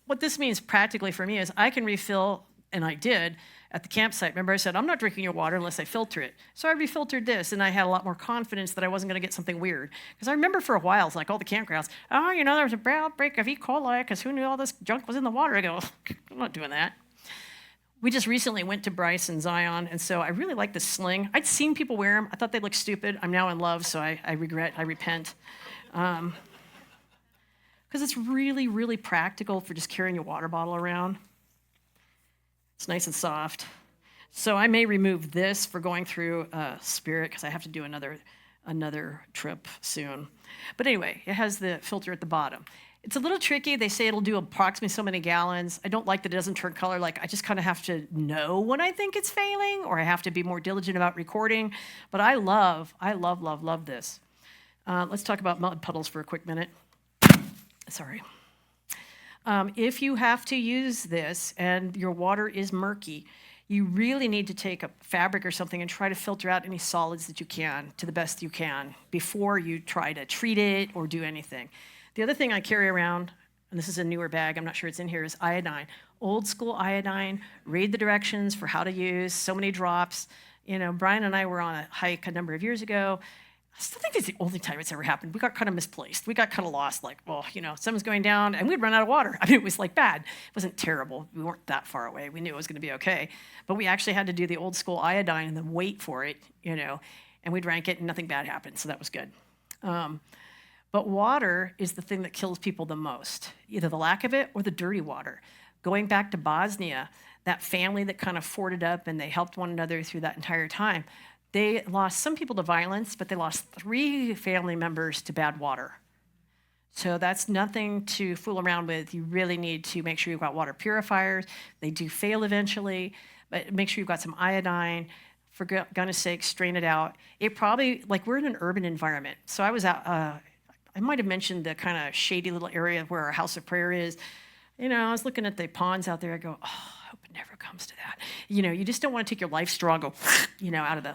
what this means practically for me is I can refill, and I did, at the campsite. Remember I said, I'm not drinking your water unless I filter it. So I refiltered this, and I had a lot more confidence that I wasn't going to get something weird. Because I remember for a while, it's like all the campgrounds, there was a outbreak of E. coli because who knew all this junk was in the water? I go, I'm not doing that. We just recently went to Bryce and Zion, and so I really like the sling. I'd seen people wear them. I thought they looked stupid. I'm now in love, so I repent. Because it's really, really practical for just carrying your water bottle around. It's nice and soft. So I may remove this for going through Spirit, because I have to do another trip soon. But anyway, it has the filter at the bottom. It's a little tricky. They say it'll do approximately so many gallons. I don't like that it doesn't turn color. Like, I just kind of have to know when I think it's failing, or I have to be more diligent about recording. But I love this. Let's talk about mud puddles for a quick minute. Sorry. If you have to use this and your water is murky, you really need to take a fabric or something and try to filter out any solids that you can to the best you can before you try to treat it or do anything. The other thing I carry around, and this is a newer bag, I'm not sure it's in here, is iodine. Old school iodine. Read the directions for how to use, so many drops. You know, Brian and I were on a hike a number of years ago. I still think it's the only time it's ever happened. We got kind of misplaced. We got kind of lost, like, well, you know, someone's going down, and we'd run out of water. I mean, it was like bad. It wasn't terrible. We weren't that far away. We knew it was going to be okay. But we actually had to do the old school iodine and then wait for it, you know, and we drank it and nothing bad happened, so that was good. But water is the thing that kills people the most, either the lack of it or the dirty water. Going back to Bosnia, that family that kind of forded up and they helped one another through that entire time, they lost some people to violence, but they lost 3 family members to bad water. So that's nothing to fool around with. You really need to make sure you've got water purifiers. They do fail eventually, but make sure you've got some iodine. For goodness sake, strain it out. It probably, like, we're in an urban environment. So I was out, I might have mentioned the kind of shady little area where our house of prayer is. You know, I was looking at the ponds out there. I go, oh, I hope it never comes to that. You know, you just don't want to take your life straw and go, you know, out of the...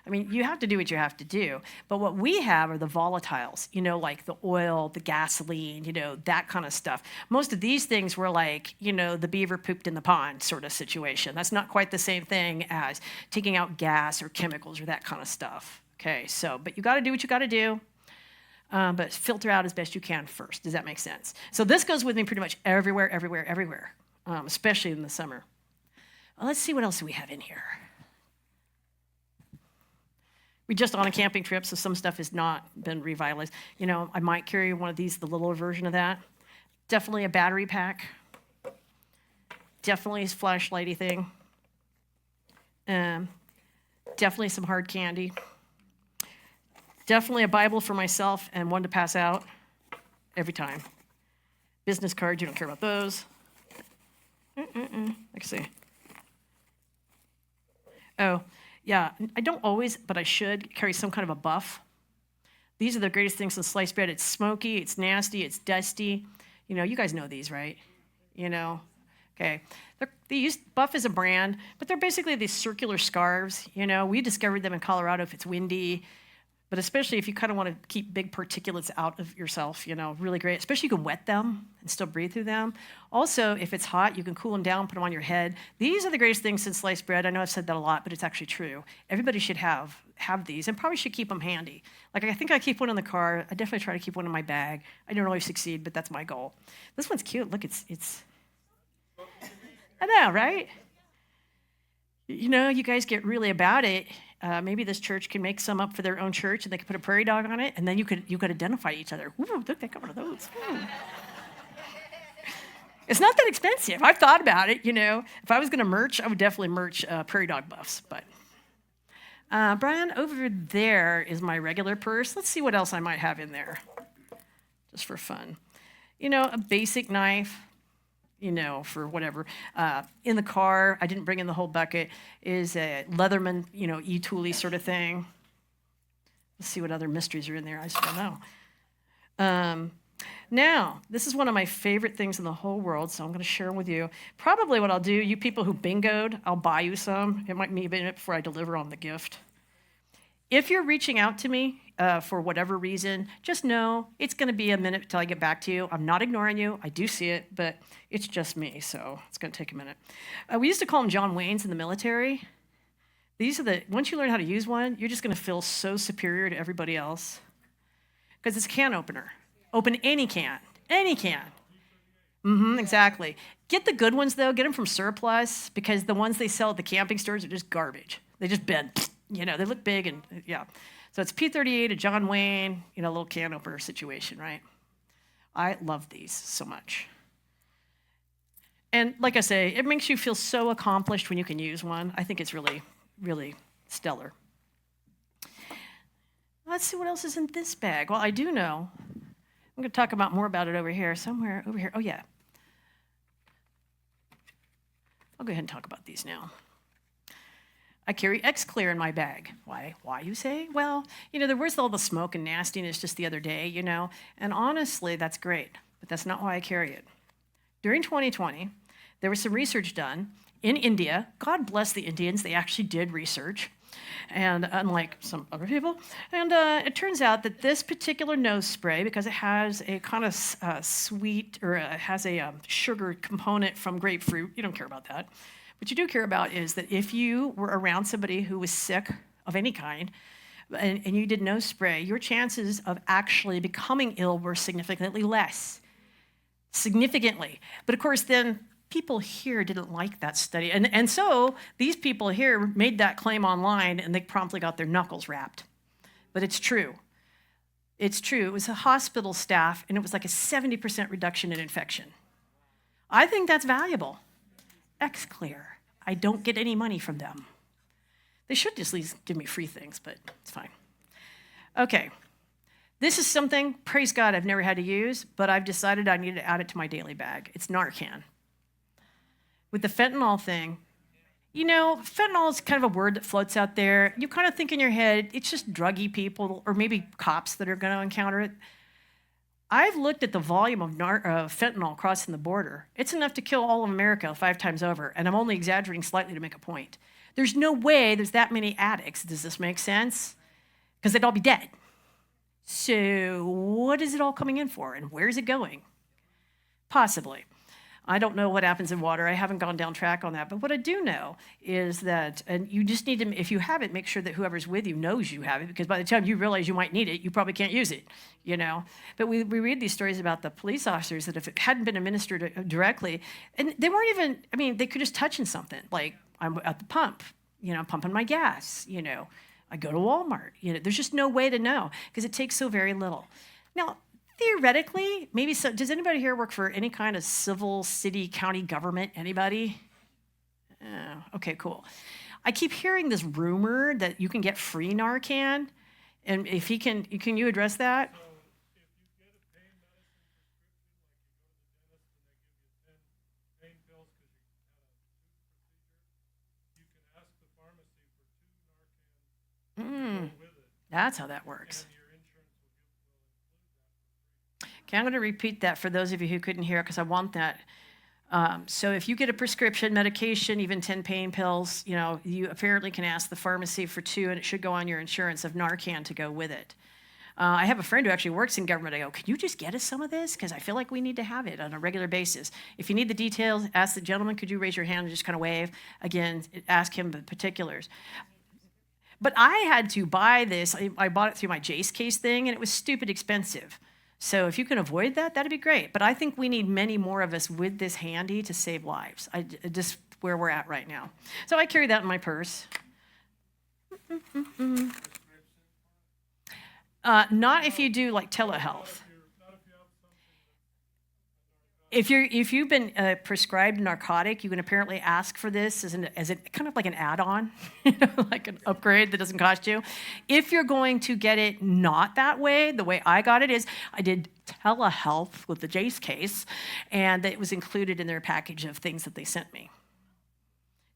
I mean, you have to do what you have to do. But what we have are the volatiles, you know, like the oil, the gasoline, you know, that kind of stuff. Most of these things were like, you know, the beaver pooped in the pond sort of situation. That's not quite the same thing as taking out gas or chemicals or that kind of stuff. Okay, so, but you got to do what you got to do. But filter out as best you can first. Does that make sense? So this goes with me pretty much everywhere, especially in the summer. Well, let's see what else we have in here. We just on a camping trip, so some stuff has not been revitalized. You know, I might carry one of these, the littler version of that. Definitely a battery pack. Definitely a flashlighty thing. Definitely some hard candy. Definitely a Bible for myself and one to pass out every time. Business cards, you don't care about those. Let's see. Oh, yeah, I don't always, but I should carry some kind of a buff. These are the greatest things in sliced bread. It's smoky, it's nasty, it's dusty. You know, you guys know these, right? You know, okay. Buff is a brand, but they're basically these circular scarves. You know, we discovered them in Colorado if it's windy. But especially if you kind of want to keep big particulates out of yourself, you know, really great. Especially you can wet them and still breathe through them. Also, if it's hot, you can cool them down, put them on your head. These are the greatest things since sliced bread. I know I've said that a lot, but it's actually true. Everybody should have these and probably should keep them handy. Like, I think I keep one in the car. I definitely try to keep one in my bag. I don't always succeed, but that's my goal. This one's cute. Look, it's I know, right? You know, you guys get really about it. Maybe this church can make some up for their own church, and they could put a Prairie Dog on it, and then you could identify each other. Ooh, look, they got one of those. It's not that expensive. I've thought about it. You know, if I was going to merch, I would definitely merch Prairie Dog buffs. But Brian, over there is my regular purse. Let's see what else I might have in there, just for fun. You know, a basic knife. You know, for whatever. In the car, I didn't bring in the whole bucket, is a Leatherman, you know, e-tooly sort of thing. Let's see what other mysteries are in there. I just don't know. Now, this is one of my favorite things in the whole world, so I'm going to share them with you. Probably what I'll do, you people who bingoed, I'll buy you some. It might be a minute before I deliver on the gift. If you're reaching out to me for whatever reason, just know it's going to be a minute till I get back to you. I'm not ignoring you. I do see it, but it's just me, so it's going to take a minute. We used to call them John Waynes in the military. These are once you learn how to use one, you're just going to feel so superior to everybody else. Because it's a can opener. Open any can. Any can. Exactly. Get the good ones, though. Get them from surplus, because the ones they sell at the camping stores are just garbage. They just bend. They look big and, yeah. So it's P38, a John Wayne, a little can opener situation, right? I love these so much. And like I say, it makes you feel so accomplished when you can use one. I think it's really, really stellar. Let's see what else is in this bag. Well, I do know. I'm going to talk about more about it over here, somewhere over here. Oh, yeah. I'll go ahead and talk about these now. I carry X-Clear in my bag. Why, you say? Well, there was all the smoke and nastiness just the other day, and honestly, that's great, but that's not why I carry it. During 2020, there was some research done in India. God bless the Indians, they actually did research, and unlike some other people, and it turns out that this particular nose spray, because it has a kind of sweet, or it has a sugar component from grapefruit, you don't care about that. What you do care about is that if you were around somebody who was sick of any kind, and you did nose spray, your chances of actually becoming ill were significantly less. Significantly. But of course, then people here didn't like that study. And so these people here made that claim online, and they promptly got their knuckles rapped. But it's true. It's true. It was a hospital staff, and it was like a 70% reduction in infection. I think that's valuable. X-Clear. I don't get any money from them. They should just at least give me free things, but it's fine. Okay. This is something, praise God, I've never had to use, but I've decided I need to add it to my daily bag. It's Narcan. With the fentanyl thing, fentanyl is kind of a word that floats out there. You kind of think in your head, it's just druggy people or maybe cops that are going to encounter it. I've looked at the volume of fentanyl crossing the border. It's enough to kill all of America 5 times over, and I'm only exaggerating slightly to make a point. There's no way there's that many addicts. Does this make sense? Because they'd all be dead. So what is it all coming in for, and where is it going? Possibly. I don't know what happens in water. I haven't gone down track on that. But what I do know is that, and you just need to, if you have it, make sure that whoever's with you knows you have it, because by the time you realize you might need it, you probably can't use it, But we read these stories about the police officers that if it hadn't been administered directly, and they weren't even, they could just touching something. Like, I'm at the pump, pumping my gas, I go to Walmart. There's just no way to know, because it takes so very little. Now, theoretically, maybe so. Does anybody here work for any kind of civil, city, county government? Anybody? Oh, okay, cool. I keep hearing this rumor that you can get free Narcan, and if can you address that? So if you get a pain medicine prescription, like you go to the dentist and they give you 10 pain pills because you had a tooth procedure, you can ask the pharmacy for 2 Narcan to go with it. That's how that works. And your insurance will include that for free. Okay, I'm going to repeat that for those of you who couldn't hear it, because I want that. So if you get a prescription medication, even 10 pain pills, you apparently can ask the pharmacy for 2, and it should go on your insurance of Narcan to go with it. I have a friend who actually works in government. I go, can you just get us some of this? Because I feel like we need to have it on a regular basis. If you need the details, ask the gentleman, could you raise your hand and just kind of wave? Again, ask him the particulars. But I had to buy this. I bought it through my Jace case thing, and it was stupid expensive. So if you can avoid that, that'd be great. But I think we need many more of us with this handy to save lives. Just where we're at right now. So I carry that in my purse. Not if you do like Tella Health. If you've been prescribed a narcotic, you can apparently ask for this as kind of like an add-on, like an upgrade that doesn't cost you. If you're going to get it not that way, the way I got it is I did Tella Health with the Jace case, and it was included in their package of things that they sent me.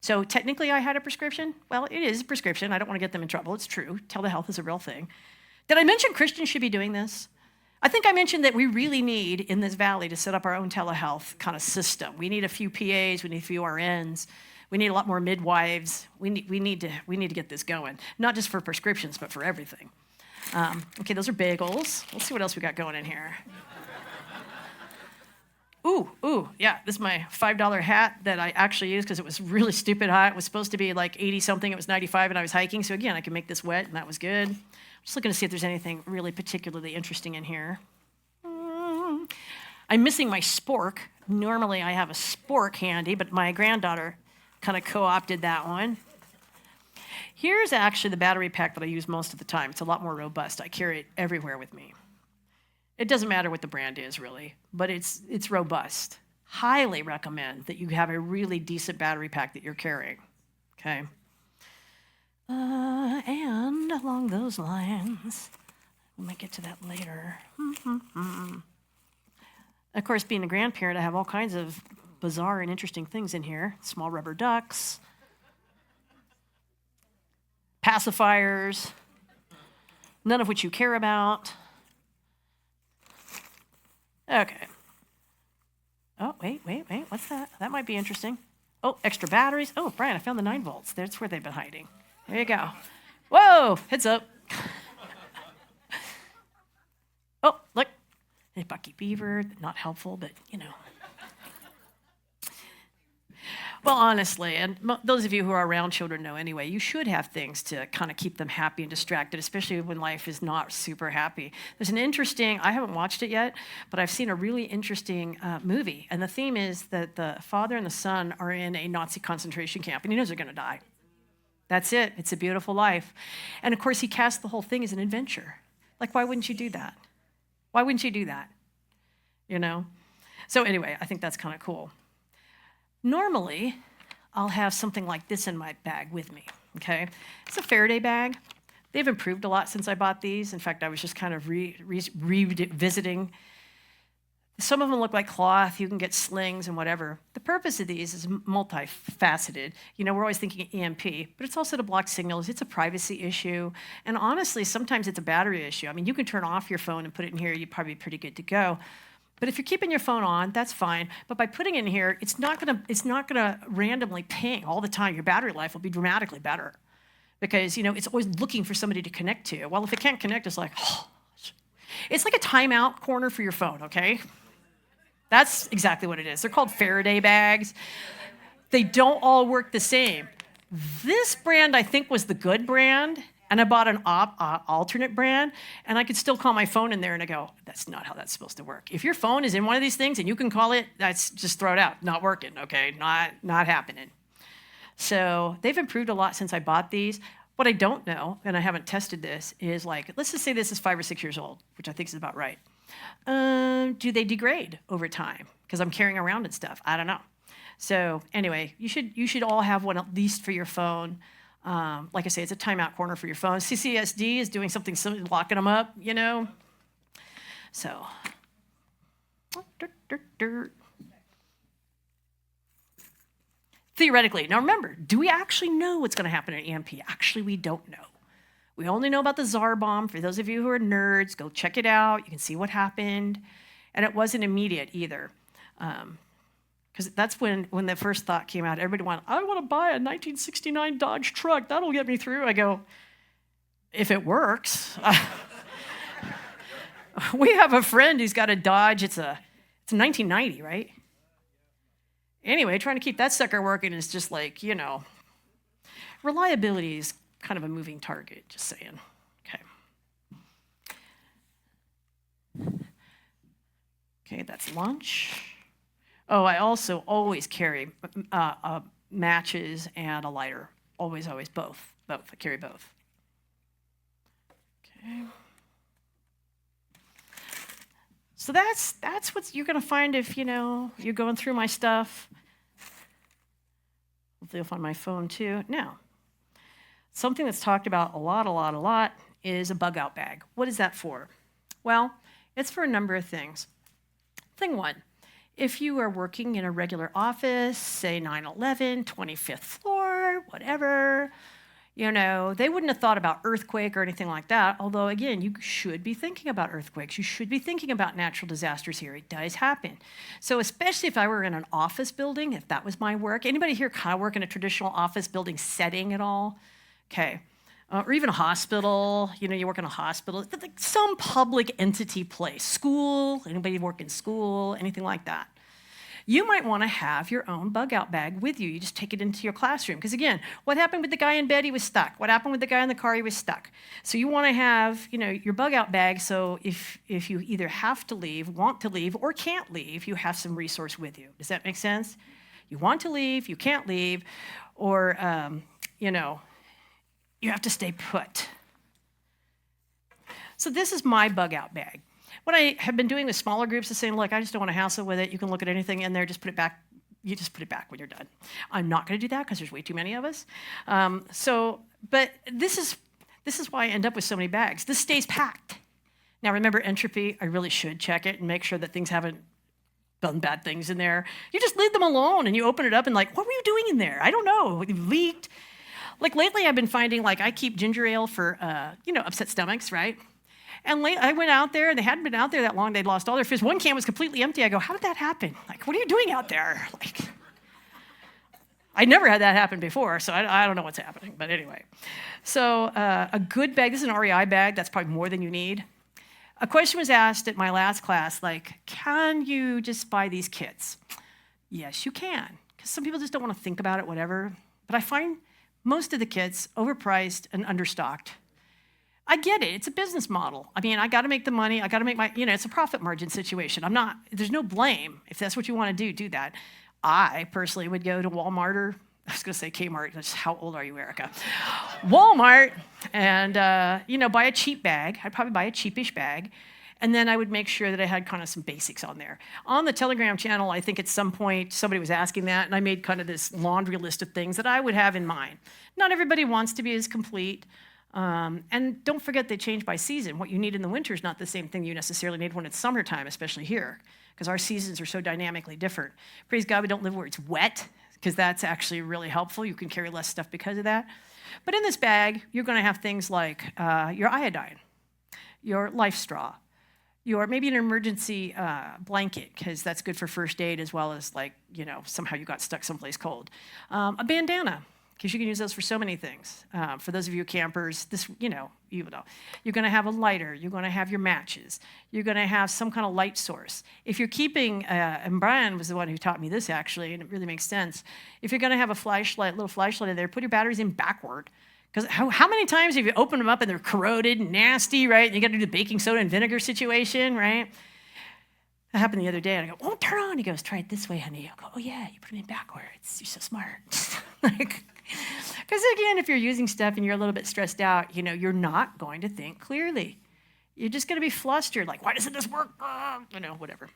So technically I had a prescription. Well, it is a prescription. I don't want to get them in trouble. It's true. Tella Health is a real thing. Did I mention Christians should be doing this? I think I mentioned that we really need in this valley to set up our own telehealth kind of system. We need a few PAs, we need a few RNs, we need a lot more midwives. We need to get this going, not just for prescriptions, but for everything. Okay, those are bagels. Let's see what else we got going in here. Ooh, yeah, this is my $5 hat that I actually used because it was really stupid hot. It was supposed to be like 80-something. It was 95, and I was hiking. So again, I could make this wet, and that was good. I'm just looking to see if there's anything really particularly interesting in here. I'm missing my spork. Normally I have a spork handy, but my granddaughter kind of co-opted that one. Here's actually the battery pack that I use most of the time. It's a lot more robust. I carry it everywhere with me. It doesn't matter what the brand is, really, but it's robust. Highly recommend that you have a really decent battery pack that you're carrying, okay? And along those lines, we might get to that later. Of course, being a grandparent, I have all kinds of bizarre and interesting things in here. Small rubber ducks, pacifiers, none of which you care about. Okay. Oh, wait, what's that? That might be interesting. Oh, extra batteries. Oh, Brian, I found the 9 volts. That's where they've been hiding. There you go. Whoa, heads up. Oh, look. A Bucky Beaver, not helpful, but you know. Well, honestly, and those of you who are around children know anyway, you should have things to kind of keep them happy and distracted, especially when life is not super happy. There's an interesting, I haven't watched it yet, but I've seen a really interesting movie. And the theme is that the father and the son are in a Nazi concentration camp, and he knows they're going to die. That's it. It's a beautiful life. And of course, he cast the whole thing as an adventure. Like, why wouldn't you do that? Why wouldn't you do that? You know? So anyway, I think that's kind of cool. Normally, I'll have something like this in my bag with me, okay? It's a Faraday bag. They've improved a lot since I bought these. In fact, I was just kind of revisiting. Some of them look like cloth. You can get slings and whatever. The purpose of these is multifaceted. You know, we're always thinking EMP, but it's also to block signals. It's a privacy issue. And honestly, sometimes it's a battery issue. I mean, you can turn off your phone and put it in here. You'd probably be pretty good to go. But if you're keeping your phone on, that's fine. But by putting it in here, it's not gonna randomly ping all the time. Your battery life will be dramatically better because, you know, it's always looking for somebody to connect to. Well, if it can't connect, it's like, oh. It's like a timeout corner for your phone, okay? That's exactly what it is. They're called Faraday bags. They don't all work the same. This brand, I think, was the good brand. And I bought an alternate brand, and I could still call my phone in there, and I go, that's not how that's supposed to work. If your phone is in one of these things and you can call it, that's just throw it out. Not working, okay? Not happening. So they've improved a lot since I bought these. What I don't know, and I haven't tested this, is like, let's just say this is 5 or 6 years old, which I think is about right. Do they degrade over time? Because I'm carrying around and stuff. I don't know. So anyway, you should all have one at least for your phone. Like I say, it's a timeout corner for your phone. CCSD is doing something similar, locking them up, you know. So, theoretically. Now remember, do we actually know what's going to happen in EMP? Actually, we don't know. We only know about the Tsar bomb. For those of you who are nerds, go check it out. You can see what happened. And it wasn't immediate either. Because that's when the first thought came out. Everybody went, I want to buy a 1969 Dodge truck. That'll get me through. I go, if it works. We have a friend who's got a Dodge. It's a 1990, right? Anyway, trying to keep that sucker working is just like, you know, reliability is kind of a moving target, just saying. Okay, that's lunch. Oh, I also always carry matches and a lighter. Always, both. I carry both. Okay. So that's what you're going to find if, you know, you're going through my stuff. Hopefully you'll find my phone too. Now, something that's talked about a lot is a bug out bag. What is that for? Well, it's for a number of things. Thing one, if you are working in a regular office, say 9/11, 25th floor, whatever, you know, they wouldn't have thought about earthquake or anything like that. Although, again, you should be thinking about earthquakes. You should be thinking about natural disasters here. It does happen. So especially if I were in an office building, if that was my work. Anybody here kind of work in a traditional office building setting at all? Okay. Or even a hospital, you know, you work in a hospital, like some public entity place, school, anybody work in school, anything like that. You might want to have your own bug out bag with you. You just take it into your classroom. Because again, what happened with the guy in bed? He was stuck. What happened with the guy in the car? He was stuck. So you want to have, your bug out bag. So if you either have to leave, want to leave, or can't leave, you have some resource with you. Does that make sense? You want to leave, you can't leave, or, you have to stay put. So this is my bug out bag. What I have been doing with smaller groups is saying, look, I just don't want to hassle with it. You can look at anything in there, just put it back. You just put it back when you're done. I'm not going to do that because there's way too many of us. But this is why I end up with so many bags. This stays packed. Now remember entropy, I really should check it and make sure that things haven't done bad things in there. You just leave them alone and you open it up and like, what were you doing in there? I don't know, it leaked. Like lately I've been finding like I keep ginger ale for, upset stomachs, right? And I went out there, and they hadn't been out there that long. They'd lost all their fizz. One can was completely empty. I go, how did that happen? Like, what are you doing out there? Like, I never had that happen before, so I don't know what's happening. But anyway, so a good bag. This is an REI bag. That's probably more than you need. A question was asked at my last class, like, can you just buy these kits? Yes, you can, because some people just don't want to think about it, whatever. But I find most of the kits overpriced and understocked. I get it. It's a business model. I mean, I got to make the money. I got to make my, it's a profit margin situation. There's no blame. If that's what you want to do that. I personally would go to Walmart or, I was going to say Kmart. That's how old are you, Erica? Walmart and, buy a cheap bag. I'd probably buy a cheapish bag. And then I would make sure that I had kind of some basics on there. On the Telegram channel, I think at some point somebody was asking that, and I made kind of this laundry list of things that I would have in mind. Not everybody wants to be as complete. And don't forget they change by season. What you need in the winter is not the same thing you necessarily need when it's summertime, especially here, because our seasons are so dynamically different. Praise God, we don't live where it's wet, because that's actually really helpful. You can carry less stuff because of that. But in this bag, you're going to have things like your iodine, your life straw, your maybe an emergency blanket, because that's good for first aid as well as somehow you got stuck someplace cold. A bandana, because you can use those for so many things. For those of you campers, you're going to have a lighter. You're going to have your matches. You're going to have some kind of light source. If you're keeping, and Brian was the one who taught me this actually, and it really makes sense. If you're going to have a little flashlight in there, put your batteries in backward. Because how many times have you opened them up and they're corroded and nasty, right? And you got to do the baking soda and vinegar situation, right? That happened the other day, and I go, won't turn on. He goes, try it this way, honey. I go, oh yeah, you put them in backwards. You're so smart. Because again, if you're using stuff and you're a little bit stressed out, you're not going to think clearly. You're just going to be flustered, like, why doesn't this work? Whatever.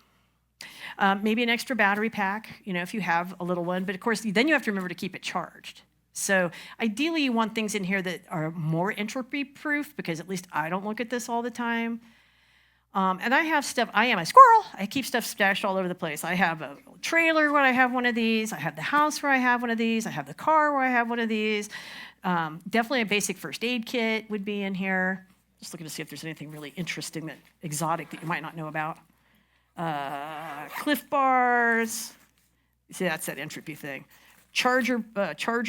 Maybe an extra battery pack, if you have a little one. But of course, then you have to remember to keep it charged. So ideally, you want things in here that are more entropy-proof, because at least I don't look at this all the time. And I have stuff, I am a squirrel. I keep stuff stashed all over the place. I have a trailer where I have one of these. I have the house where I have one of these. I have the car where I have one of these. Definitely a basic first aid kit would be in here. Just looking to see if there's anything really interesting, exotic that you might not know about. Cliff bars. You see, that's that entropy thing. Charger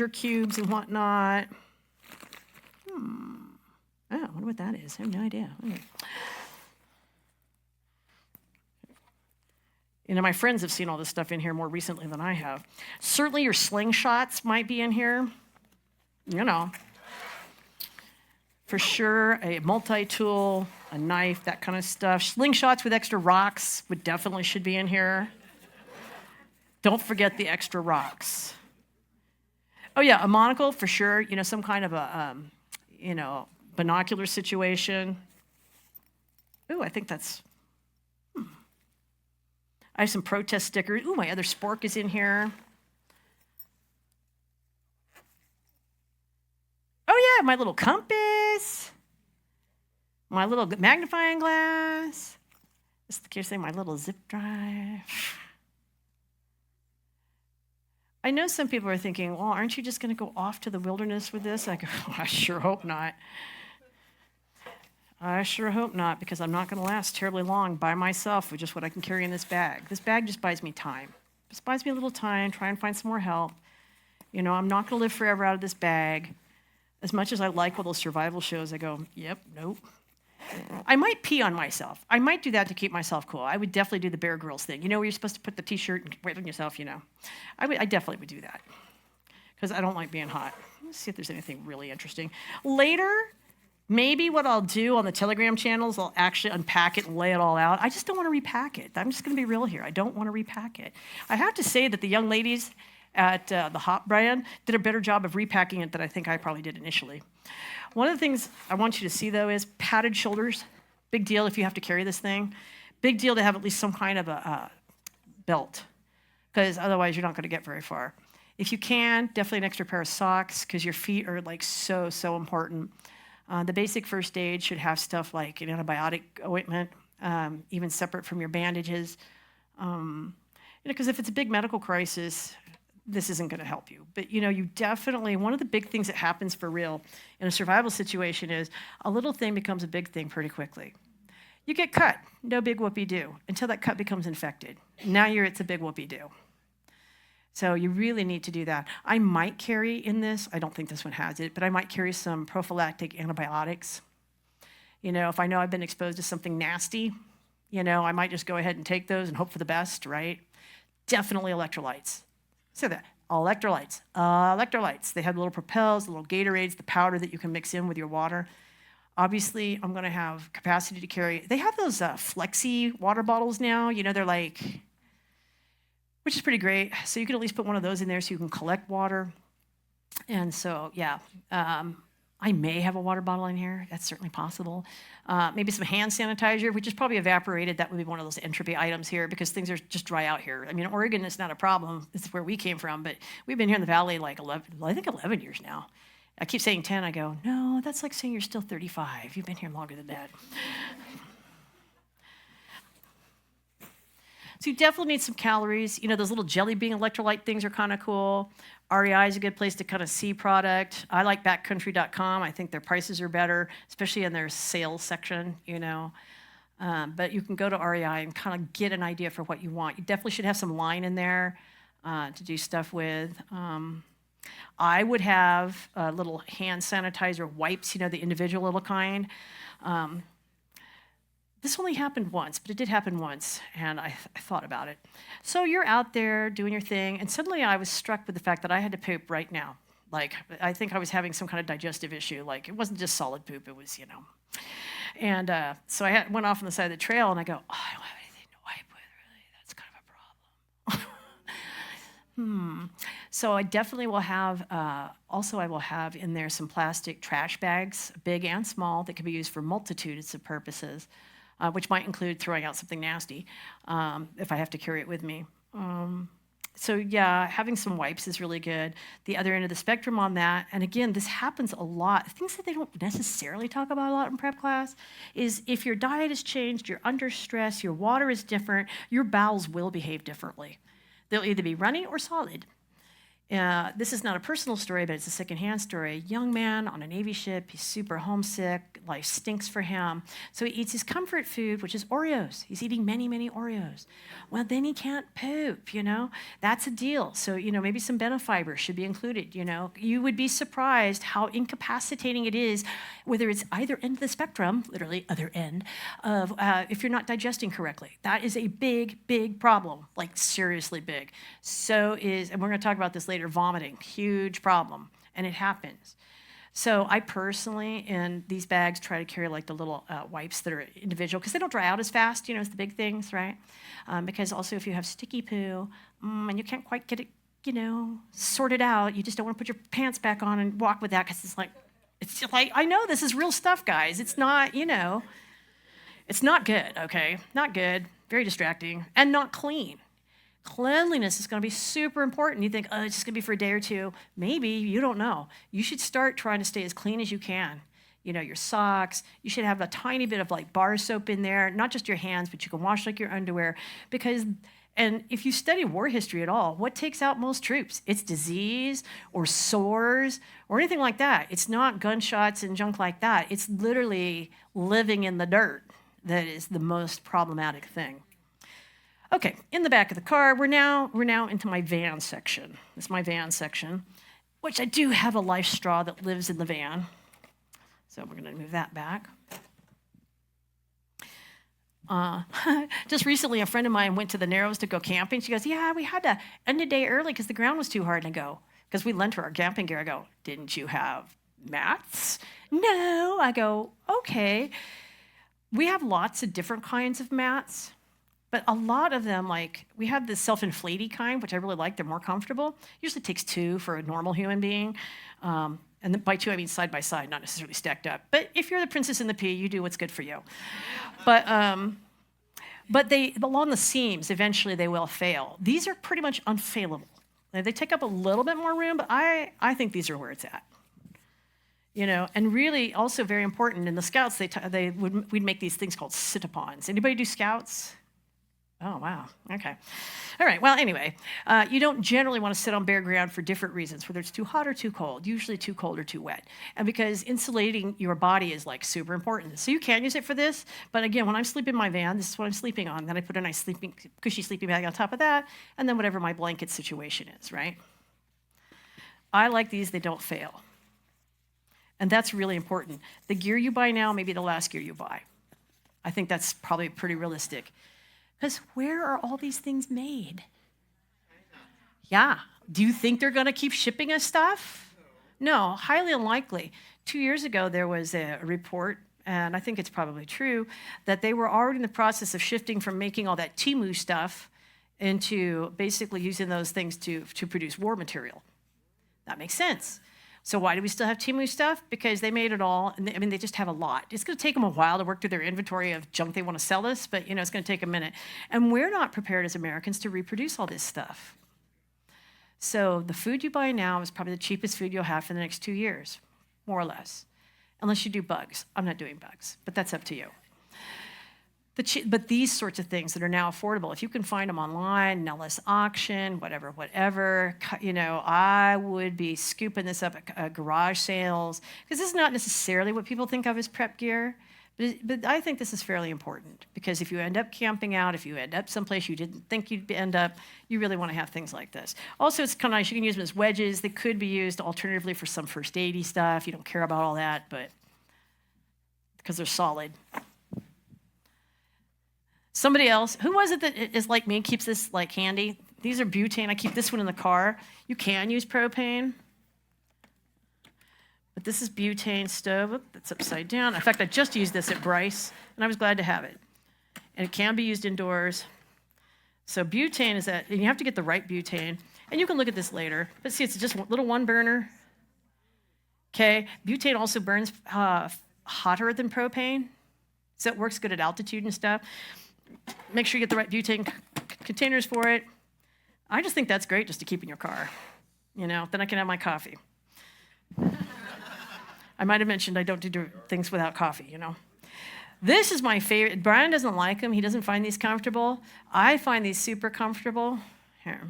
cubes and whatnot. Oh, I wonder what that is. I have no idea. My friends have seen all this stuff in here more recently than I have. Certainly your slingshots might be in here. For sure, a multi-tool, a knife, that kind of stuff. Slingshots with extra rocks should be in here. Don't forget the extra rocks. Oh yeah, a monocle for sure. Some kind of a, binocular situation. Ooh, I think that's... I have some protest stickers. Ooh, my other spork is in here. Oh yeah, my little compass. My little magnifying glass. This is the case thing, my little zip drive. I know some people are thinking, well, aren't you just going to go off to the wilderness with this? I go, oh, I sure hope not. I sure hope not, because I'm not going to last terribly long by myself with just what I can carry in this bag. This bag just buys me time. Just buys me a little time, try and find some more help. I'm not going to live forever out of this bag. As much as I like all those survival shows, I go, yep, nope. I might pee on myself. I might do that to keep myself cool. I would definitely do the Bear Grylls thing. You know where you're supposed to put the T-shirt and wait on yourself, you know. I definitely would do that because I don't like being hot. Let's see if there's anything really interesting. Later, maybe what I'll do on the Telegram channels, I'll actually unpack it and lay it all out. I just don't want to repack it. I'm just going to be real here. I don't want to repack it. I have to say that the young ladies at the Hop brand did a better job of repacking it than I think I probably did initially. One of the things I want you to see, though, is padded shoulders. Big deal if you have to carry this thing. Big deal to have at least some kind of a belt, because otherwise you're not going to get very far. If you can, definitely an extra pair of socks, because your feet are like so important. The basic first aid should have stuff like an antibiotic ointment, even separate from your bandages. Because if it's a big medical crisis, this isn't going to help you. But, you definitely, one of the big things that happens for real in a survival situation is a little thing becomes a big thing pretty quickly. You get cut, no big whoopee-doo, until that cut becomes infected. Now it's a big whoopee-doo. So you really need to do that. I might carry in this, I don't think this one has it, but I might carry some prophylactic antibiotics. If I know I've been exposed to something nasty, I might just go ahead and take those and hope for the best, right? Definitely electrolytes. So that, electrolytes. They have little propels, the little Gatorades, the powder that you can mix in with your water. Obviously, I'm going to have capacity to carry. They have those flexi water bottles now. They're like, which is pretty great. So you can at least put one of those in there so you can collect water. And so, yeah, I may have a water bottle in here. That's certainly possible. Maybe some hand sanitizer, which is probably evaporated. That would be one of those entropy items here because things are just dry out here. I mean, Oregon is not a problem. This is where we came from, but we've been here in the valley like 11 years now. I keep saying 10. I go, no, that's like saying you're still 35. You've been here longer than that. So you definitely need some calories. Those little jelly bean electrolyte things are kind of cool. REI is a good place to kind of see product. I like backcountry.com. I think their prices are better, especially in their sales section, But you can go to REI and kind of get an idea for what you want. You definitely should have some line in there to do stuff with. I would have little hand sanitizer wipes, the individual little kind. This only happened once, but it did happen once, and I thought about it. So you're out there doing your thing, and suddenly I was struck with the fact that I had to poop right now. Like, I think I was having some kind of digestive issue. Like, it wasn't just solid poop, it was, And so I went off on the side of the trail, and I go, I don't have anything to wipe with, really. That's kind of a problem. So I definitely will have, also I will have in there some plastic trash bags, big and small, that can be used for multitudes of purposes. Which might include throwing out something nasty if I have to carry it with me. So yeah, having some wipes is really good. The other end of the spectrum on that, and again, this happens a lot, things that they don't necessarily talk about a lot in prep class, is if your diet has changed, you're under stress, your water is different, your bowels will behave differently. They'll either be runny or solid. This is not a personal story, but it's a secondhand story. A young man on a Navy ship, he's super homesick, life stinks for him. So he eats his comfort food, which is Oreos. He's eating many, many Oreos. Well, then he can't poop, That's a deal. So, maybe some Benefiber should be included, You would be surprised how incapacitating it is, whether it's either end of the spectrum, literally other end, of if you're not digesting correctly. That is a big, big problem, like seriously big. And we're going to talk about this later, vomiting, huge problem, and it happens. So I personally, in these bags, try to carry like the little wipes that are individual, because they don't dry out as fast, it's the big things, right? Because also if you have sticky poo, and you can't quite get it, sorted out, you just don't want to put your pants back on and walk with that, because it's like, I know this is real stuff, guys. It's not, it's not good, okay? Not good, very distracting, and not clean. Cleanliness is going to be super important. You think, oh, it's just going to be for a day or two. Maybe, you don't know. You should start trying to stay as clean as you can. Your socks, you should have a tiny bit of like bar soap in there, not just your hands, but you can wash like your underwear. And if you study war history at all, what takes out most troops? It's disease or sores or anything like that. It's not gunshots and junk like that. It's literally living in the dirt that is the most problematic thing. Okay, in the back of the car, we're now into my van section. This is my van section, which I do have a life straw that lives in the van. So we're going to move that back. Just recently, a friend of mine went to the Narrows to go camping. She goes, yeah, we had to end the day early because the ground was too hard. And I go, because we lent her our camping gear. I go, didn't you have mats? No. I go, okay. We have lots of different kinds of mats, but a lot of them, like, we have this self-inflating kind, which I really like. They're more comfortable. Usually takes 2 for a normal human being. And then by 2, I mean side by side, not necessarily stacked up. But if you're the princess and the pea, you do what's good for you. But they, along the seams, eventually they will fail. These are pretty much unfailable. They take up a little bit more room, but I think these are where it's at. You know, and really also very important in the Scouts, we'd make these things called sit-upons. Anybody do Scouts? Oh, wow. Okay. All right. Well, anyway, you don't generally want to sit on bare ground for different reasons, whether it's too hot or too cold, usually too cold or too wet. And because insulating your body is like super important. So you can use it for this. But again, when I'm sleeping in my van, this is what I'm sleeping on. Then I put a nice cushy sleeping bag on top of that. And then whatever my blanket situation is, right? I like these. They don't fail. And that's really important. The gear you buy now may be the last gear you buy. I think that's probably pretty realistic. Because where are all these things made? Yeah. Do you think they're going to keep shipping us stuff? No, highly unlikely. 2 years ago, there was a report, and I think it's probably true, that they were already in the process of shifting from making all that Temu stuff into basically using those things to produce war material. That makes sense. So why do we still have Temu stuff? Because they made it all, and they just have a lot. It's going to take them a while to work through their inventory of junk they want to sell us, but it's going to take a minute. And we're not prepared as Americans to reproduce all this stuff. So the food you buy now is probably the cheapest food you'll have for the next 2 years, more or less, unless you do bugs. I'm not doing bugs, but that's up to you. But these sorts of things that are now affordable, if you can find them online, Nellis auction, whatever, I would be scooping this up at garage sales, because this is not necessarily what people think of as prep gear, but I think this is fairly important, because if you end up camping out, if you end up someplace you didn't think you'd end up, you really want to have things like this. Also, it's kind of nice. You can use them as wedges. They could be used alternatively for some first aid-y stuff. You don't care about all that, but because they're solid. Somebody else, who was it that is like me, keeps this like handy? These are butane. I keep this one in the car. You can use propane. But this is butane stove. Oop, that's upside down. In fact, I just used this at Bryce, and I was glad to have it. And it can be used indoors. So butane is that, and you have to get the right butane. And you can look at this later. But see, it's just a little one burner. Okay, butane also burns hotter than propane. So it works good at altitude and stuff. Make sure you get the right butane containers for it. I just think that's great just to keep in your car. Then I can have my coffee. I might have mentioned I don't do things without coffee, This is my favorite. Brian doesn't like them. He doesn't find these comfortable. I find these super comfortable. Here.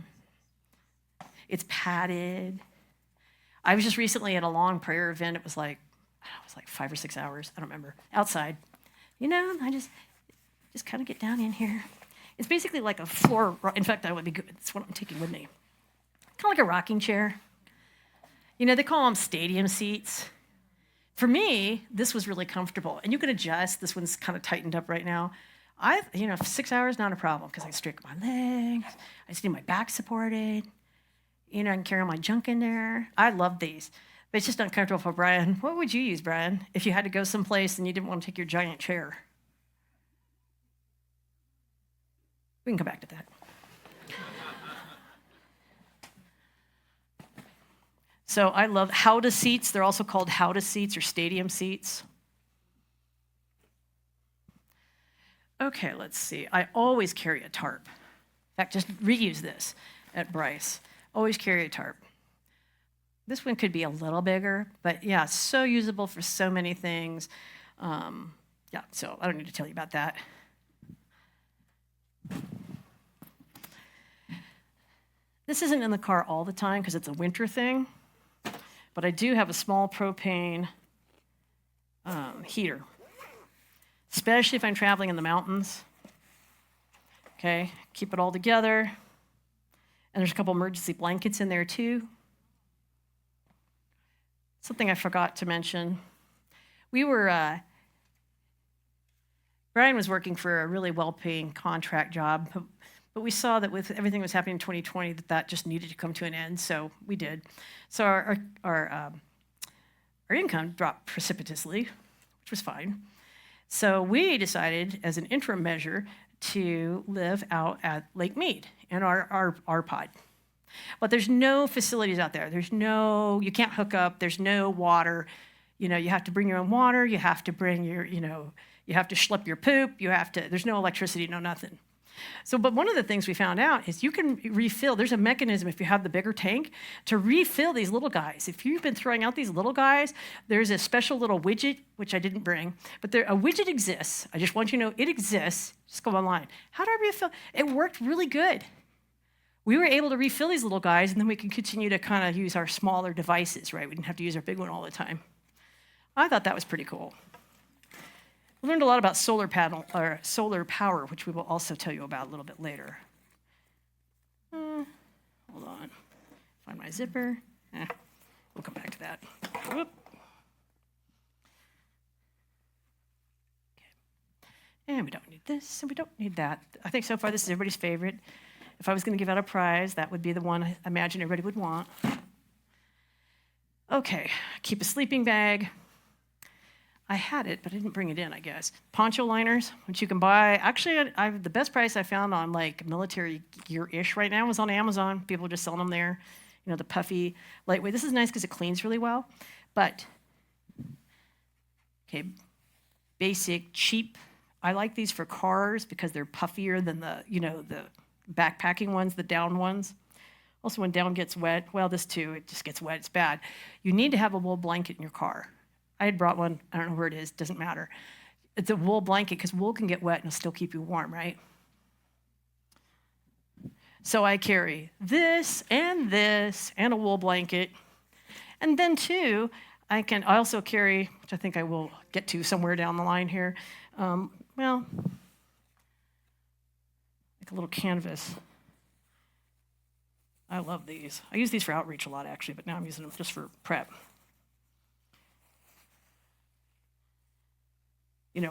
It's padded. I was just recently at a long prayer event. It was like 5 or 6 hours. I don't remember. Outside. I just kind of get down in here. It's basically like a floor. In fact, that would be good. That's what I'm taking with me. Kind of like a rocking chair. They call them stadium seats. For me, this was really comfortable. And you can adjust. This one's kind of tightened up right now. 6 hours, not a problem, because I straighten my legs. I just need my back supported. I can carry all my junk in there. I love these. But it's just uncomfortable for Brian. What would you use, Brian, if you had to go someplace and you didn't want to take your giant chair? We can come back to that. So I love Howdah seats. They're also called Howdah seats or stadium seats. Okay, let's see. I always carry a tarp. In fact, just reuse this at Bryce. Always carry a tarp. This one could be a little bigger, but yeah, so usable for so many things. So I don't need to tell you about that. This isn't in the car all the time because it's a winter thing, but I do have a small propane heater, especially if I'm traveling in the mountains. Okay, keep it all together. And there's a couple emergency blankets in there too. Something I forgot to mention. We were Brian was working for a really well-paying contract job, but we saw that with everything that was happening in 2020, that just needed to come to an end, so we did. So our income dropped precipitously, which was fine. So we decided, as an interim measure, to live out at Lake Mead in our pod. But there's no facilities out there. You can't hook up, there's no water. You know, you have to bring your own water, you have to bring your, you have to schlep your poop, there's no electricity, no nothing. So, but one of the things we found out is you can refill, there's a mechanism if you have the bigger tank to refill these little guys. If you've been throwing out these little guys, there's a special little widget, which I didn't bring, but a widget exists. I just want you to know it exists. Just go online. How do I refill? It worked really good. We were able to refill these little guys, and then we could continue to kind of use our smaller devices, right? We didn't have to use our big one all the time. I thought that was pretty cool. We learned a lot about solar power, which we will also tell you about a little bit later. Hold on. Find my zipper. We'll come back to that. Whoop. Okay. And we don't need this, and we don't need that. I think so far this is everybody's favorite. If I was going to give out a prize, that would be the one I imagine everybody would want. Okay, keep a sleeping bag. I had it, but I didn't bring it in, I guess. Poncho liners, which you can buy. Actually, the best price I found on like military gear-ish right now was on Amazon. People are just selling them there. You know, the puffy, lightweight. This is nice because it cleans really well. But, okay, basic, cheap. I like these for cars because they're puffier than the backpacking ones, the down ones. Also, when down gets wet, well, this too, it just gets wet, it's bad. You need to have a wool blanket in your car. I had brought one, I don't know where it is, doesn't matter. It's a wool blanket because wool can get wet and it'll still keep you warm, right? So I carry this and a wool blanket. And then too, I also carry, which I think I will get to somewhere down the line here, like a little canvas. I love these. I use these for outreach a lot actually, but now I'm using them just for prep.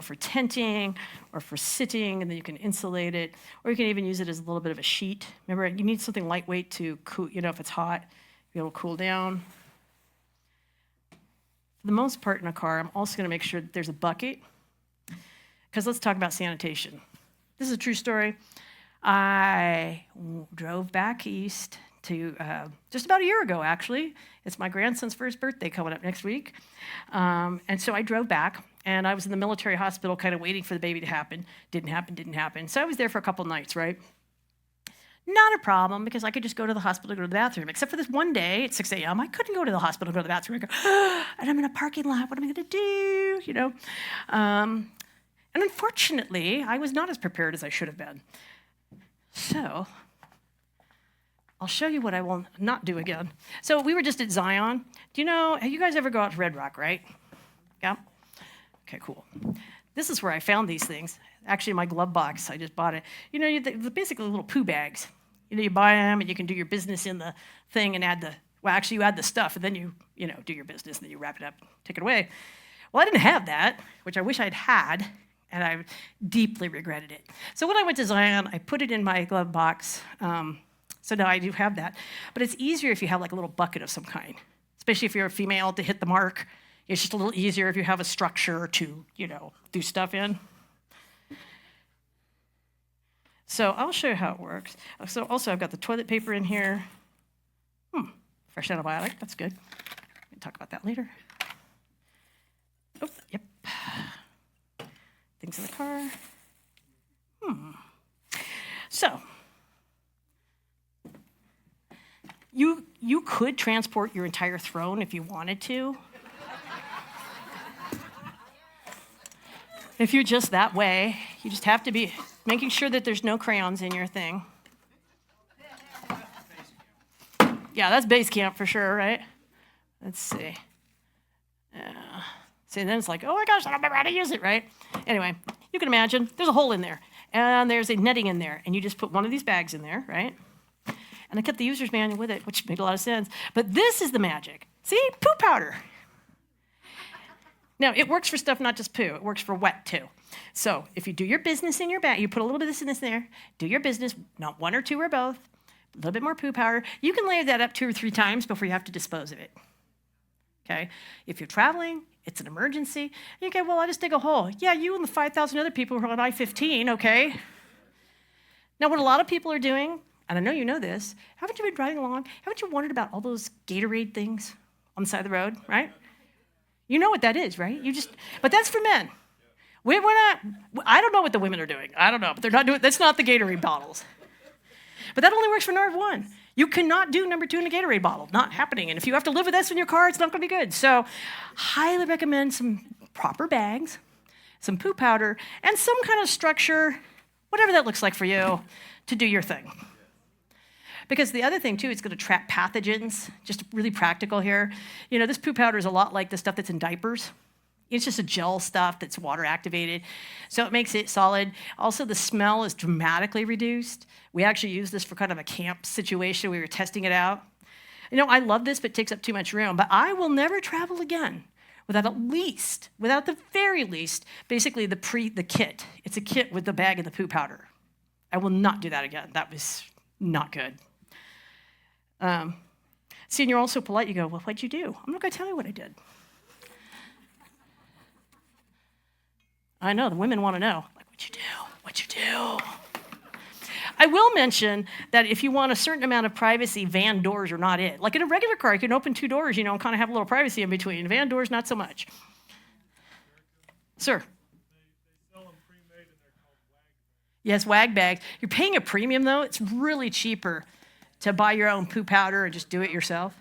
For tenting or for sitting, and then you can insulate it, or you can even use it as a little bit of a sheet. Remember, you need something lightweight to cool, if it's hot, be able to cool down. For the most part in a car, I'm also going to make sure that there's a bucket, because let's talk about sanitation. This is a true story. I drove back east to just about a year ago, actually. It's my grandson's first birthday coming up next week. And so I drove back, and I was in the military hospital kind of waiting for the baby to happen. Didn't happen. So I was there for a couple nights, right? Not a problem, because I could just go to the hospital to go to the bathroom. Except for this one day at 6 a.m., I couldn't go to the hospital to go to the bathroom. I go, and I'm in a parking lot. What am I going to do? And unfortunately, I was not as prepared as I should have been. So I'll show you what I will not do again. So we were just at Zion. Have you guys ever go out to Red Rock, right? Yeah? Okay, cool. This is where I found these things. Actually, in my glove box, I just bought it. They're basically little poo bags. You buy them, and you can do your business in the thing and you add the stuff, and then you do your business, and then you wrap it up, take it away. Well, I didn't have that, which I wish I'd had, and I deeply regretted it. So when I went to Zion, I put it in my glove box. So now I do have that. But it's easier if you have like a little bucket of some kind, especially if you're a female to hit the mark. It's just a little easier if you have a structure to, do stuff in. So I'll show you how it works. So also I've got the toilet paper in here. Fresh antibiotic, that's good. We can talk about that later. Oh, yep. Things in the car. So, you could transport your entire throne if you wanted to. If you're just that way, you just have to be making sure that there's no crayons in your thing. Yeah, that's base camp for sure, right? Let's see. See, then it's like, oh my gosh, I don't remember how to use it, right? Anyway, you can imagine there's a hole in there, and there's a netting in there, and you just put one of these bags in there, right? And I kept the user's manual with it, which made a lot of sense. But this is the magic. See, poo powder. Now, it works for stuff, not just poo. It works for wet, too. So if you do your business in your bag, you put a little bit of this in there, do your business, not one or two or both, a little bit more poo powder. You can layer that up 2 or 3 times before you have to dispose of it. Okay? If you're traveling, it's an emergency. You go, well, I'll just dig a hole. Yeah, you and the 5,000 other people who are on I-15, okay? Now, what a lot of people are doing, and I know you know this, haven't you been driving along? Haven't you wondered about all those Gatorade things on the side of the road, right? You know what that is, right? But that's for men. We're not, I don't know what the women are doing. I don't know, but they're not doing, that's not the Gatorade bottles. But that only works for number 1. You cannot do number 2 in a Gatorade bottle. Not happening. And if you have to live with this in your car, it's not going to be good. So highly recommend some proper bags, some poo powder, and some kind of structure, whatever that looks like for you, to do your thing. Because the other thing, too, it's going to trap pathogens. Just really practical here. You know, this poo powder is a lot like the stuff that's in diapers. It's just a gel stuff that's water activated, so it makes it solid. Also, the smell is dramatically reduced. We actually use this for kind of a camp situation. We were testing it out. You know, I love this, but it takes up too much room. But I will never travel again without the very least, basically the kit. It's a kit with the bag and the poo powder. I will not do that again. That was not good. See, and you're all so polite. You go, well, what'd you do? I'm not going to tell you what I did. I know, the women want to know. Like, what'd you do? What'd you do? I will mention that if you want a certain amount of privacy, van doors are not it. Like in a regular car, you can open 2 doors, you know, and kind of have a little privacy in between. Van doors, not so much. Sir? They sell them pre-made and they're called wag bags. Yes, wag bags. You're paying a premium, though. It's really cheaper to buy your own poo powder and just do it yourself.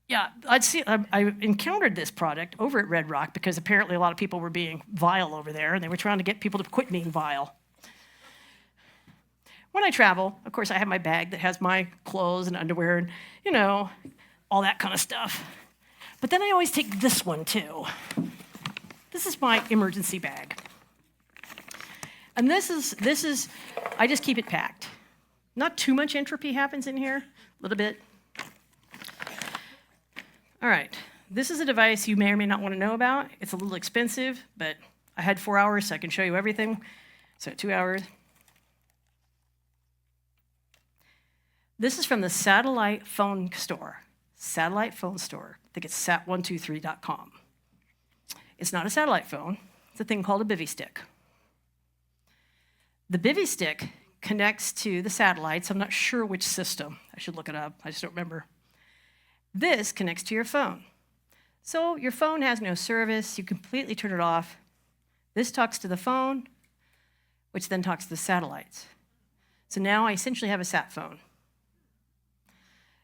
Yeah, I encountered this product over at Red Rock because apparently a lot of people were being vile over there, and they were trying to get people to quit being vile. When I travel, of course, I have my bag that has my clothes and underwear and, you know, all that kind of stuff. But then I always take this one, too. This is my emergency bag. And this is, I just keep it packed. Not too much entropy happens in here, a little bit. All right, this is a device you may or may not want to know about. It's a little expensive, but I had 4 hours, so I can show you everything. So 2 hours. This is from the satellite phone store. Satellite phone store. I think it's sat123.com. It's not a satellite phone. It's a thing called a bivy stick. The bivy stick connects to the satellites. I'm not sure which system. I should look it up. I just don't remember. This connects to your phone. So your phone has no service. You completely turn it off. This talks to the phone, which then talks to the satellites. So now I essentially have a sat phone.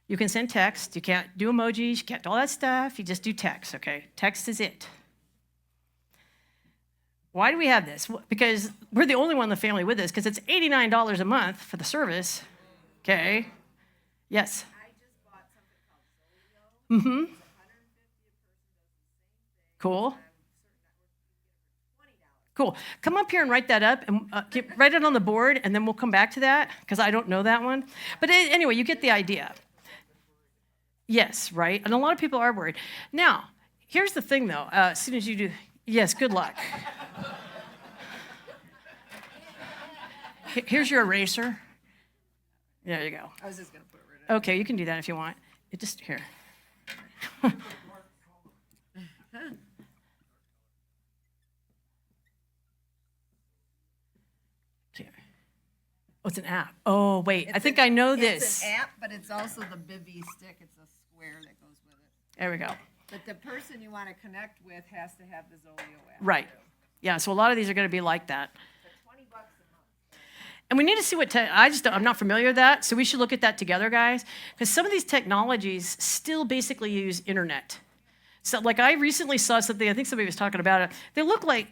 You can send text. You can't do emojis. You can't do all that stuff. You just do text, okay? Text is it. Why do we have this? Because we're the only one in the family with this, because it's $89 a month for the service, okay? Yes? I just bought something called Zolio. Mm-hmm. Cool. Cool. Come up here and write that up, and write it on the board, and then we'll come back to that, because I don't know that one. But anyway, you get the idea. Yes, right? And a lot of people are worried. Now, here's the thing, though. As soon as you do, yes, good luck. Here's your eraser. There you go. I was just going to put it right up. Okay, you can do that if you want. It just, here. Here. Oh, it's an app. Oh, wait, I think I know this. It's an app, but it's also the bivy stick. It's a square that goes with it. There we go. But the person you want to connect with has to have the Zolio app. Right. Yeah, so a lot of these are going to be like that. For $20 a month. And we need to see what, I'm not familiar with that, so we should look at that together, guys, because some of these technologies still basically use internet. So like I recently saw something, I think somebody was talking about it. They look like,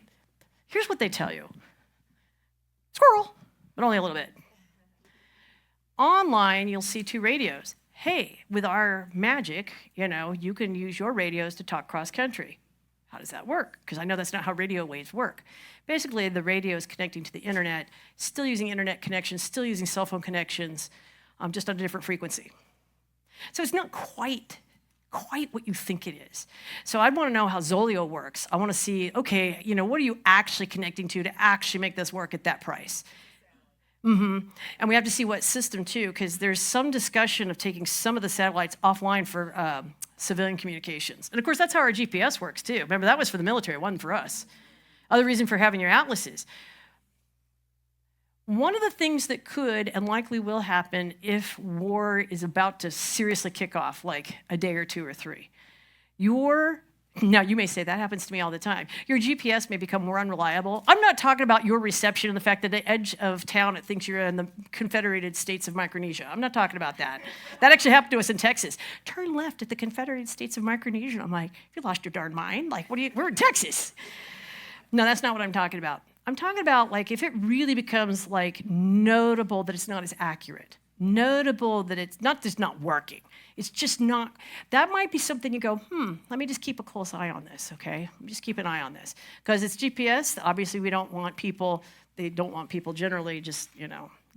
here's what they tell you. Squirrel, but only a little bit. Online, you'll see 2 radios. Hey, with our magic, you know, you can use your radios to talk cross country. How does that work? Because I know that's not how radio waves work. Basically, the radio is connecting to the internet, still using internet connections, still using cell phone connections, just on a different frequency. So it's not quite quite what you think it is. So I want to know how Zolio works. I want to see, okay, what are you actually connecting to actually make this work at that price? And we have to see what system too, because there's some discussion of taking some of the satellites offline for civilian communications. And of course, that's how our GPS works too. Remember, that was for the military, it wasn't for us. Other reason for having your atlases. One of the things that could and likely will happen if war is about to seriously kick off, like a day or 2 or 3, now you may say that happens to me all the time. Your GPS may become more unreliable. I'm not talking about your reception and the fact that the edge of town it thinks you're in the Confederated States of Micronesia. I'm not talking about that. That actually happened to us in Texas. Turn left at the Confederated States of Micronesia. I'm like, you lost your darn mind. Like, we're in Texas. No, that's not what I'm talking about. I'm talking about like if it really becomes like notable that it's not as accurate, notable that it's not just not working. It's just not, that might be something you go, let me just keep a close eye on this, okay? Just keep an eye on this. Because it's GPS, obviously they don't want people generally just,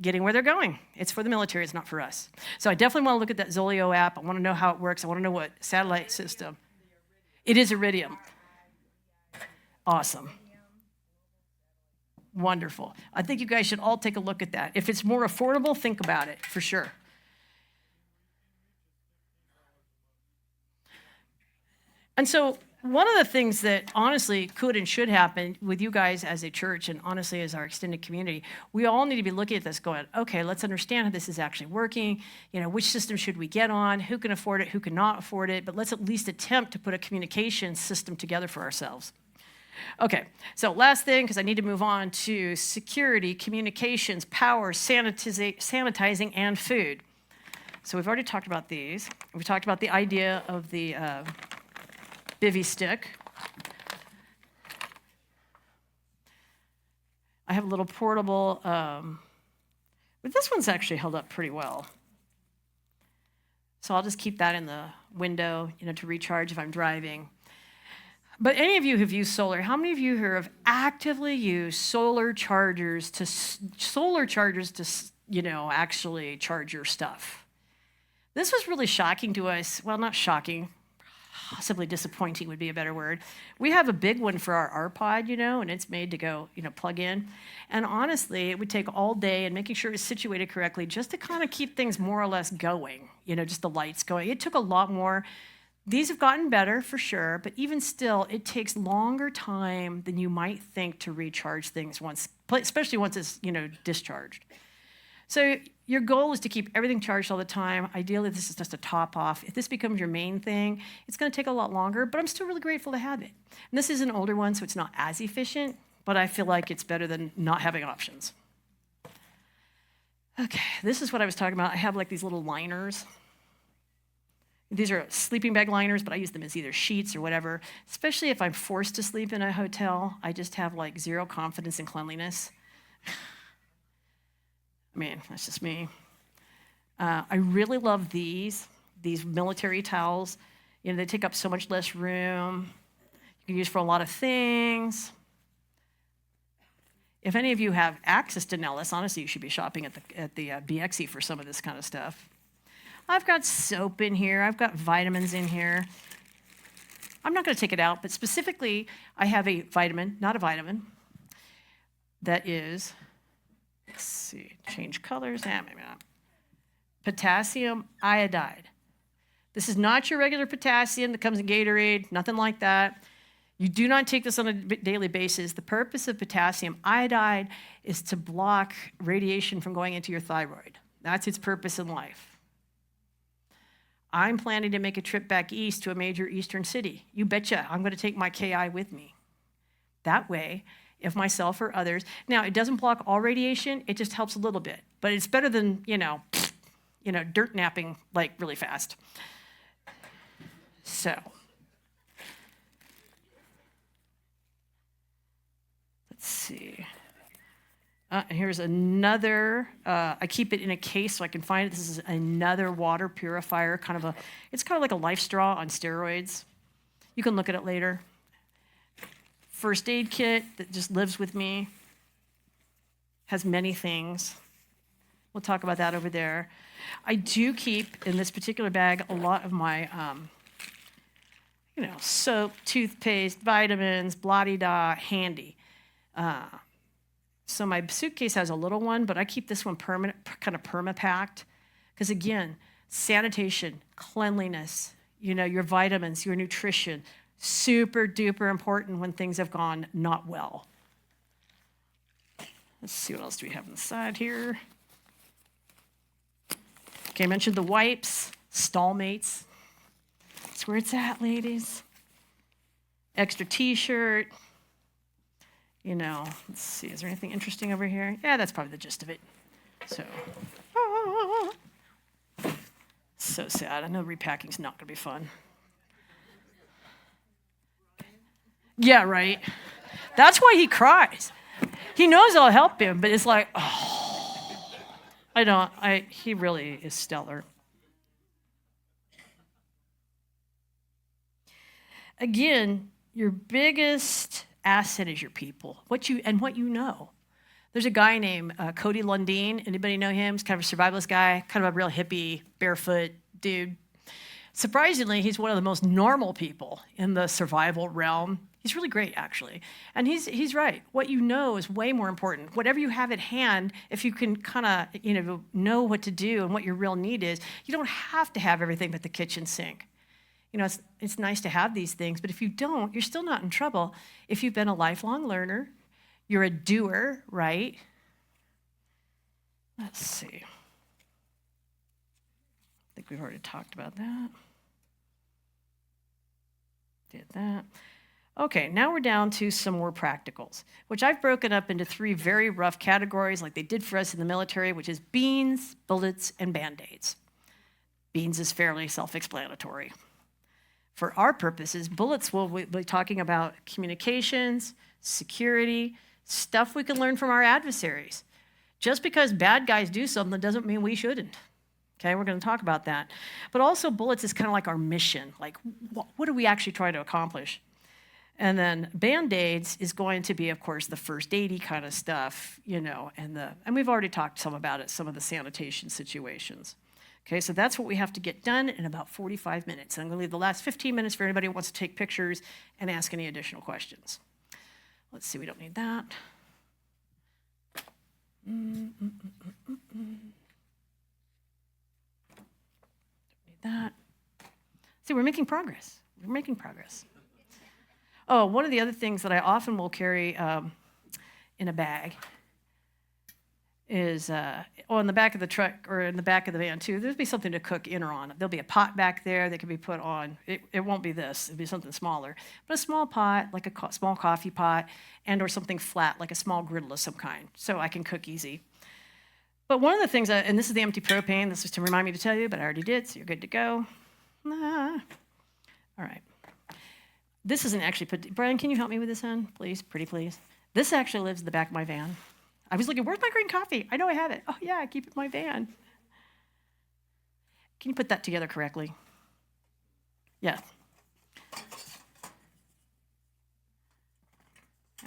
getting where they're going. It's for the military, it's not for us. So I definitely want to look at that Zolio app. I want to know how it works. I want to know what satellite system. It is Iridium. Awesome. Wonderful. I think you guys should all take a look at that. If it's more affordable, think about it, for sure. And so one of the things that honestly could and should happen with you guys as a church and honestly as our extended community, we all need to be looking at this going, okay, let's understand how this is actually working. Which system should we get on? Who can afford it? Who cannot afford it? But let's at least attempt to put a communication system together for ourselves. Okay, so last thing, because I need to move on to security, communications, power, sanitizing, and food. So we've already talked about these. We talked about the idea of the bivy stick. I have a little portable, but this one's actually held up pretty well. So I'll just keep that in the window, to recharge if I'm driving. But any of you who've used solar, how many of you here have actively used solar chargers to actually charge your stuff? This was really shocking to us. Well, not shocking. Possibly disappointing would be a better word. We have a big one for our RPod, and it's made to go, plug in. And honestly, it would take all day and making sure it was situated correctly just to kind of keep things more or less going, just the lights going. It took a lot more. These have gotten better for sure, but even still, it takes longer time than you might think to recharge things especially once it's, discharged. So your goal is to keep everything charged all the time. Ideally, this is just a top off. If this becomes your main thing, it's going to take a lot longer, but I'm still really grateful to have it. And this is an older one, so it's not as efficient, but I feel like it's better than not having options. Okay, this is what I was talking about. I have like these little liners. These are sleeping bag liners, but I use them as either sheets or whatever, especially if I'm forced to sleep in a hotel. I just have like zero confidence in cleanliness. I mean, that's just me. I really love these military towels. They take up so much less room. You can use for a lot of things. If any of you have access to Nellis, honestly, you should be shopping at the BXE for some of this kind of stuff. I've got soap in here. I've got vitamins in here. I'm not going to take it out, but specifically, I have a vitamin, not a vitamin, that is, let's see, change colors. Maybe not. Potassium iodide. This is not your regular potassium that comes in Gatorade, nothing like that. You do not take this on a daily basis. The purpose of potassium iodide is to block radiation from going into your thyroid. That's its purpose in life. I'm planning to make a trip back east to a major eastern city. You betcha, I'm going to take my KI with me. That way, if myself or others, now it doesn't block all radiation, it just helps a little bit, but it's better than, dirt napping like really fast. So, let's see. Here's another, I keep it in a case so I can find it. This is another water purifier, it's kind of like a life straw on steroids. You can look at it later. First aid kit that just lives with me. Has many things. We'll talk about that over there. I do keep, in this particular bag, a lot of my soap, toothpaste, vitamins, blah-de-da, handy. So my suitcase has a little one, but I keep this one kind of perma-packed. Because again, sanitation, cleanliness, your vitamins, your nutrition, super duper important when things have gone not well. Let's see, what else do we have inside here? Okay, I mentioned the wipes, stall mates. That's where it's at, ladies. Extra t-shirt. Let's see, is there anything interesting over here? Yeah, that's probably the gist of it. So sad. I know repacking's not going to be fun. Yeah, right. That's why he cries. He knows I'll help him, but it's like, oh, he really is stellar. Again, your biggest asset is your people, what you know. There's a guy named Cody Lundeen. Anybody know him? He's kind of a survivalist guy, kind of a real hippie, barefoot dude. Surprisingly, he's one of the most normal people in the survival realm. He's really great, actually. And he's right. What you know is way more important. Whatever you have at hand, if you can kind of, know what to do and what your real need is, you don't have to have everything but the kitchen sink. It's nice to have these things, but if you don't, you're still not in trouble. If you've been a lifelong learner, you're a doer, right? Let's see. I think we've already talked about that. Did that. Okay, now we're down to some more practicals, which I've broken up into 3 very rough categories like they did for us in the military, which is beans, bullets, and Band-Aids. Beans is fairly self-explanatory. For our purposes, bullets will be talking about communications, security, stuff we can learn from our adversaries. Just because bad guys do something doesn't mean we shouldn't. Okay, we're going to talk about that. But also bullets is kind of like our mission. Like, what are we actually trying to accomplish? And then Band-Aids is going to be, of course, the first aid-y kind of stuff, and we've already talked some about it, some of the sanitation situations. Okay, so that's what we have to get done in about 45 minutes. I'm going to leave the last 15 minutes for anybody who wants to take pictures and ask any additional questions. Let's see, we don't need that. Don't need that. See, we're making progress. We're making progress. Oh, one of the other things that I often will carry in a bag is, in the back of the truck or in the back of the van too, there'll be something to cook in or on. There'll be a pot back there that can be put on. It won't be this, it'll be something smaller. But a small pot, like a small coffee pot, and or something flat, like a small griddle of some kind, so I can cook easy. But one of the things, and this is the empty propane, this is to remind me to tell you, but I already did, so you're good to go. All right. This isn't actually put, Brian, can you help me with this, hon? Please, pretty please. This actually lives in the back of my van. I was looking, where's my green coffee? I know I have it. Oh yeah, I keep it in my van. Can you put that together correctly? Yeah.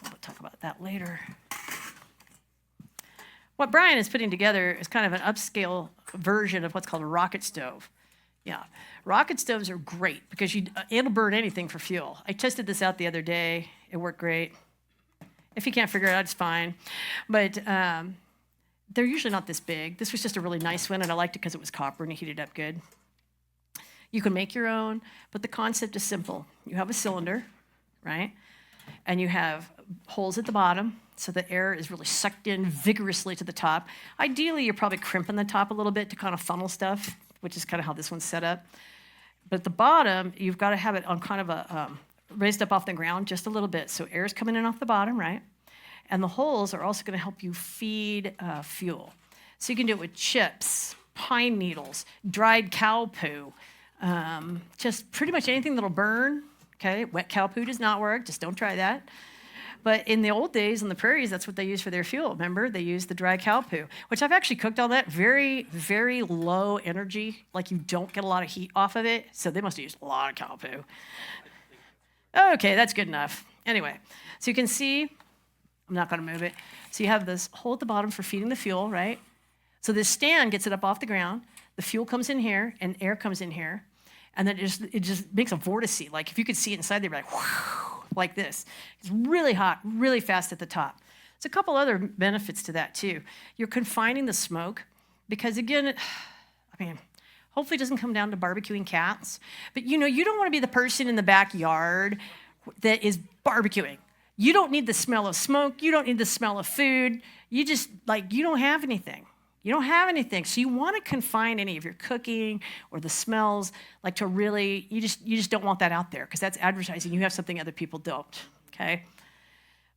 We'll talk about that later. What Brian is putting together is kind of an upscale version of what's called a rocket stove. Yeah, rocket stoves are great because it'll burn anything for fuel. I tested this out the other day. It worked great. If you can't figure it out, it's fine. But they're usually not this big. This was just a really nice one, and I liked it because it was copper and it heated up good. You can make your own, but the concept is simple. You have a cylinder, right? And you have holes at the bottom, so the air is really sucked in vigorously to the top. Ideally, you're probably crimping the top a little bit to kind of funnel stuff, which is kind of how this one's set up. But at the bottom, you've got to have it on kind of a raised up off the ground just a little bit. So air's coming in off the bottom, right? And the holes are also going to help you feed fuel. So you can do it with chips, pine needles, dried cow poo, just pretty much anything that'll burn. Okay, wet cow poo does not work. Just don't try that. But in the old days, on the prairies, that's what they used for their fuel. Remember, they used the dry cow poo, which I've actually cooked all that. Very, very low energy. Like you don't get a lot of heat off of it. So they must have used a lot of cow poo. Okay, that's good enough. Anyway, so you can see, I'm not going to move it. So you have this hole at the bottom for feeding the fuel, right? So this stand gets it up off the ground. The fuel comes in here, and air comes in here. And then it just makes a vortice. Like if you could see it inside, they'd be like, whew, like this. It's really hot, really fast at the top. There's a couple other benefits to that too. You're confining the smoke because again, hopefully it doesn't come down to barbecuing cats. But you don't want to be the person in the backyard that is barbecuing. You don't need the smell of smoke. You don't need the smell of food. You just, you don't have anything. You don't have anything. So you want to confine any of your cooking or the smells, to really, you just don't want that out there because that's advertising. You have something other people don't, okay?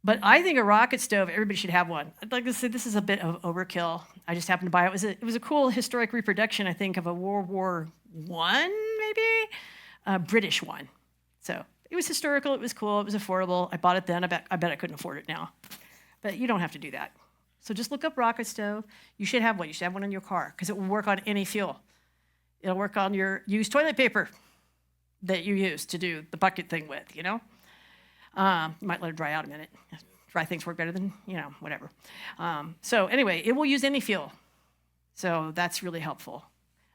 But I think a rocket stove, everybody should have one. I'd like to say this is a bit of overkill. I just happened to buy it. It was a cool historic reproduction, I think, of a World War I, maybe? A British one. So it was historical, it was cool, it was affordable. I bought it then, I bet I couldn't afford it now. But you don't have to do that. So just look up rocket stove. You should have one. You should have one in your car because it will work on any fuel. It'll work on your used toilet paper that you use to do the bucket thing with, You might let it dry out a minute. Dry things work better than, whatever. So anyway, it will use any fuel. So that's really helpful.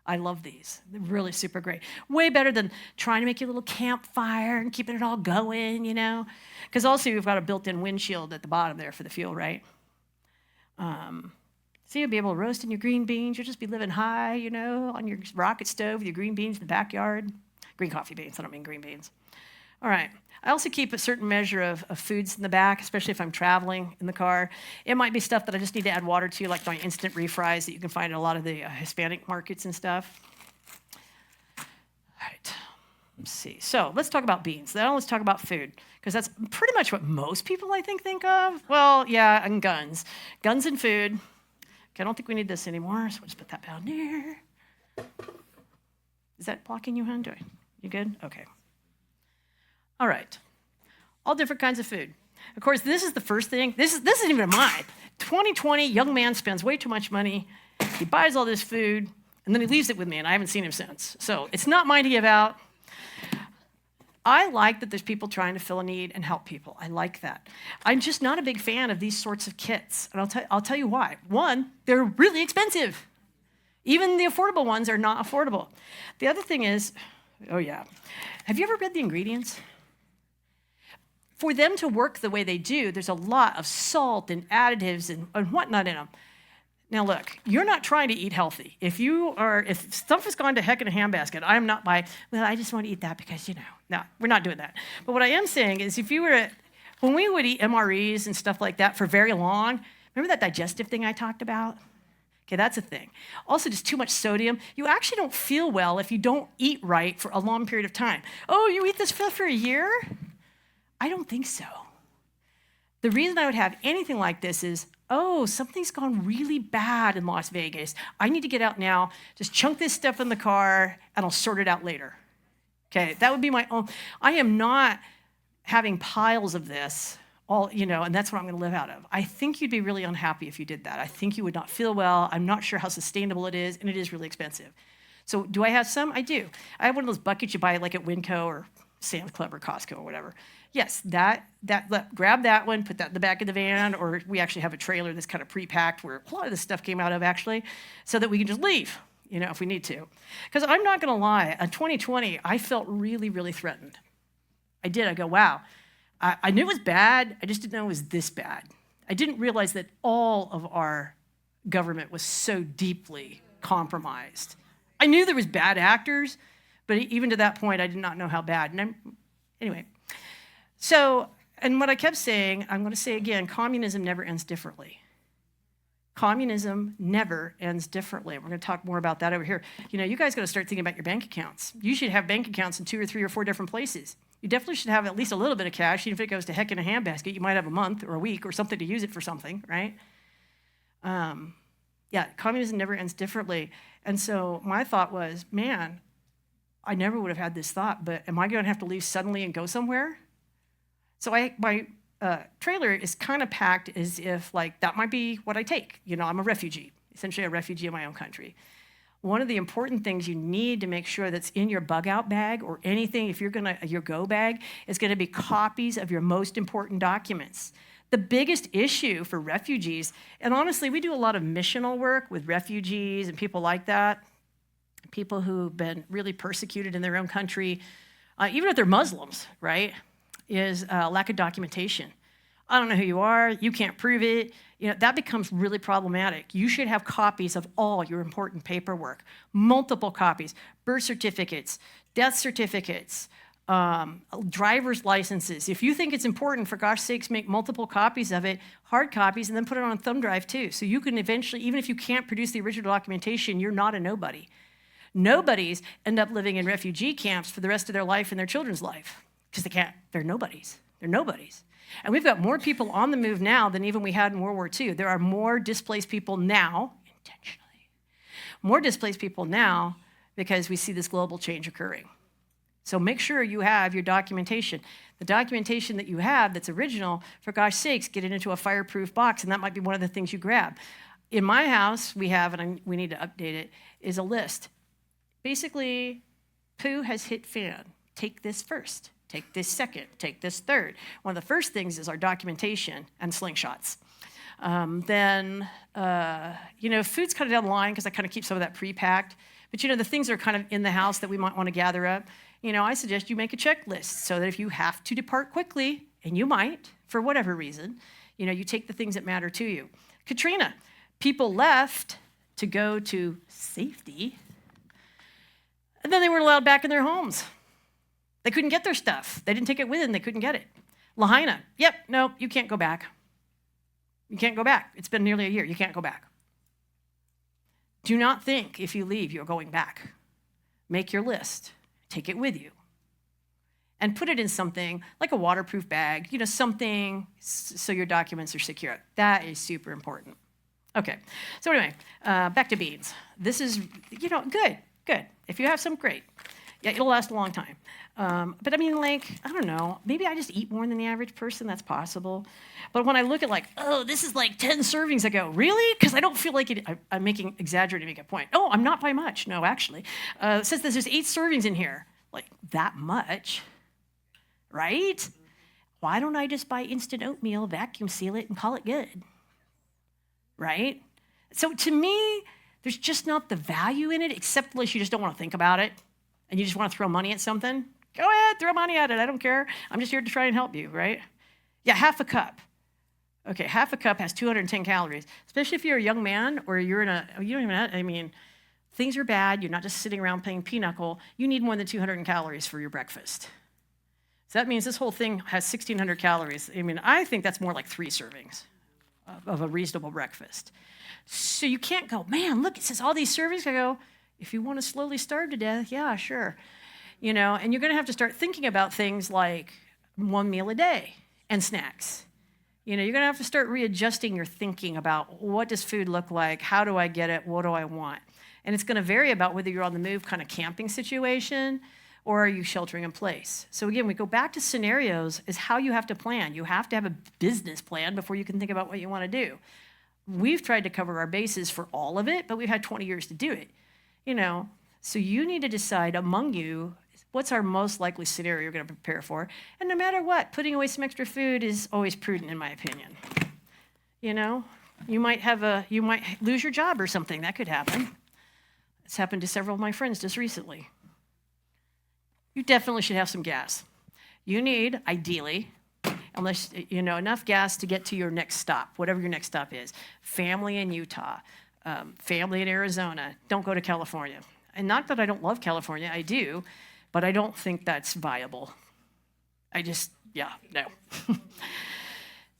I love these. They're really super great. Way better than trying to make your little campfire and keeping it all going, Because also you've got a built-in windshield at the bottom there for the fuel, right? So you'll be able to roast in your green beans. You'll just be living high, on your rocket stove with your green beans in the backyard. Green coffee beans, I don't mean green beans. All right. I also keep a certain measure of foods in the back, especially if I'm traveling in the car. It might be stuff that I just need to add water to, like my instant refries that you can find in a lot of the Hispanic markets and stuff. All right. Let's see. So let's talk about beans. Now let's talk about food, because that's pretty much what most people, I think of. Well, yeah, and guns. Guns and food. Okay, I don't think we need this anymore, so we'll just put that down there. Is that blocking you, hon? You good? Okay. All right. All different kinds of food. Of course, this is the first thing. This isn't even mine. 2020, young man spends way too much money. He buys all this food, and then he leaves it with me, and I haven't seen him since. So it's not mine to give out. I like that there's people trying to fill a need and help people. I like that. I'm just not a big fan of these sorts of kits, and I'll tell you why. One, they're really expensive. Even the affordable ones are not affordable. The other thing is, have you ever read the ingredients? For them to work the way they do, there's a lot of salt and additives and whatnot in them. Now look, you're not trying to eat healthy. If stuff has gone to heck in a handbasket, I am not I just want to eat that because, no, we're not doing that. But what I am saying is when we would eat MREs and stuff like that for very long, remember that digestive thing I talked about? Okay, that's a thing. Also, just too much sodium. You actually don't feel well if you don't eat right for a long period of time. Oh, you eat this stuff for a year? I don't think so. The reason I would have anything like this is, something's gone really bad in Las Vegas. I need to get out now, just chunk this stuff in the car, and I'll sort it out later. Okay, that would be my own. I am not having piles of this, and that's what I'm going to live out of. I think you'd be really unhappy if you did that. I think you would not feel well. I'm not sure how sustainable it is, and it is really expensive. So do I have some? I do. I have one of those buckets you buy like at Winco or Sam's Club or Costco or whatever. Yes, grab that one, put that in the back of the van, or we actually have a trailer that's kind of pre-packed where a lot of this stuff came out of actually, so that we can just leave, if we need to. Because I'm not going to lie, in 2020, I felt really, really threatened. I did. I go, wow. I knew it was bad. I just didn't know it was this bad. I didn't realize that all of our government was so deeply compromised. I knew there was bad actors, but even to that point, I did not know how bad. Anyway. So, and what I kept saying, I'm going to say again, communism never ends differently. Communism never ends differently. We're going to talk more about that over here. You guys got to start thinking about your bank accounts. You should have bank accounts in 2 or 3 or 4 different places. You definitely should have at least a little bit of cash. Even if it goes to heck in a handbasket, you might have a month or a week or something to use it for something, right? Communism never ends differently. And so my thought was, man, I never would have had this thought, but am I going to have to leave suddenly and go somewhere? So my trailer is kind of packed as if that might be what I take. I'm a refugee, essentially a refugee in my own country. One of the important things you need to make sure that's in your bug out bag or anything, if your go bag, is going to be copies of your most important documents. The biggest issue for refugees, and honestly, we do a lot of missional work with refugees and people like that. people who've been really persecuted in their own country, even if they're Muslims, right, is lack of documentation. I don't know who you are, you can't prove it. That becomes really problematic. You should have copies of all your important paperwork, multiple copies, birth certificates, death certificates, driver's licenses. If you think it's important, for gosh sakes, make multiple copies of it, hard copies, and then put it on a thumb drive too. So you can eventually, even if you can't produce the original documentation, you're not a nobody. Nobodies end up living in refugee camps for the rest of their life and their children's life because they're nobodies. They're nobodies. And we've got more people on the move now than even we had in World War II. There are more displaced people now, intentionally, more displaced people now because we see this global change occurring. So make sure you have your documentation. The documentation that you have that's original, for gosh sakes, get it into a fireproof box, and that might be one of the things you grab. In my house, we have, and we need to update it, is a list. Basically, poo has hit fan. Take this first. Take this second. Take this third. One of the first things is our documentation and slingshots. Then, food's kind of down the line because I kind of keep some of that pre-packed. But, the things that are kind of in the house that we might want to gather up, I suggest you make a checklist so that if you have to depart quickly, and you might, for whatever reason, you take the things that matter to you. Katrina, people left to go to safety, and then they weren't allowed back in their homes. They couldn't get their stuff. They didn't take it with them. They couldn't get it. Lahaina, yep, no, you can't go back. You can't go back. It's been nearly a year. You can't go back. Do not think if you leave, you're going back. Make your list. Take it with you. And put it in something like a waterproof bag, something so your documents are secure. That is super important. Okay, so anyway, back to beans. This is, good. If you have some, great. Yeah, it'll last a long time. But I don't know, maybe I just eat more than the average person, that's possible. But when I look at this is like 10 servings ago, really? Because I don't feel like it, I'm exaggerating to make a point. Oh, I'm not by much, no, actually. It says there's 8 servings in here. Like, that much, right? Why don't I just buy instant oatmeal, vacuum seal it, and call it good, right? So to me, there's just not the value in it, except unless you just don't want to think about it, and you just want to throw money at something. Go ahead, throw money at it. I don't care. I'm just here to try and help you, right? Yeah, half a cup. Okay, half a cup has 210 calories, especially if you're a young man or you don't even, things are bad. You're not just sitting around playing pinochle. You need more than 200 calories for your breakfast. So that means this whole thing has 1,600 calories. I think that's more like 3 servings of a reasonable breakfast. So you can't go, man, look, it says all these servings. I go, if you want to slowly starve to death, yeah, sure. And you're going to have to start thinking about things like 1 meal a day and snacks. You're going to have to start readjusting your thinking about what does food look like, how do I get it, what do I want? And it's going to vary about whether you're on the move kind of camping situation or are you sheltering in place. So again, we go back to scenarios is how you have to plan. You have to have a business plan before you can think about what you want to do. We've tried to cover our bases for all of it, but we've had 20 years to do it. So you need to decide among you what's our most likely scenario you're going to prepare for. And no matter what, putting away some extra food is always prudent in my opinion. You might lose your job or something. That could happen. It's happened to several of my friends just recently. You definitely should have some gas. You need, ideally, unless enough gas to get to your next stop, whatever your next stop is. Family in Utah, family in Arizona. Don't go to California. And not that I don't love California, I do, but I don't think that's viable. No.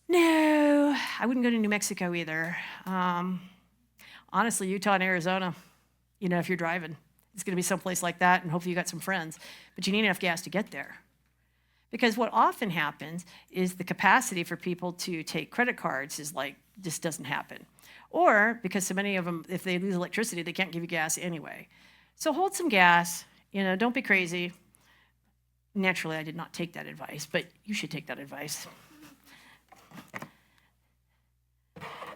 No, I wouldn't go to New Mexico either. Honestly, Utah and Arizona, if you're driving, it's going to be someplace like that, and hopefully you got some friends. But you need enough gas to get there. Because what often happens is the capacity for people to take credit cards just doesn't happen. Or because so many of them, if they lose electricity, they can't give you gas anyway. So hold some gas, don't be crazy. Naturally, I did not take that advice, but you should take that advice.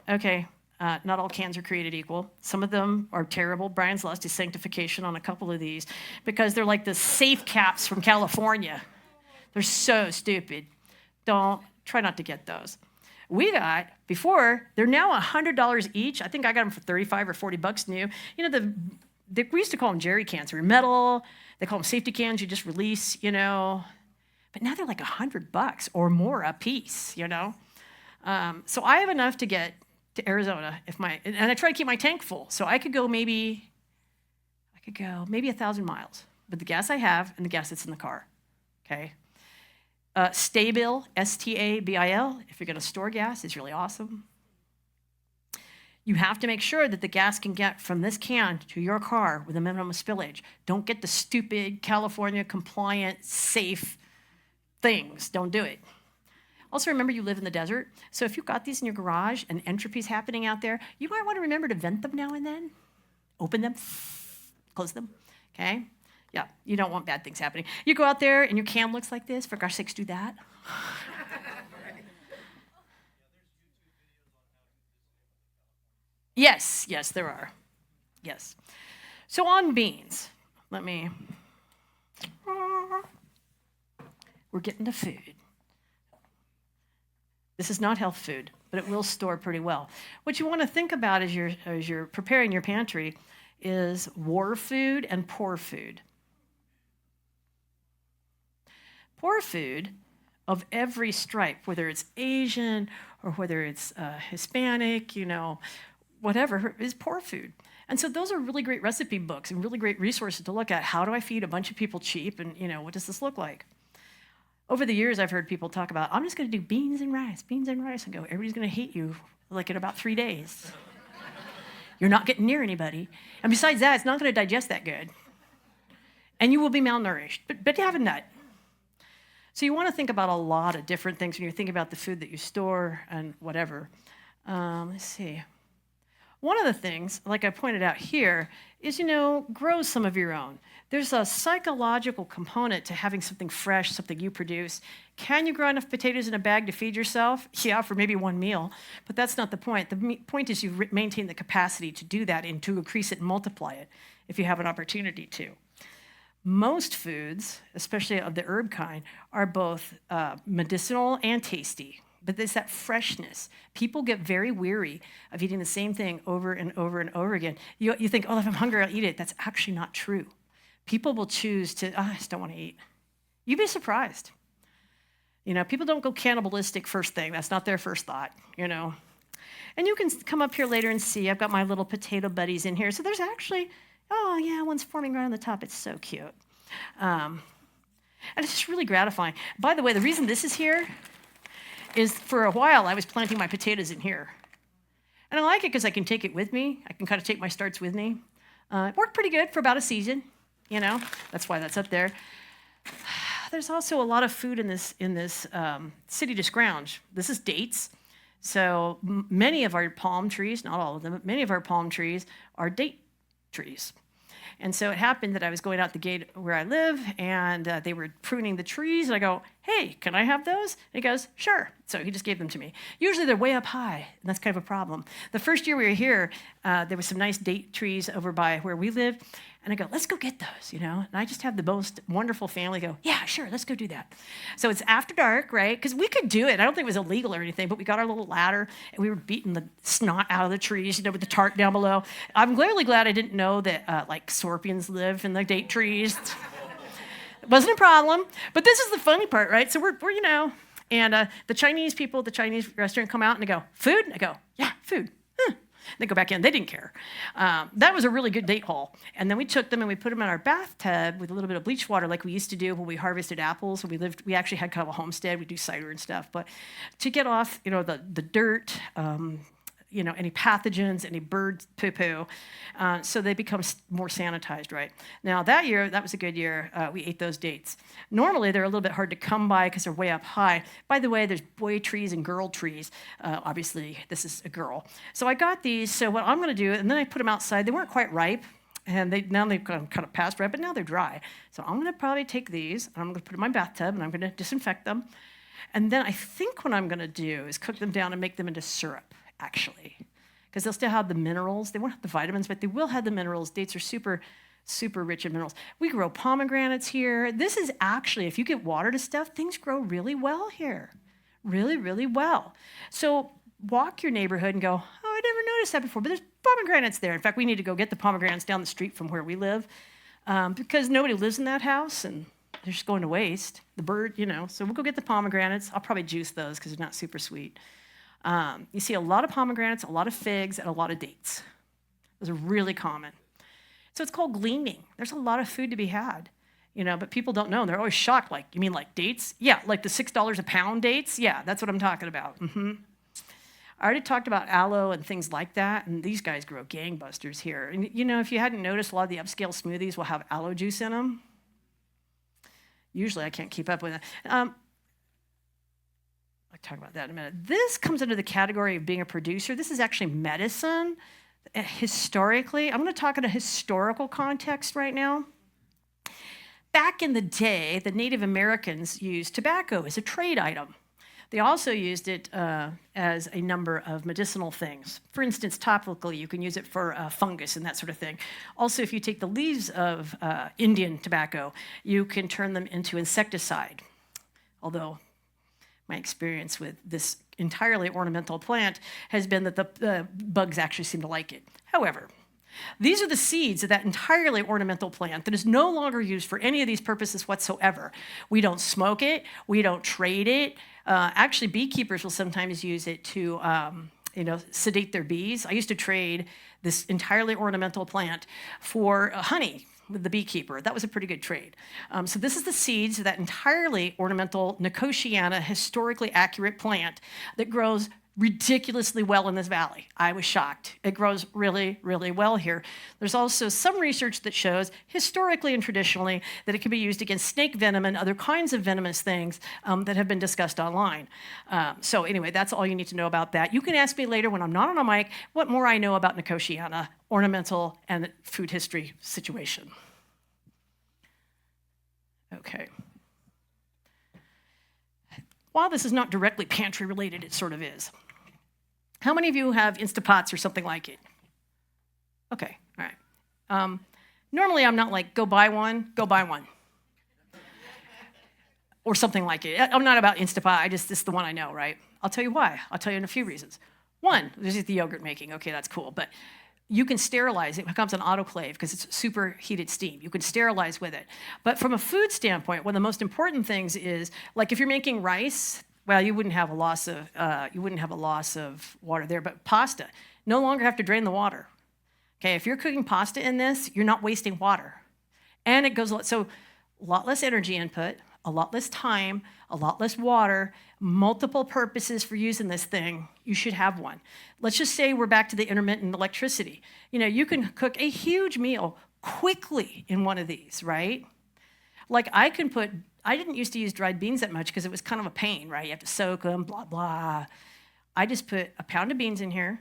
Okay, not all cans are created equal. Some of them are terrible. Brian's lost his sanctification on a couple of these because they're like the safe caps from California. They're so stupid. Try not to get those. We got, before, they're now $100 each. I think I got them for $35 or $40 new. we used to call them jerry cans. They're metal. They call them safety cans. You just release, But now they're like $100 or more a piece, So I have enough to get to Arizona and I try to keep my tank full. So I could go maybe 1,000 miles with the gas I have and the gas that's in the car. Okay. Stabil, S-T-A-B-I-L. If you're going to store gas, it's really awesome. You have to make sure that the gas can get from this can to your car with a minimum spillage. Don't get the stupid California compliant, safe things. Don't do it. Also, remember you live in the desert. So if you've got these in your garage and entropy's happening out there, you might want to remember to vent them now and then. Open them, close them, okay? Yeah, you don't want bad things happening. You go out there and your can looks like this. For gosh sakes, do that. Yes, there are. Yes. So on beans, we're getting to food. This is not health food, but it will store pretty well. What you want to think about as you're preparing your pantry is war food and poor food. Poor food of every stripe, whether it's Asian or whether it's Hispanic, whatever, is poor food. And so those are really great recipe books and really great resources to look at. How do I feed a bunch of people cheap? And, what does this look like? Over the years, I've heard people talk about, I'm just going to do beans and rice, and go, everybody's going to hate you like in about 3 days. You're not getting near anybody. And besides that, it's not going to digest that good. And you will be malnourished, but you have a nut. So you want to think about a lot of different things when you're thinking about the food that you store and whatever. Let's see. One of the things, like I pointed out here, is, grow some of your own. There's a psychological component to having something fresh, something you produce. Can you grow enough potatoes in a bag to feed yourself? Yeah, for maybe one meal, but that's not the point. The point is you maintain the capacity to do that and to increase it and multiply it if you have an opportunity to. Most foods, especially of the herb kind, are both medicinal and tasty. But there's that freshness. People get very weary of eating the same thing over and over and over again. You think, if I'm hungry, I'll eat it. That's actually not true. People will choose to, I just don't want to eat. You'd be surprised. People don't go cannibalistic first thing. That's not their first thought, And you can come up here later and see, I've got my little potato buddies in here. So there's actually, one's forming right on the top. It's so cute. And it's just really gratifying. By the way, the reason this is here is for a while I was planting my potatoes in here. And I like it because I can take it with me. I can kind of take my starts with me. It worked pretty good for about a season, That's why that's up there. There's also a lot of food in this city to scrounge. This is dates. So many of our palm trees, not all of them, but many of our palm trees are date trees. And so it happened that I was going out the gate where I live, and they were pruning the trees, and I go, hey, can I have those? And he goes, sure. So he just gave them to me. Usually they're way up high, and that's kind of a problem. The first year we were here, there were some nice date trees over by where we live, and I go, let's go get those, And I just have the most wonderful family go, yeah, sure, let's go do that. So it's after dark, right? Because we could do it. I don't think it was illegal or anything, but we got our little ladder, and we were beating the snot out of the trees, with the tarp down below. I'm really glad I didn't know that, scorpions live in the date trees. It wasn't a problem. But this is the funny part, right? So we're and the Chinese people, the Chinese restaurant come out and they go, food? And I go, yeah, food. They go back in. They didn't care. That was a really good date haul. And then we took them and we put them in our bathtub with a little bit of bleach water like we used to do when we harvested apples. We actually had kind of a homestead. We do cider and stuff. But to get off, the dirt, any pathogens, any bird poo-poo, so they become more sanitized, right? Now, that year, that was a good year. We ate those dates. Normally, they're a little bit hard to come by because they're way up high. By the way, there's boy trees and girl trees. Obviously, this is a girl. So I got these. So what I'm going to do, and then I put them outside. They weren't quite ripe, and now they've kind of past ripe, but now they're dry. So I'm going to probably take these, and I'm going to put them in my bathtub, and I'm going to disinfect them. And then I think what I'm going to do is cook them down and make them into syrup, actually, because they'll still have the minerals. They won't have the vitamins, but they will have the minerals. Dates are super, super rich in minerals. We grow pomegranates here. This is actually, if you get water to stuff, things grow really well here. Really, really well. So walk your neighborhood and go, oh, I never noticed that before, but there's pomegranates there. In fact, we need to go get the pomegranates down the street from where we live because nobody lives in that house and they're just going to waste. The bird, so we'll go get the pomegranates. I'll probably juice those because they're not super sweet. You see a lot of pomegranates, a lot of figs, and a lot of dates. Those are really common. So it's called gleaning. There's a lot of food to be had, but people don't know. They're always shocked. Like, you mean like dates? Yeah, like the $6 a pound dates? Yeah, that's what I'm talking about. I already talked about aloe and things like that, and these guys grow gangbusters here. And if you hadn't noticed, a lot of the upscale smoothies will have aloe juice in them. Usually I can't keep up with it. I'll talk about that in a minute. This comes under the category of being a producer. This is actually medicine. Historically, I'm going to talk in a historical context right now. Back in the day, the Native Americans used tobacco as a trade item. They also used it as a number of medicinal things. For instance, topically, you can use it for fungus and that sort of thing. Also, if you take the leaves of Indian tobacco, you can turn them into insecticide. Although my experience with this entirely ornamental plant has been that the bugs actually seem to like it. However, these are the seeds of that entirely ornamental plant that is no longer used for any of these purposes whatsoever. We don't smoke it. We don't trade it. Actually, beekeepers will sometimes use it to, sedate their bees. I used to trade this entirely ornamental plant for honey with the beekeeper. That was a pretty good trade. So this is the seeds of that entirely ornamental Nicotiana, historically accurate plant that grows ridiculously well in this valley. I was shocked. It grows really, really well here. There's also some research that shows, historically and traditionally, that it can be used against snake venom and other kinds of venomous things that have been discussed online. So anyway, that's all you need to know about that. You can ask me later when I'm not on a mic what more I know about Nicotiana, ornamental, and food history situation. Okay. While this is not directly pantry related, it sort of is. How many of you have Instapots or something like it? Okay, all right. Normally I'm not like, go buy one. Or something like it. I'm not about Instapot, this is the one I know, right? I'll tell you why. I'll tell you in a few reasons. One, this is the yogurt making. Okay, that's cool. But you can sterilize it. It becomes an autoclave because it's super heated steam. You can sterilize with it. But from a food standpoint, one of the most important things is, like if you're making rice, well, you wouldn't have a loss of water there. But pasta, no longer have to drain the water. Okay, if you're cooking pasta in this, you're not wasting water, and it goes so a lot less energy input, a lot less time, a lot less water, multiple purposes for using this thing. You should have one. Let's just say we're back to the intermittent electricity. You can cook a huge meal quickly in one of these, right? Like I didn't used to use dried beans that much because it was kind of a pain, right? You have to soak them, blah, blah. I just put a pound of beans in here.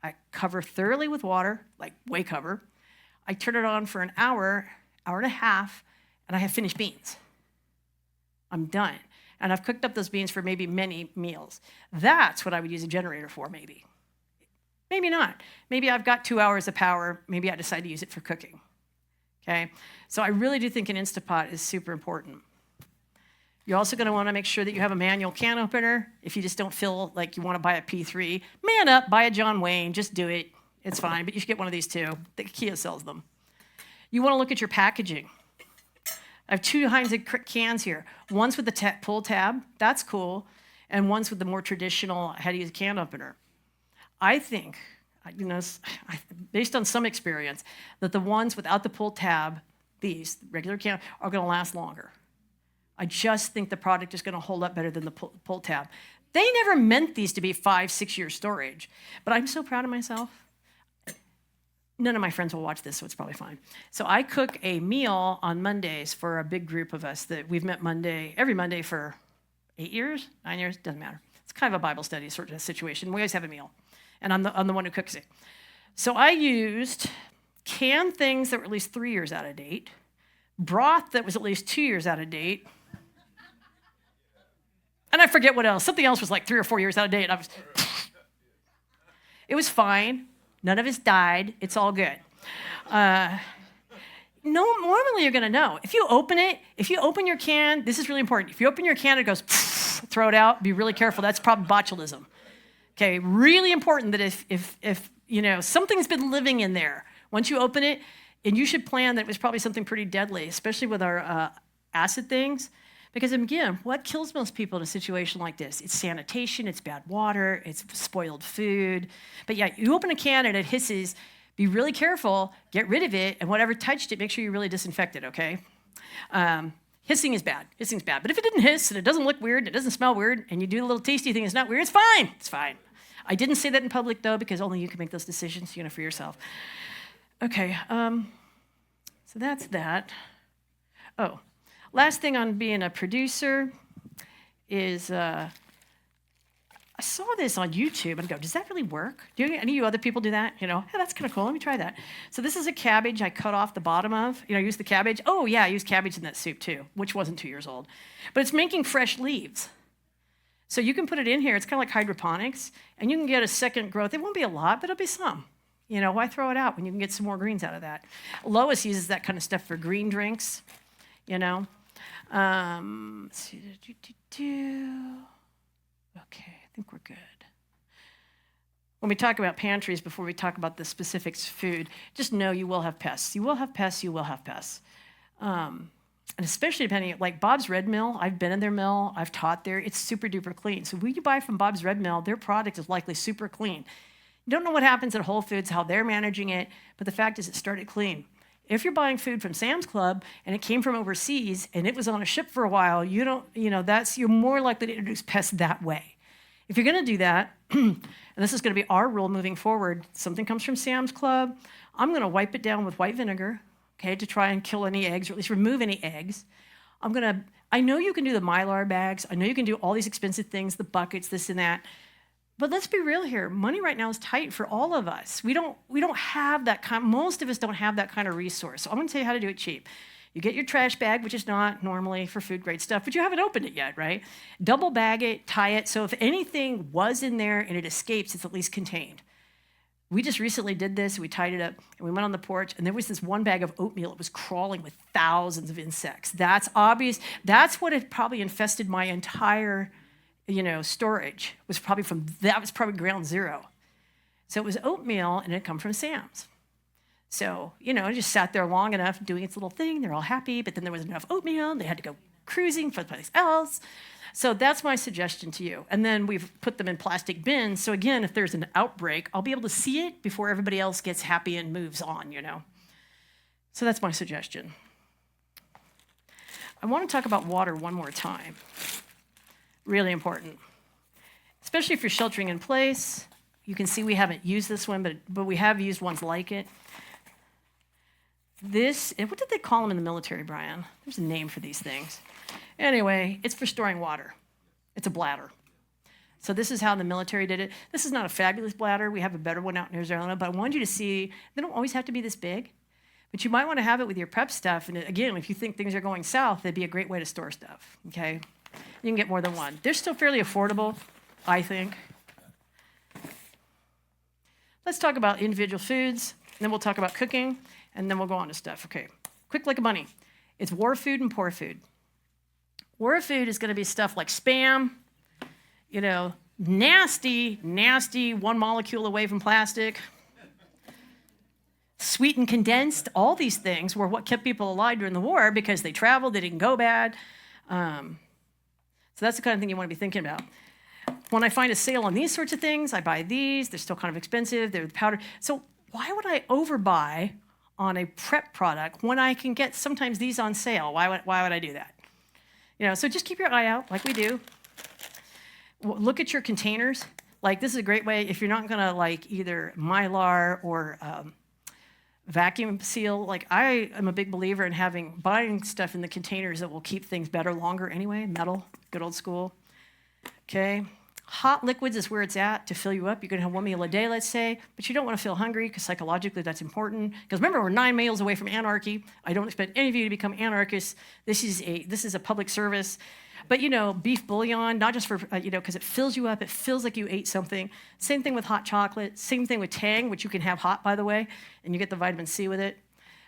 I cover thoroughly with water, like way cover. I turn it on for an hour, hour and a half, and I have finished beans. I'm done. And I've cooked up those beans for maybe many meals. That's what I would use a generator for, maybe. Maybe not. Maybe I've got 2 hours of power. Maybe I decide to use it for cooking. Okay? So I really do think an Instapot is super important. You're also going to want to make sure that you have a manual can opener. If you just don't feel like you want to buy a P3, man up, buy a John Wayne, just do it. It's fine, but you should get one of these too. The Kia sells them. You want to look at your packaging. I have two kinds of cans here. One's with the pull tab, that's cool, and one's with the more traditional, how to use a can opener. I think, based on some experience, that the ones without the pull tab, these regular can, are going to last longer. I just think the product is going to hold up better than the pull tab. They never meant these to be 5-6 year storage, but I'm so proud of myself. None of my friends will watch this, so it's probably fine. So I cook a meal on Mondays for a big group of us that we've met every Monday for 8 years, 9 years, doesn't matter. It's kind of a Bible study sort of situation. We always have a meal, and I'm the one who cooks it. So I used canned things that were at least 3 years out of date, broth that was at least 2 years out of date, and I forget what else. Something else was like 3 or 4 years out of date. It was fine. None of us died. It's all good. Normally you're going to know. If you open your can, this is really important. If you open your can, it goes, throw it out. Be really careful. That's probably botulism. Okay, really important that if something's been living in there, once you open it, and you should plan that it was probably something pretty deadly, especially with our acid things. Because again, what kills most people in a situation like this? It's sanitation, it's bad water, it's spoiled food. But yeah, you open a can and it hisses, be really careful, get rid of it, and whatever touched it, make sure you really disinfect it, okay? Hissing is bad. Hissing's bad. But if it didn't hiss and it doesn't look weird, it doesn't smell weird, and you do the little tasty thing, it's not weird, it's fine. It's fine. I didn't say that in public, though, because only you can make those decisions, for yourself. Okay, so that's that. Oh, last thing on being a producer is I saw this on YouTube and go, does that really work? Do any of you other people do that? Hey, that's kind of cool. Let me try that. So this is a cabbage I cut off the bottom of. Use the cabbage. Oh, yeah, I used cabbage in that soup too, which wasn't 2 years old. But it's making fresh leaves. So you can put it in here. It's kind of like hydroponics, and you can get a second growth. It won't be a lot, but it'll be some. Why throw it out when you can get some more greens out of that? Lois uses that kind of stuff for green drinks, Let's see. Okay, I think we're good. When we talk about pantries, before we talk about the specifics of food, just know you will have pests. You will have pests, you will have pests. And especially depending, like Bob's Red Mill, I've been in their mill, I've taught there, it's super duper clean. So when you buy from Bob's Red Mill, their product is likely super clean. You don't know what happens at Whole Foods, how they're managing it, but the fact is it started clean. If you're buying food from Sam's Club and it came from overseas and it was on a ship for a while, you're more likely to introduce pests that way. If you're going to do that, and this is going to be our rule moving forward, something comes from Sam's Club, I'm going to wipe it down with white vinegar, okay, to try and kill any eggs, or at least remove any eggs. I know you can do the Mylar bags. I know you can do all these expensive things, the buckets, this and that. But let's be real here. Money right now is tight for all of us. We don't have that kind. Most of us don't have that kind of resource. So I'm going to tell you how to do it cheap. You get your trash bag, which is not normally for food grade stuff, but you haven't opened it yet, right? Double bag it, tie it, so if anything was in there and it escapes, it's at least contained. We just recently did this. We tied it up, and we went on the porch, and there was this one bag of oatmeal. It was crawling with thousands of insects. That's obvious. That's what had probably infested my entire storage, was probably ground zero. So it was oatmeal, and it had come from Sam's. So, it just sat there long enough doing its little thing. They're all happy, but then there wasn't enough oatmeal, and they had to go cruising for someplace else. So that's my suggestion to you. And then we've put them in plastic bins. So again, if there's an outbreak, I'll be able to see it before everybody else gets happy and moves on, So that's my suggestion. I want to talk about water one more time. Really important. Especially if you're sheltering in place. You can see we haven't used this one, but we have used ones like it. This, and what did they call them in the military, Brian? There's a name for these things. Anyway, it's for storing water. It's a bladder. So this is how the military did it. This is not a fabulous bladder. We have a better one out in Arizona, but I wanted you to see, they don't always have to be this big, but you might want to have it with your prep stuff. And again, if you think things are going south, it'd be a great way to store stuff, okay? You can get more than one. They're still fairly affordable, I think. Let's talk about individual foods, and then we'll talk about cooking, and then we'll go on to stuff. Okay, quick like a bunny. It's war food and poor food. War food is going to be stuff like Spam, nasty, one molecule away from plastic. Sweet and condensed, all these things were what kept people alive during the war because they traveled, they didn't go bad. So that's the kind of thing you want to be thinking about. When I find a sale on these sorts of things, I buy these. They're still kind of expensive. They're powder. So why would I overbuy on a prep product when I can get sometimes these on sale? Why would I do that? So just keep your eye out like we do. Look at your containers. Like this is a great way if you're not going to either Mylar or vacuum seal. Like I am a big believer in buying stuff in the containers that will keep things better longer anyway. Metal, good old school. Okay. Hot liquids is where it's at to fill you up. You're going to have one meal a day, let's say, but you don't want to feel hungry because psychologically that's important. Because remember, we're 9 miles away from anarchy. I don't expect any of you to become anarchists. This is a public service. But, beef bouillon, not just for, because it fills you up. It feels like you ate something. Same thing with hot chocolate. Same thing with Tang, which you can have hot, by the way, and you get the vitamin C with it.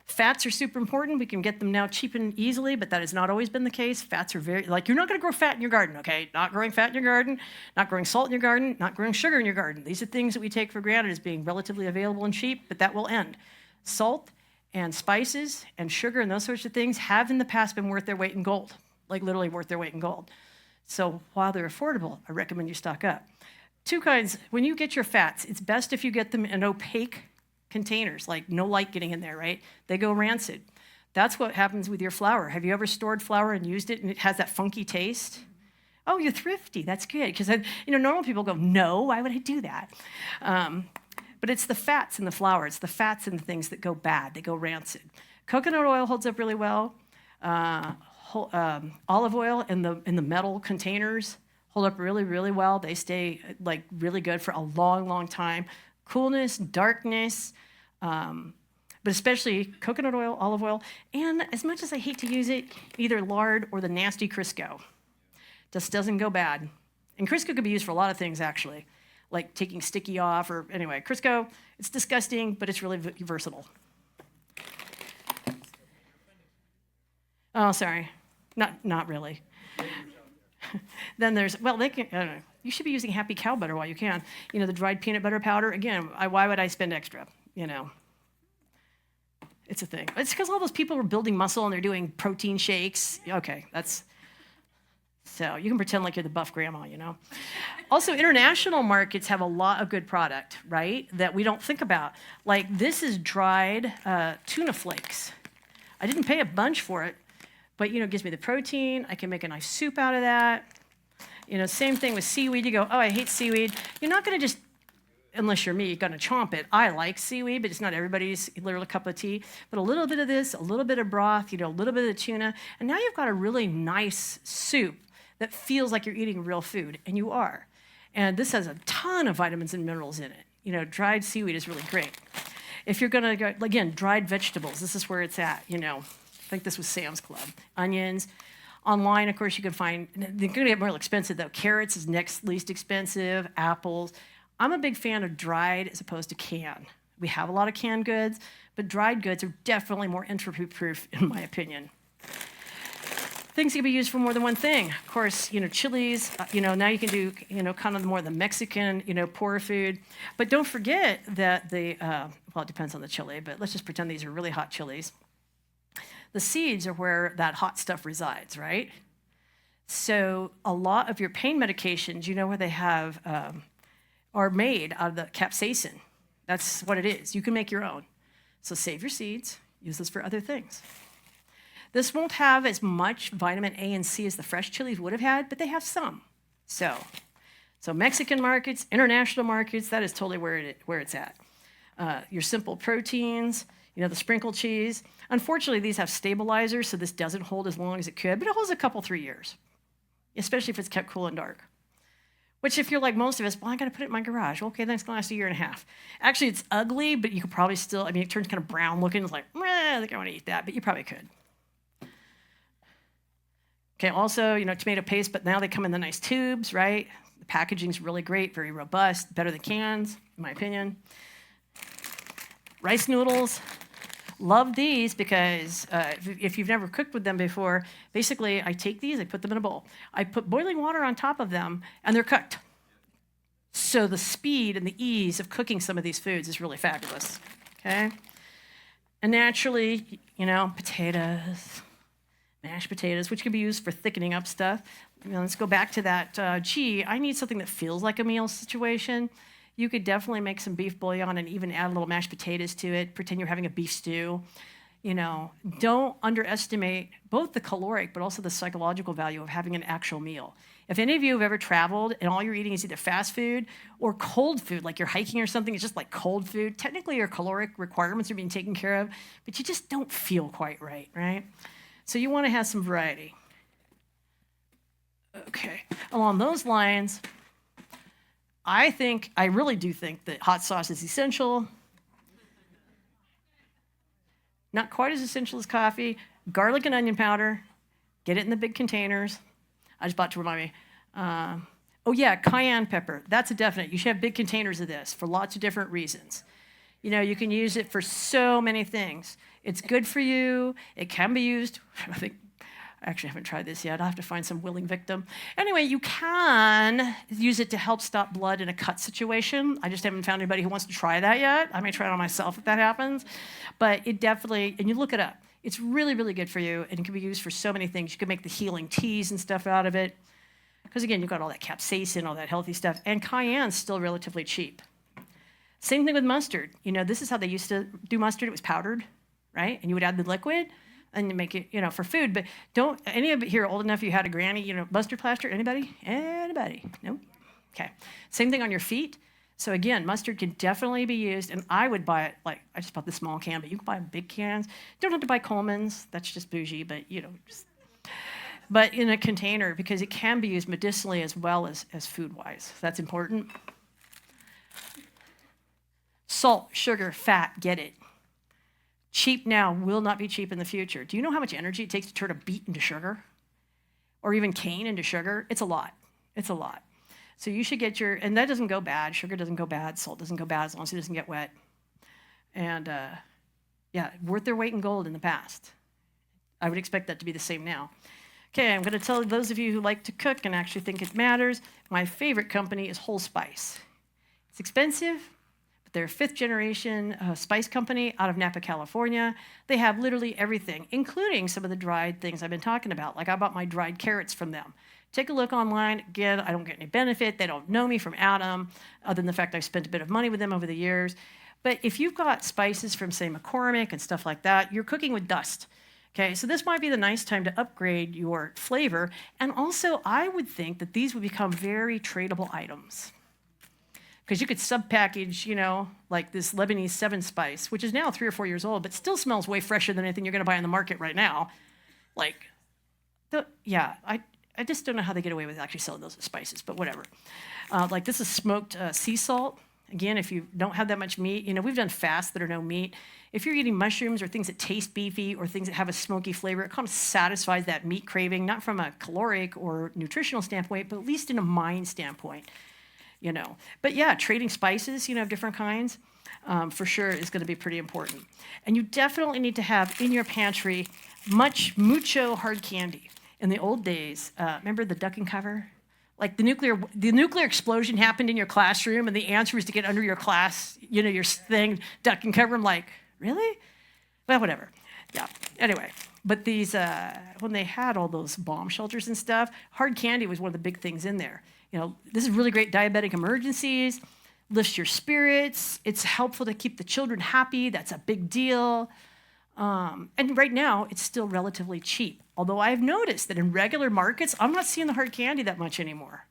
Fats are super important. We can get them now cheap and easily, but that has not always been the case. Fats are very, like, you're not going to grow fat in your garden, okay? Not growing fat in your garden, not growing salt in your garden, not growing sugar in your garden. These are things that we take for granted as being relatively available and cheap, but that will end. Salt and spices and sugar and those sorts of things have in the past been worth their weight in gold, like literally worth their weight in gold. So while they're affordable, I recommend you stock up. Two kinds, when you get your fats, it's best if you get them in opaque containers, like no light getting in there, right? They go rancid. That's what happens with your flour. Have you ever stored flour and used it and it has that funky taste? Oh, you're thrifty. That's good. Because normal people go, no, why would I do that? But it's the fats in the flour. It's the fats in the things that go bad. They go rancid. Coconut oil holds up really well. Olive oil in the metal containers hold up really, really well. They stay like really good for a long, long time. Coolness, darkness, but especially coconut oil, olive oil, and as much as I hate to use it, either lard or the nasty Crisco. Just doesn't go bad. And Crisco could be used for a lot of things, actually, like taking sticky off, or anyway, Crisco, it's disgusting, but it's really versatile. Oh, sorry. Not really. Then there's, well, they can, I don't know. You should be using Happy Cow butter while you can. The dried peanut butter powder. Again, why would I spend extra? It's a thing. It's because all those people are building muscle and they're doing protein shakes. Okay, so you can pretend like you're the buff grandma, Also, international markets have a lot of good product, right, that we don't think about. Like this is dried tuna flakes. I didn't pay a bunch for it, but, it gives me the protein. I can make a nice soup out of that. Same thing with seaweed. You go, oh, I hate seaweed. You're not going to just, unless you're me, you're going to chomp it. I like seaweed, but it's not everybody's little cup of tea. But a little bit of this, a little bit of broth, a little bit of tuna, and now you've got a really nice soup that feels like you're eating real food, and you are. And this has a ton of vitamins and minerals in it. Dried seaweed is really great. If you're going to go, again, dried vegetables, this is where it's at, I think this was Sam's Club. Onions. Online, of course, you can find, they're going to get more expensive, though. Carrots is next least expensive, apples. I'm a big fan of dried as opposed to canned. We have a lot of canned goods, but dried goods are definitely more entropy-proof, in my opinion. Things can be used for more than one thing. Of course, chilies, now you can do, kind of more of the Mexican, poor food. But don't forget that well, it depends on the chili, but let's just pretend these are really hot chilies. The seeds are where that hot stuff resides, right? So a lot of your pain medications, where they have, are made out of the capsaicin. That's what it is. You can make your own. So save your seeds, use this for other things. This won't have as much vitamin A and C as the fresh chilies would have had, but they have some. So Mexican markets, international markets, that is totally where it's at. Your simple proteins, the sprinkled cheese. Unfortunately, these have stabilizers, so this doesn't hold as long as it could, but it holds a couple, 3 years, especially if it's kept cool and dark. Which, if you're like most of us, well, I got to put it in my garage. Okay, then it's going to last a year and a half. Actually, it's ugly, but you could probably still, it turns kind of brown looking. It's like, I think I want to eat that, but you probably could. Okay, also, tomato paste, but now they come in the nice tubes, right? The packaging's really great, very robust, better than cans, in my opinion. Rice noodles. Love these because if you've never cooked with them before, basically I take these, I put them in a bowl. I put boiling water on top of them, and they're cooked. So the speed and the ease of cooking some of these foods is really fabulous, okay? And naturally, potatoes, mashed potatoes, which can be used for thickening up stuff. Let's go back to that, I need something that feels like a meal situation. You could definitely make some beef bouillon and even add a little mashed potatoes to it. Pretend you're having a beef stew. Don't underestimate both the caloric but also the psychological value of having an actual meal. If any of you have ever traveled and all you're eating is either fast food or cold food, like you're hiking or something, it's just like cold food, technically your caloric requirements are being taken care of, but you just don't feel quite right, right? So you want to have some variety. Okay, along those lines, I really do think that hot sauce is essential. Not quite as essential as coffee. Garlic and onion powder. Get it in the big containers. I just bought to remind me. Oh yeah, cayenne pepper. That's a definite. You should have big containers of this for lots of different reasons. You know, you can use it for so many things. It's good for you. It can be used. I actually haven't tried this yet. I'll have to find some willing victim. Anyway, you can use it to help stop blood in a cut situation. I just haven't found anybody who wants to try that yet. I may try it on myself if that happens. But it definitely, and you look it up. It's really, really good for you, and it can be used for so many things. You can make the healing teas and stuff out of it. Because again, you've got all that capsaicin, all that healthy stuff, and cayenne's still relatively cheap. Same thing with mustard. You know, this is how they used to do mustard. It was powdered, right? And you would add the liquid and you make it, you know, for food. But don't, any of it here old enough you had a granny, you know, mustard plaster? Anybody? Anybody? No? Okay. Same thing on your feet. So again, mustard can definitely be used, and I would buy it, like, I just bought the small can, but you can buy big cans. You don't have to buy Coleman's. That's just bougie, but, you know, but in a container, because it can be used medicinally as well as food-wise. That's important. Salt, sugar, fat, get it. Cheap now will not be cheap in the future. Do you know how much energy it takes to turn a beet into sugar? Or even cane into sugar? It's a lot. It's a lot. So you should get your, and that doesn't go bad. Sugar doesn't go bad. Salt doesn't go bad as long as it doesn't get wet. And yeah, worth their weight in gold in the past. I would expect that to be the same now. Okay, I'm going to tell those of you who like to cook and actually think it matters, my favorite company is Whole Spice. It's expensive, but they're a fifth-generation spice company out of Napa, California. They have literally everything, including some of the dried things I've been talking about. Like I bought my dried carrots from them. Take a look online. Again, I don't get any benefit. They don't know me from Adam, other than the fact I've spent a bit of money with them over the years. But if you've got spices from, say, McCormick and stuff like that, you're cooking with dust. Okay, so this might be the nice time to upgrade your flavor. And also, I would think that these would become very tradable items. Because you could sub-package, you know, like this Lebanese 7-spice, which is now 3 or 4 years old, but still smells way fresher than anything you're going to buy on the market right now. Like, yeah, I just don't know how they get away with actually selling those as spices, but whatever. Like this is smoked sea salt. Again, if you don't have that much meat, you know, we've done fasts that are no meat. If you're eating mushrooms or things that taste beefy or things that have a smoky flavor, it kind of satisfies that meat craving, not from a caloric or nutritional standpoint, but at least in a mind standpoint, you know. But yeah, trading spices, you know, of different kinds, for sure is going to be pretty important. And you definitely need to have in your pantry mucho hard candy. In the old days, remember the duck and cover? Like the nuclear explosion happened in your classroom, and the answer was to get under your class, you know, your thing, duck and cover. I'm like, really? Well, whatever. Yeah. Anyway, but these when they had all those bomb shelters and stuff, hard candy was one of the big things in there. You know, this is really great diabetic emergencies, lifts your spirits. It's helpful to keep the children happy. That's a big deal. And right now, it's still relatively cheap. Although I've noticed that in regular markets, I'm not seeing the hard candy that much anymore.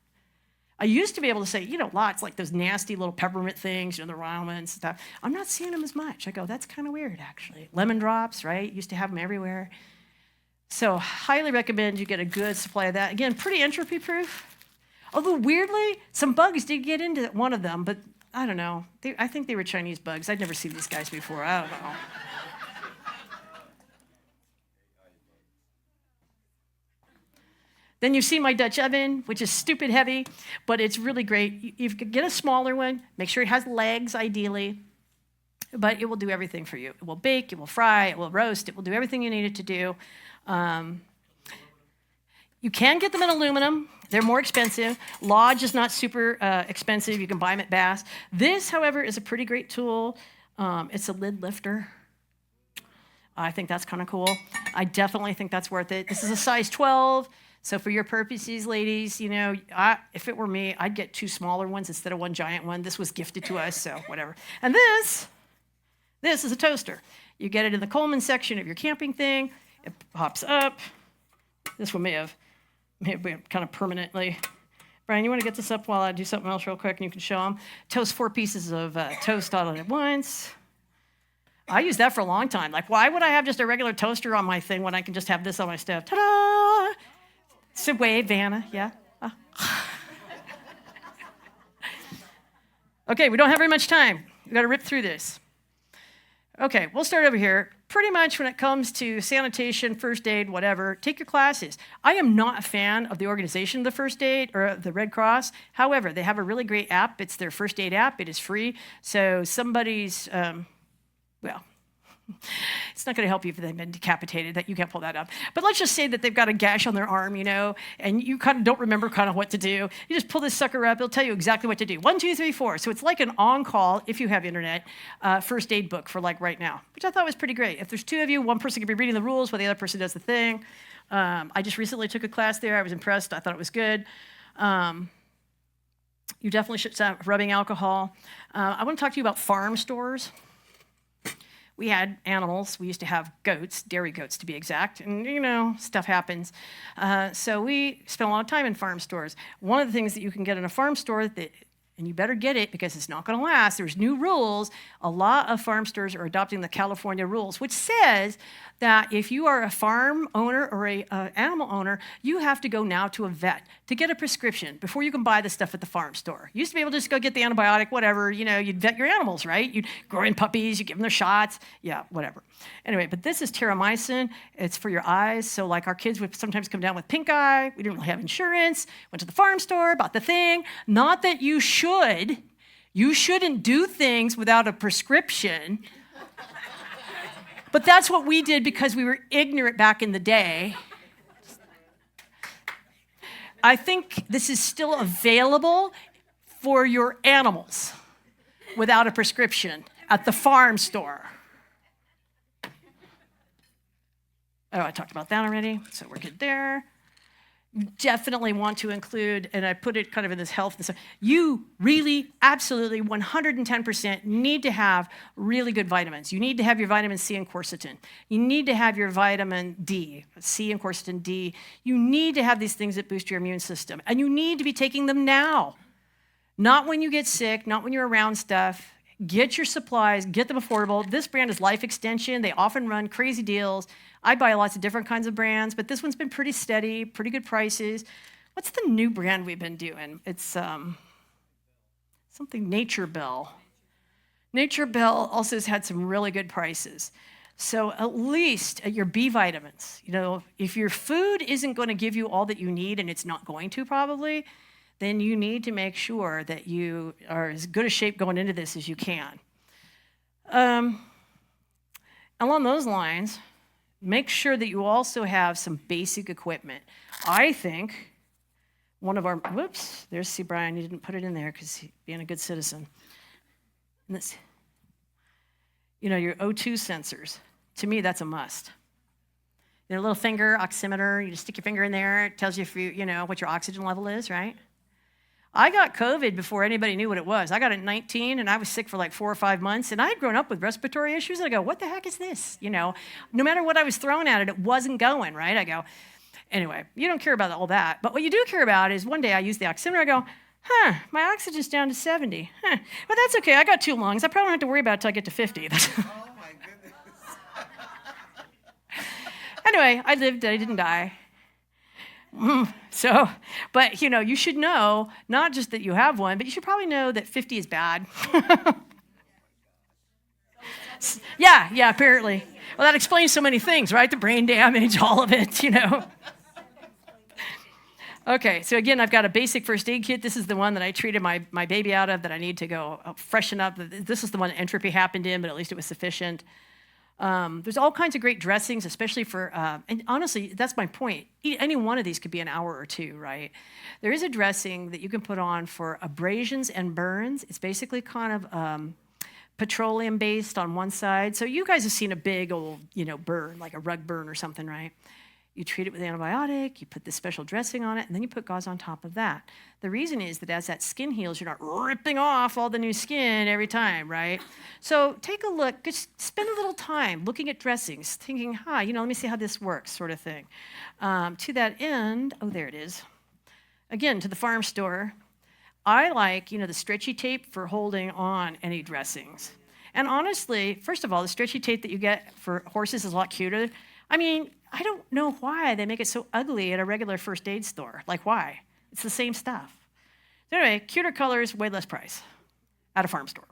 I used to be able to say, you know, lots like those nasty little peppermint things, you know, the ramen and stuff. I'm not seeing them as much. I go, that's kind of weird, actually. Lemon drops, right? Used to have them everywhere. So highly recommend you get a good supply of that. Again, pretty entropy proof. Although weirdly, some bugs did get into one of them, but I don't know. I think they were Chinese bugs. I'd never seen these guys before. I don't know. Then you see my Dutch oven, which is stupid heavy, but it's really great. You can get a smaller one. Make sure it has legs, ideally. But it will do everything for you. It will bake, it will fry, it will roast, it will do everything you need it to do. You can get them in aluminum. They're more expensive. Lodge is not super expensive. You can buy them at Bass. This, however, is a pretty great tool. It's a lid lifter. I think that's kind of cool. I definitely think that's worth it. This is a size 12. So for your purposes, ladies, you know, if it were me, I'd get 2 smaller ones instead of 1 giant one. This was gifted to us, so whatever. And this is a toaster. You get it in the Coleman section of your camping thing. It pops up. This one may have been kind of permanently. Brian, you want to get this up while I do something else real quick and you can show them? Toast 4 pieces of toast all at once. I used that for a long time. Like, why would I have just a regular toaster on my thing when I can just have this on my stove? Ta-da! So wave, Vanna, yeah. Okay, we don't have very much time. We've got to rip through this. Okay, we'll start over here. pretty much when it comes to sanitation, first aid, whatever, take your classes. I am not a fan of the organization of the first aid or the Red Cross. However, they have a really great app. It's their first aid app. It is free. So somebody's, well, it's not going to help you if they've been decapitated, that you can't pull that up. But let's just say that they've got a gash on their arm, you know, and you kind of don't remember kind of what to do. You just pull this sucker up. It'll tell you exactly what to do. 1, 2, 3, 4. So it's like an on-call, if you have internet, first aid book for like right now, which I thought was pretty great. If there's 2 of you, one person can be reading the rules while the other person does the thing. I just recently took a class there. I was impressed. I thought it was good. You definitely should stop rubbing alcohol. I want to talk to you about farm stores. We had animals. We used to have goats, dairy goats to be exact, and you know, stuff happens. So we spent a lot of time in farm stores. One of the things that you can get in a farm store, and you better get it because it's not going to last, there's new rules. A lot of farm stores are adopting the California rules, which says that if you are a farm owner or an animal owner, you have to go now to a vet to get a prescription before you can buy the stuff at the farm store. You used to be able to just go get the antibiotic, whatever, you know, you'd vet your animals, right? You'd grow in puppies, you give them their shots, yeah, whatever. Anyway, but this is terramycin. It's for your eyes. So like our kids would sometimes come down with pink eye. We didn't really have insurance. Went to the farm store, bought the thing. Not that you should. You shouldn't do things without a prescription. But that's what we did because we were ignorant back in the day. I think this is still available for your animals without a prescription at the farm store. Oh, I talked about that already, so we're good there. You definitely want to include, and I put it kind of in this health, you really, absolutely, 110% need to have really good vitamins. You need to have your vitamin C and quercetin. You need to have your vitamin D, C and quercetin D. You need to have these things that boost your immune system, and you need to be taking them now. Not when you get sick, not when you're around stuff. Get your supplies, get them affordable. This brand is Life Extension. They often run crazy deals. I buy lots of different kinds of brands, but this one's been pretty steady, pretty good prices. What's the new brand we've been doing? It's something Nature Bell. Nature Bell also has had some really good prices. So at least your B vitamins, you know, if your food isn't going to give you all that you need, and it's not going to probably, then you need to make sure that you are as good a shape going into this as you can. Along those lines, make sure that you also have some basic equipment. I think one of our, whoops, there's C. Brian, you didn't put it in there because he's being a good citizen. And this, you know, your O2 sensors, to me, that's a must. Your little finger oximeter, you just stick your finger in there, it tells you if you know, what your oxygen level is, right? I got COVID before anybody knew what it was. I got it at 19, and I was sick for like 4 or 5 months, and I had grown up with respiratory issues, and I go, what the heck is this? You know, no matter what I was throwing at it, it wasn't going, right? I go, anyway, you don't care about all that, but what you do care about is one day I use the oximeter, I go, my oxygen's down to 70. Well, that's okay, I got 2 lungs. I probably don't have to worry about it until I get to 50. Oh, my goodness. Anyway, I lived, I didn't die. So, but you know, you should know not just that you have one, but you should probably know that 50 is bad. Yeah, apparently. Well, that explains so many things, right? The brain damage, all of it, you know. Okay, so again, I've got a basic first aid kit. This is the one that I treated my baby out of that I need to go freshen up. This is the one that entropy happened in, but at least it was sufficient. There's all kinds of great dressings, especially for, and honestly, that's my point. Any one of these could be an hour or 2, right? There is a dressing that you can put on for abrasions and burns. It's basically kind of petroleum-based on one side. So you guys have seen a big old, you know, burn, like a rug burn or something, right? You treat it with antibiotic, you put this special dressing on it, and then you put gauze on top of that. The reason is that as that skin heals, you're not ripping off all the new skin every time, right? So take a look, just spend a little time looking at dressings, thinking, you know, let me see how this works, sort of thing. To that end, oh, there it is. Again, to the farm store, I like, you know, the stretchy tape for holding on any dressings. And honestly, first of all, the stretchy tape that you get for horses is a lot cuter. I mean, I don't know why they make it so ugly at a regular first aid store. Like, why? It's the same stuff. So anyway, cuter colors, way less price at a farm store.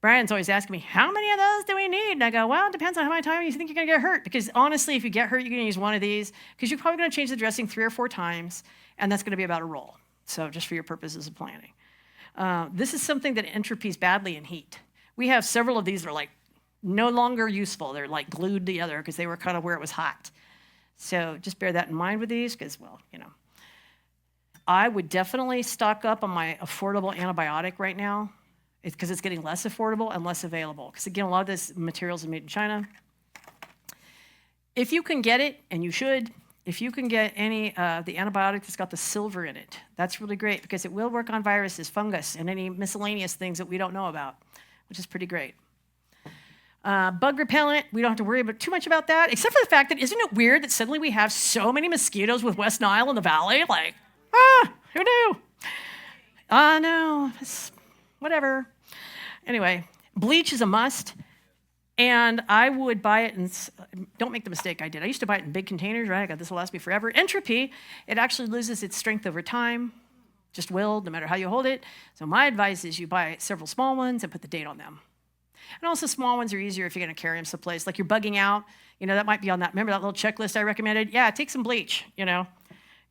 Brian's always asking me, how many of those do we need? And I go, well, it depends on how many times you think you're going to get hurt. Because honestly, if you get hurt, you're going to use one of these because you're probably going to change the dressing 3 or 4 times, and that's going to be about a roll. So just for your purposes of planning. This is something that entropies badly in heat. We have several of these that are like no longer useful. They're like glued together because they were kind of where it was hot. So just bear that in mind with these because, well, you know. I would definitely stock up on my affordable antibiotic right now because it's getting less affordable and less available. Because again, a lot of this materials are made in China. If you can get it, and you should, if you can get any the antibiotic that's got the silver in it, that's really great because it will work on viruses, fungus, and any miscellaneous things that we don't know about, which is pretty great. Bug repellent, we don't have to worry too much about that, except for the fact that isn't it weird that suddenly we have so many mosquitoes with West Nile in the valley? Like, who knew? No, whatever. Anyway, bleach is a must, and I would buy it, and don't make the mistake I did. I used to buy it in big containers, right? I got this will last me forever. Entropy, it actually loses its strength over time, just will, no matter how you hold it. So my advice is you buy several small ones and put the date on them. And also small ones are easier if you're going to carry them someplace. Like you're bugging out, you know, that might be on that. Remember that little checklist I recommended? Yeah, take some bleach, you know.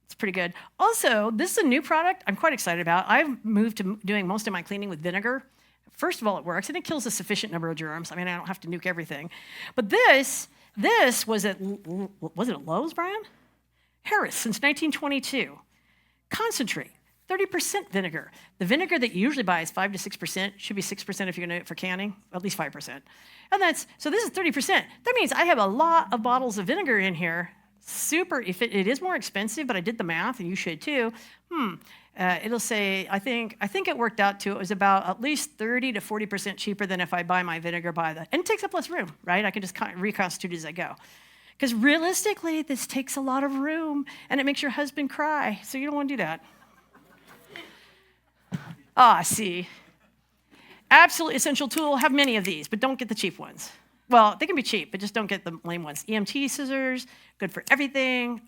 It's pretty good. Also, this is a new product I'm quite excited about. I've moved to doing most of my cleaning with vinegar. First of all, it works, and it kills a sufficient number of germs. I mean, I don't have to nuke everything. But this was at Lowe's, Brian? Harris, since 1922. Concentrate, 30% vinegar. The vinegar that you usually buy is 5 to 6%. Should be 6% if you're going to do it for canning, at least 5%. And so this is 30%. That means I have a lot of bottles of vinegar in here. Super, if it is more expensive, but I did the math, and you should too. It'll say, I think it worked out to, it was about at least 30 to 40% cheaper than if I buy my vinegar and it takes up less room, right? I can just reconstitute as I go. Because realistically, this takes a lot of room, and it makes your husband cry, so you don't want to do that. See. Absolutely essential tool, have many of these, but don't get the cheap ones. Well, they can be cheap, but just don't get the lame ones. EMT scissors, good for everything.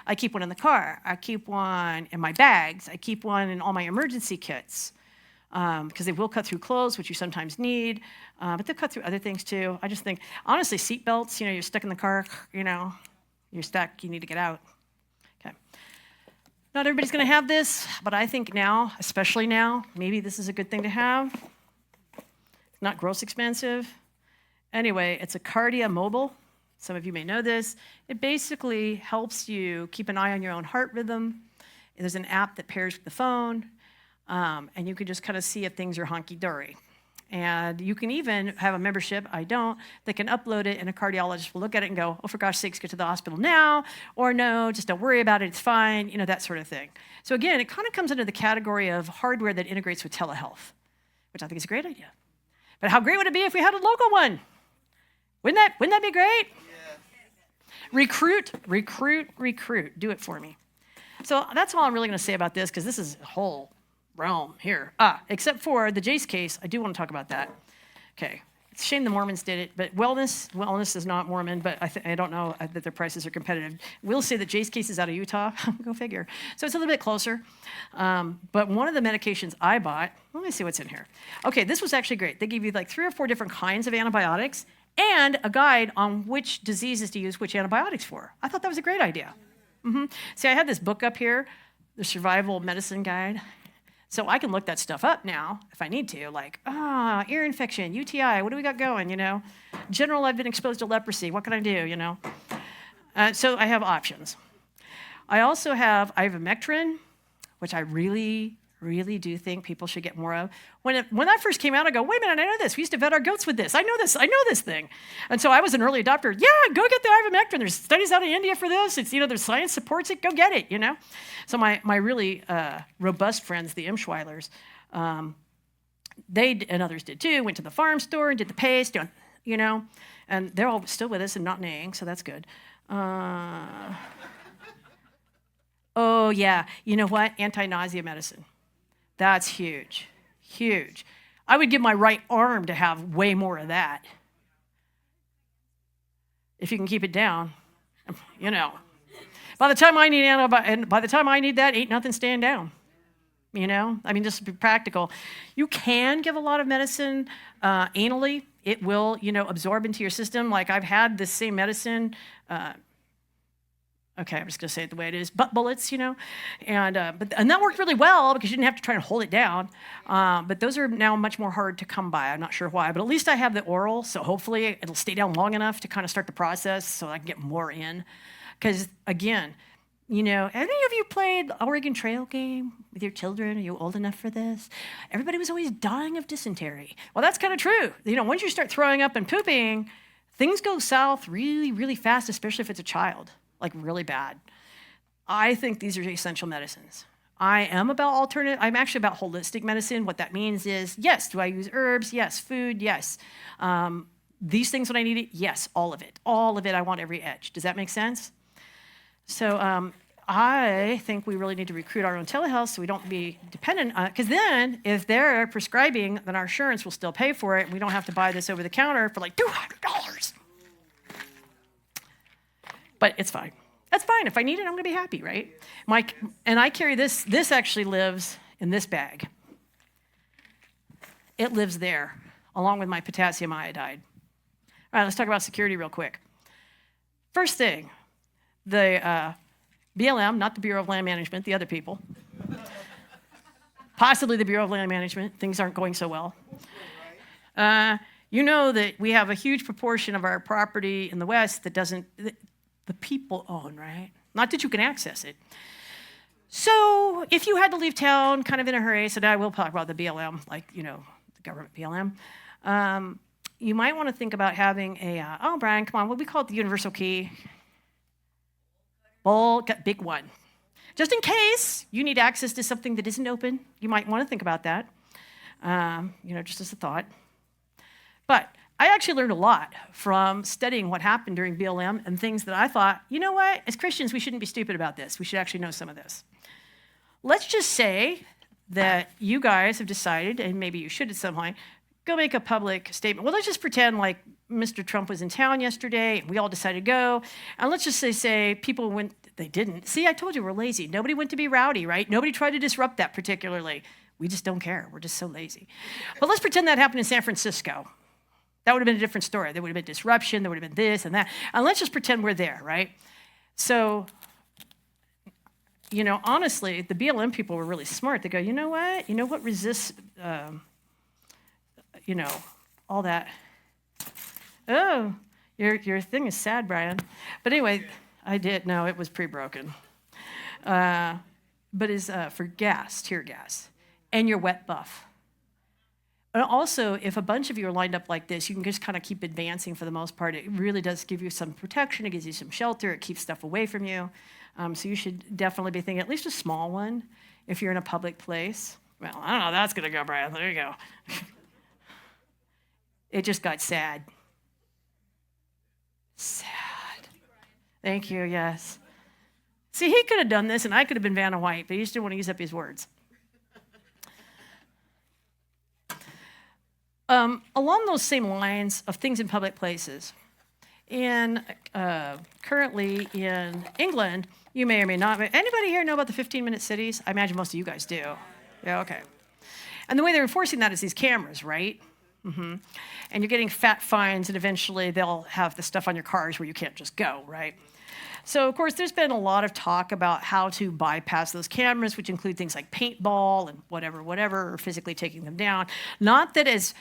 I keep one in the car. I keep one in my bags. I keep one in all my emergency kits because they will cut through clothes, which you sometimes need, but they'll cut through other things too. I just think, honestly, seat belts, you know, you're stuck in the car, you know, you're stuck, you need to get out. Okay. Not everybody's going to have this, but I think now, especially now, maybe this is a good thing to have. It's not gross expensive. Anyway, it's a Cardia Mobile. Some of you may know this. It basically helps you keep an eye on your own heart rhythm. There's an app that pairs with the phone, and you can just kind of see if things are honky-dory. And you can even have a membership, I don't, that can upload it, and a cardiologist will look at it and go, oh, for gosh sakes, get to the hospital now, or no, just don't worry about it, it's fine, you know, that sort of thing. So again, it kind of comes under the category of hardware that integrates with Tella Health, which I think is a great idea. But how great would it be if we had a local one? Wouldn't that be great? Yeah. Recruit. Do it for me. So that's all I'm really going to say about this because this is a whole realm here. Except for the Jace case, I do want to talk about that. Okay. It's a shame the Mormons did it, but wellness is not Mormon, but I don't know that their prices are competitive. We'll say that Jace case is out of Utah. Go figure. So it's a little bit closer. But one of the medications I bought, let me see what's in here. Okay, this was actually great. They give you like 3 or 4 different kinds of antibiotics and a guide on which diseases to use which antibiotics for. I thought that was a great idea. See, I had this book up here, the Survival Medicine Guide. So I can look that stuff up now if I need to, like, ear infection, UTI, what do we got going, you know? General, I've been exposed to leprosy, what can I do, you know? So I have options. I have ivermectin, which I really do think people should get more of. When that first came out, I go, wait a minute, I know this. We used to vet our goats with this. I know this thing. And so I was an early adopter. Yeah, go get the ivermectin. There's studies out of India for this. It's, you know, there's science supports it. Go get it, you know? So my really robust friends, the Imschweilers, they and others did too, went to the farm store and did the paste, you know, and they're all still with us and not neighing, so that's good. Oh, yeah, you know what? Anti-nausea medicine. That's huge. I would give my right arm to have way more of that. If you can keep it down, you know. By the time I need that, ain't nothing staying down. You know, I mean, just to be practical, you can give a lot of medicine anally. It will, absorb into your system. Like I've had this same medicine. Okay, I'm just going to say it the way it is. Butt bullets, and that worked really well because you didn't have to try to hold it down. But those are now much more hard to come by. I'm not sure why, but at least I have the oral, so hopefully it'll stay down long enough to kind of start the process so I can get more in. Because again, any of you played Oregon Trail game with your children? Are you old enough for this? Everybody was always dying of dysentery. Well, that's kind of true. Once you start throwing up and pooping, things go south really, really fast, especially if it's a child, like really bad. I think these are essential medicines. I'm actually about holistic medicine. What that means is, yes, do I use herbs? Yes. Food? Yes. These things when I need it? Yes, all of it. All of it, I want every edge. Does that make sense? So I think we really need to recruit our own telehealth so we don't be dependent on it. Because then, if they're prescribing, then our insurance will still pay for it, and we don't have to buy this over the counter for like $200. But it's fine. That's fine. If I need it, I'm going to be happy, right? And I carry this. This actually lives in this bag. It lives there, along with my potassium iodide. All right, let's talk about security real quick. First thing. The BLM, not the Bureau of Land Management, the other people. Possibly the Bureau of Land Management. Things aren't going so well. You know that we have a huge proportion of our property in the West that the people own, right? Not that you can access it. So if you had to leave town kind of in a hurry, so now I will talk about the BLM, the government BLM, you might want to think about having Brian, come on, what we call it the universal key. Big one. Just in case you need access to something that isn't open, you might want to think about that, just as a thought. But I actually learned a lot from studying what happened during BLM and things that I thought, you know what, as Christians, we shouldn't be stupid about this. We should actually know some of this. Let's just say that you guys have decided, and maybe you should at some point, go make a public statement. Well, let's just pretend like Mr. Trump was in town yesterday, and we all decided to go. And let's just say people went, they didn't. See, I told you we're lazy. Nobody went to be rowdy, right? Nobody tried to disrupt that particularly. We just don't care. We're just so lazy. But let's pretend that happened in San Francisco. That would have been a different story. There would have been disruption. There would have been this and that. And let's just pretend we're there, right? So, honestly, the BLM people were really smart. They go, you know what resists, all that. Oh, your thing is sad, Brian. But anyway, I did. No, it was pre-broken. But is for gas, tear gas, and your wet buff. And also, if a bunch of you are lined up like this, you can just kind of keep advancing for the most part. It really does give you some protection. It gives you some shelter. It keeps stuff away from you. So you should definitely be thinking at least a small one if you're in a public place. Well, I don't know how that's going to go, Brian. There you go. It just got sad. Sad. Thank you, yes. See, he could have done this, and I could have been Vanna White, but he just didn't want to use up his words. Along those same lines of things in public places, currently in England, you may or may not, anybody here know about the 15-minute cities? I imagine most of you guys do. Yeah, okay. And the way they're enforcing that is these cameras, right? Mm-hmm. And you're getting fat fines, and eventually they'll have the stuff on your cars where you can't just go, right? So, of course, there's been a lot of talk about how to bypass those cameras, which include things like paintball and whatever, or physically taking them down. Not that as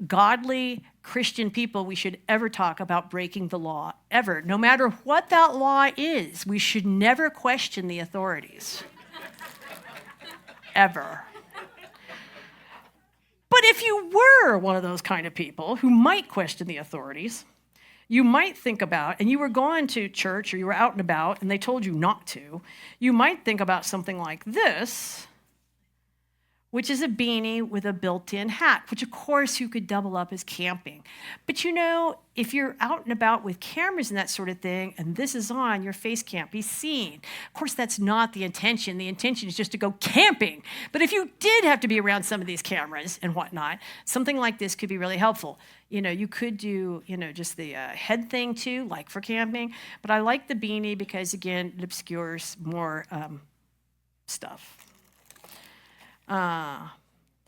godly Christian people we should ever talk about breaking the law, ever. No matter what that law is, we should never question the authorities. Ever. But if you were one of those kind of people who might question the authorities, you might think about, and you were going to church or you were out and about and they told you not to, you might think about something like this, which is a beanie with a built-in hat, which of course you could double up as camping. But if you're out and about with cameras and that sort of thing, and this is on, your face can't be seen. Of course, that's not the intention. The intention is just to go camping. But if you did have to be around some of these cameras and whatnot, something like this could be really helpful. You could do, just the head thing too, like for camping. But I like the beanie because, again, it obscures more stuff.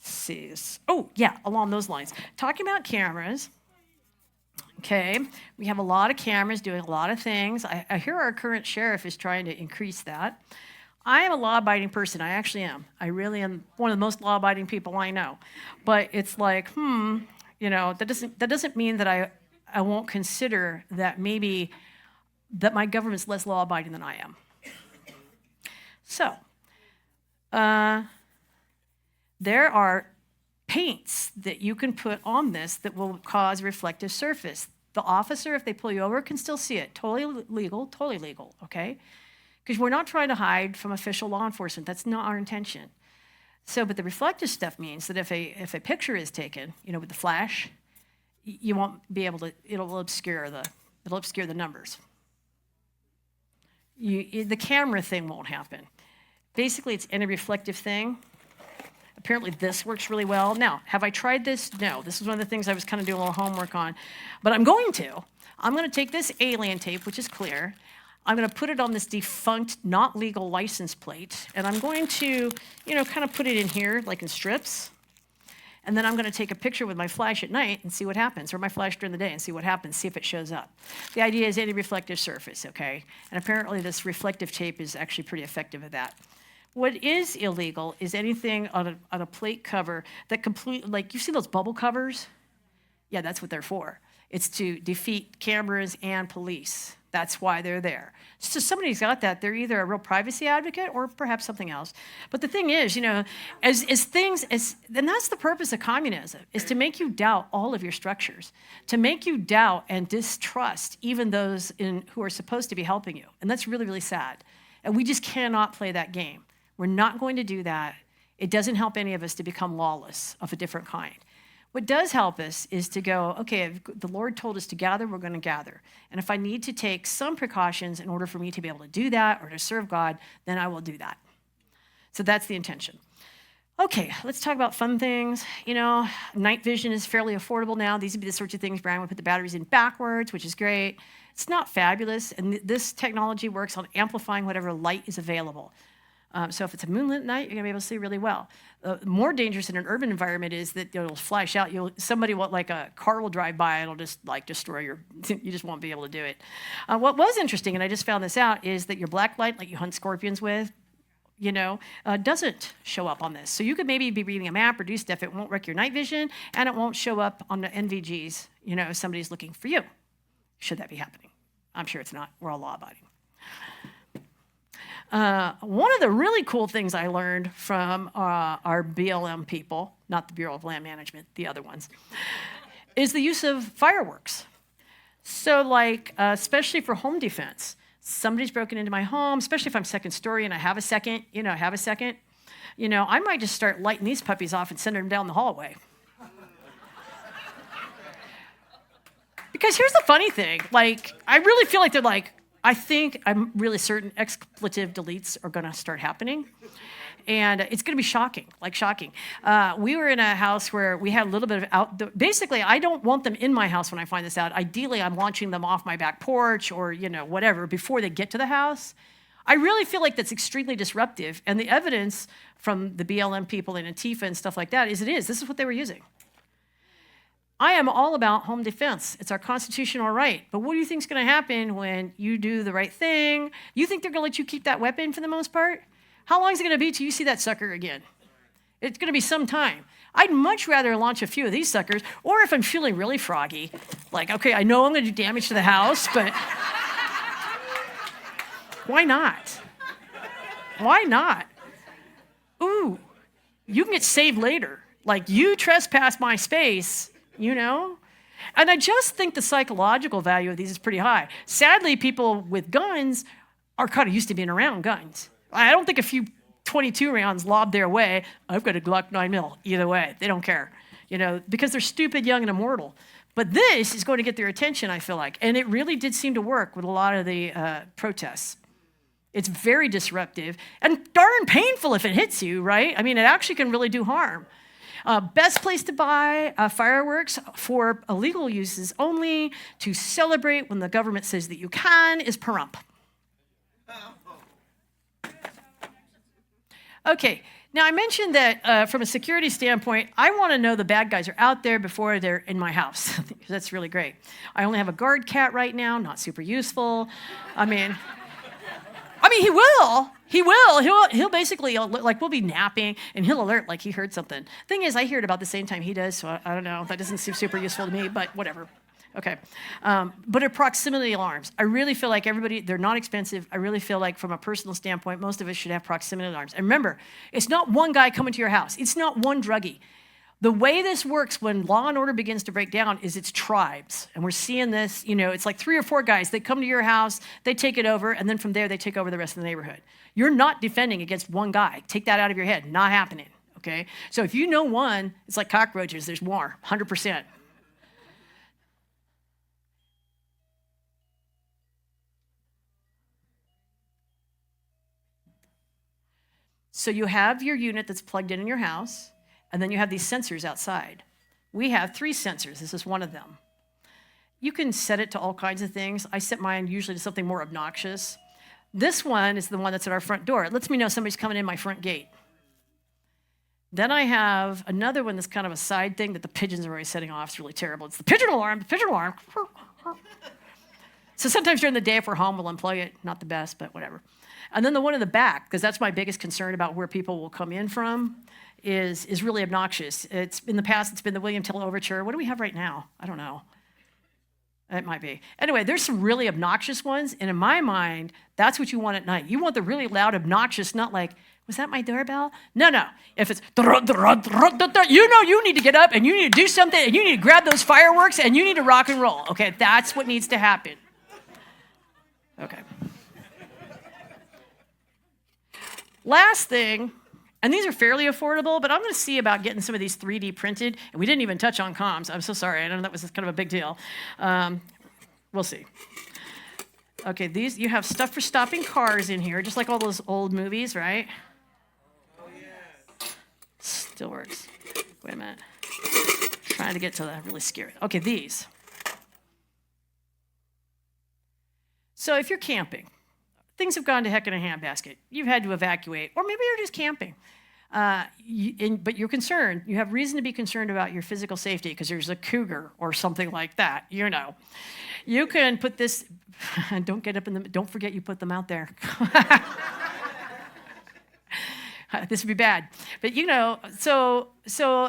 See. Oh, yeah, along those lines. Talking about cameras. Okay, we have a lot of cameras doing a lot of things. I hear our current sheriff is trying to increase that. I am a law-abiding person. I actually am. I really am one of the most law-abiding people I know. But it's like, that doesn't mean that I won't consider that maybe that my government's less law-abiding than I am. So, there are paints that you can put on this that will cause reflective surface. The officer, if they pull you over, can still see it. Totally legal, okay? Because we're not trying to hide from official law enforcement. That's not our intention. So, but the reflective stuff means that if a picture is taken, with the flash, you won't be able to. It'll obscure the numbers. The camera thing won't happen. Basically, it's any reflective thing. Apparently, this works really well. Now, have I tried this? No. This is one of the things I was kind of doing a little homework on. But I'm going to take this alien tape, which is clear. I'm going to put it on this defunct, not legal license plate. And I'm going to, kind of put it in here, like in strips. And then I'm going to take a picture with my flash at night and see what happens, or my flash during the day and see what happens, see if it shows up. The idea is any reflective surface, okay? And apparently this reflective tape is actually pretty effective at that. What is illegal is anything on a plate cover that completely, like you see those bubble covers? Yeah, that's what they're for. It's to defeat cameras and police. That's why they're there. So somebody's got that. They're either a real privacy advocate or perhaps something else. But the thing is, and that's the purpose of communism, is to make you doubt all of your structures, to make you doubt and distrust even those who are supposed to be helping you. And that's really, really sad. And we just cannot play that game. We're not going to do that. It doesn't help any of us to become lawless of a different kind. What does help us is to go, okay, if the Lord told us to gather, we're going to gather. And if I need to take some precautions in order for me to be able to do that or to serve God, then I will do that. So that's the intention. Okay, let's talk about fun things. Night vision is fairly affordable now. These would be the sorts of things Brian would put the batteries in backwards, which is great. It's not fabulous, and this technology works on amplifying whatever light is available. So if it's a moonlit night, you're gonna be able to see really well. More dangerous in an urban environment is that it'll flash out. Like a car will drive by and it'll just destroy you just won't be able to do it. What was interesting, and I just found this out, is that your black light, like you hunt scorpions with, doesn't show up on this. So you could maybe be reading a map or do stuff, it won't wreck your night vision, and it won't show up on the NVGs, if somebody's looking for you. Should that be happening? I'm sure it's not. We're all law-abiding. One of the really cool things I learned from our BLM people, not the Bureau of Land Management, the other ones, is the use of fireworks. So especially for home defense, somebody's broken into my home, especially if I'm second story and I have a second, I might just start lighting these puppies off and sending them down the hallway. Because here's the funny thing, I really feel like they're I'm really certain expletive deletes are going to start happening. And it's going to be shocking. We were in a house where we had a little bit of basically, I don't want them in my house when I find this out. Ideally, I'm launching them off my back porch or, whatever, before they get to the house. I really feel like that's extremely disruptive. And the evidence from the BLM people and Antifa and stuff like that is this is what they were using. I am all about home defense. It's our constitutional right. But what do you think is going to happen when you do the right thing? You think they're going to let you keep that weapon for the most part? How long is it going to be till you see that sucker again? It's going to be some time. I'd much rather launch a few of these suckers, or if I'm feeling really froggy, okay, I know I'm going to do damage to the house, but why not? Why not? Ooh, you can get saved later. You trespass my space, And I just think the psychological value of these is pretty high. Sadly, people with guns are kind of used to being around guns. I don't think a few 22 rounds lobbed their way, I've got a Glock 9mm, either way. They don't care, because they're stupid, young, and immortal. But this is going to get their attention, I feel like. And it really did seem to work with a lot of the protests. It's very disruptive and darn painful if it hits you, right? It actually can really do harm. Best place to buy fireworks for illegal uses only to celebrate when the government says that you can is Pahrump. Okay, Now, I mentioned that from a security standpoint, I want to know the bad guys are out there before they're in my house. That's really great. I only have a guard cat right now, not super useful. I mean, he will. He will. He'll basically, like, we'll be napping, and he'll alert like he heard something. Thing is, I hear it about the same time he does, so I don't know. That doesn't seem super useful to me, but whatever. Okay. But at proximity alarms, I really feel like everybody, they're not expensive. I really feel like from a personal standpoint, most of us should have proximity alarms. And remember, it's not one guy coming to your house. It's not one druggie. The way this works when law and order begins to break down is it's tribes. And we're seeing this, it's like 3 or 4 guys. They come to your house, they take it over, and then from there, they take over the rest of the neighborhood. You're not defending against one guy. Take that out of your head. Not happening, okay? So if you know one, it's like cockroaches. There's more, 100%. So you have your unit that's plugged in your house, and then you have these sensors outside. We have 3 sensors. This is one of them. You can set it to all kinds of things. I set mine usually to something more obnoxious. This one is the one that's at our front door. It lets me know somebody's coming in my front gate. Then I have another one that's kind of a side thing that the pigeons are always setting off. It's really terrible. It's the pigeon alarm, So sometimes during the day, if we're home, we'll unplug it. Not the best, but whatever. And then the one in the back, because that's my biggest concern about where people will come in from, is really obnoxious. In the past, it's been the William Tell Overture. What do we have right now? I don't know. It might be. Anyway, there's some really obnoxious ones, and in my mind, that's what you want at night. You want the really loud, obnoxious, not like, was that my doorbell? No. If it's, you need to get up, and you need to do something, and you need to grab those fireworks, and you need to rock and roll. Okay, that's what needs to happen. Okay. Last thing, and these are fairly affordable, but I'm going to see about getting some of these 3D printed. And we didn't even touch on comms. I'm so sorry. I know that was kind of a big deal. We'll see. Okay, these, you have stuff for stopping cars in here, just like all those old movies, right? Oh, yeah. Still works. Wait a minute. Trying to get to the really scary. Okay, these. So if you're camping, things have gone to heck in a handbasket. You've had to evacuate, or maybe you're just camping. But you're concerned. You have reason to be concerned about your physical safety because there's a cougar or something like that. You can put this. Don't forget you put them out there. This would be bad. But so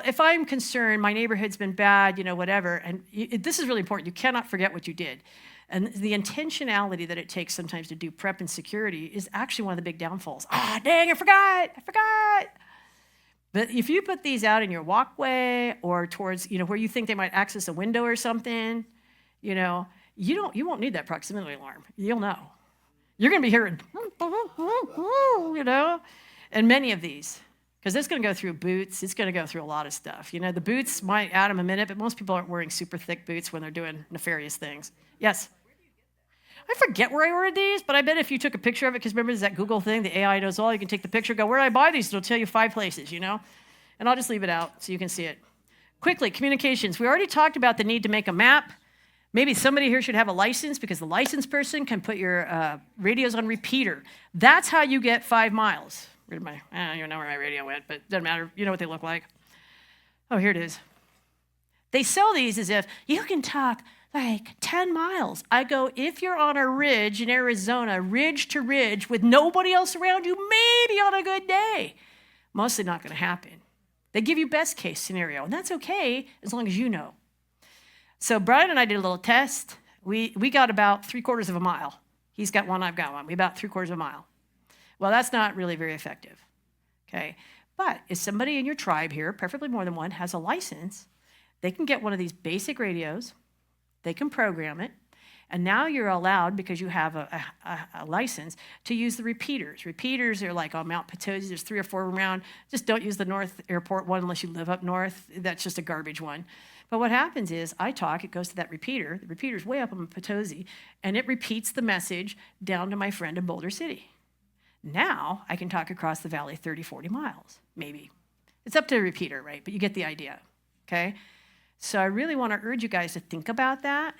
if I'm concerned, my neighborhood's been bad, whatever. And this is really important. You cannot forget what you did. And the intentionality that it takes sometimes to do prep and security is actually one of the big downfalls. Dang, I forgot. But if you put these out in your walkway or towards, where you think they might access a window or something, you won't need that proximity alarm. You'll know. You're going to be hearing, and many of these, because it's going to go through boots. It's going to go through a lot of stuff. The boots might add them a minute, but most people aren't wearing super thick boots when they're doing nefarious things. Yes? I forget where I ordered these, but I bet if you took a picture of it, because remember there's that Google thing, the AI knows all, you can take the picture, go, where did I buy these? It'll tell you 5 places, And I'll just leave it out so you can see it. Quickly, communications. We already talked about the need to make a map. Maybe somebody here should have a license because the licensed person can put your radios on repeater. That's how you get 5 miles. I don't even know where my radio went, but it doesn't matter. You know what they look like. Oh, here it is. They sell these as if you can talk like 10 miles. I go, if you're on a ridge in Arizona, ridge to ridge, with nobody else around you, maybe on a good day. Mostly not going to happen. They give you best case scenario, and that's okay as long as you know. So Brian and I did a little test. We got about 3/4 of a mile. He's got one, I've got one. We about 3/4 of a mile. Well, that's not really very effective, okay? But if somebody in your tribe here, preferably more than one, has a license, they can get one of these basic radios. They can program it, and now you're allowed, because you have a license, to use the repeaters. Repeaters are like on Mount Potosi. There's 3 or 4 around. Just don't use the North Airport one unless you live up north. That's just a garbage one. But what happens is I talk, it goes to that repeater. The repeater's way up on Potosi, and it repeats the message down to my friend in Boulder City. Now I can talk across the valley 30, 40 miles, maybe. It's up to the repeater, right? But you get the idea, okay? So I really want to urge you guys to think about that.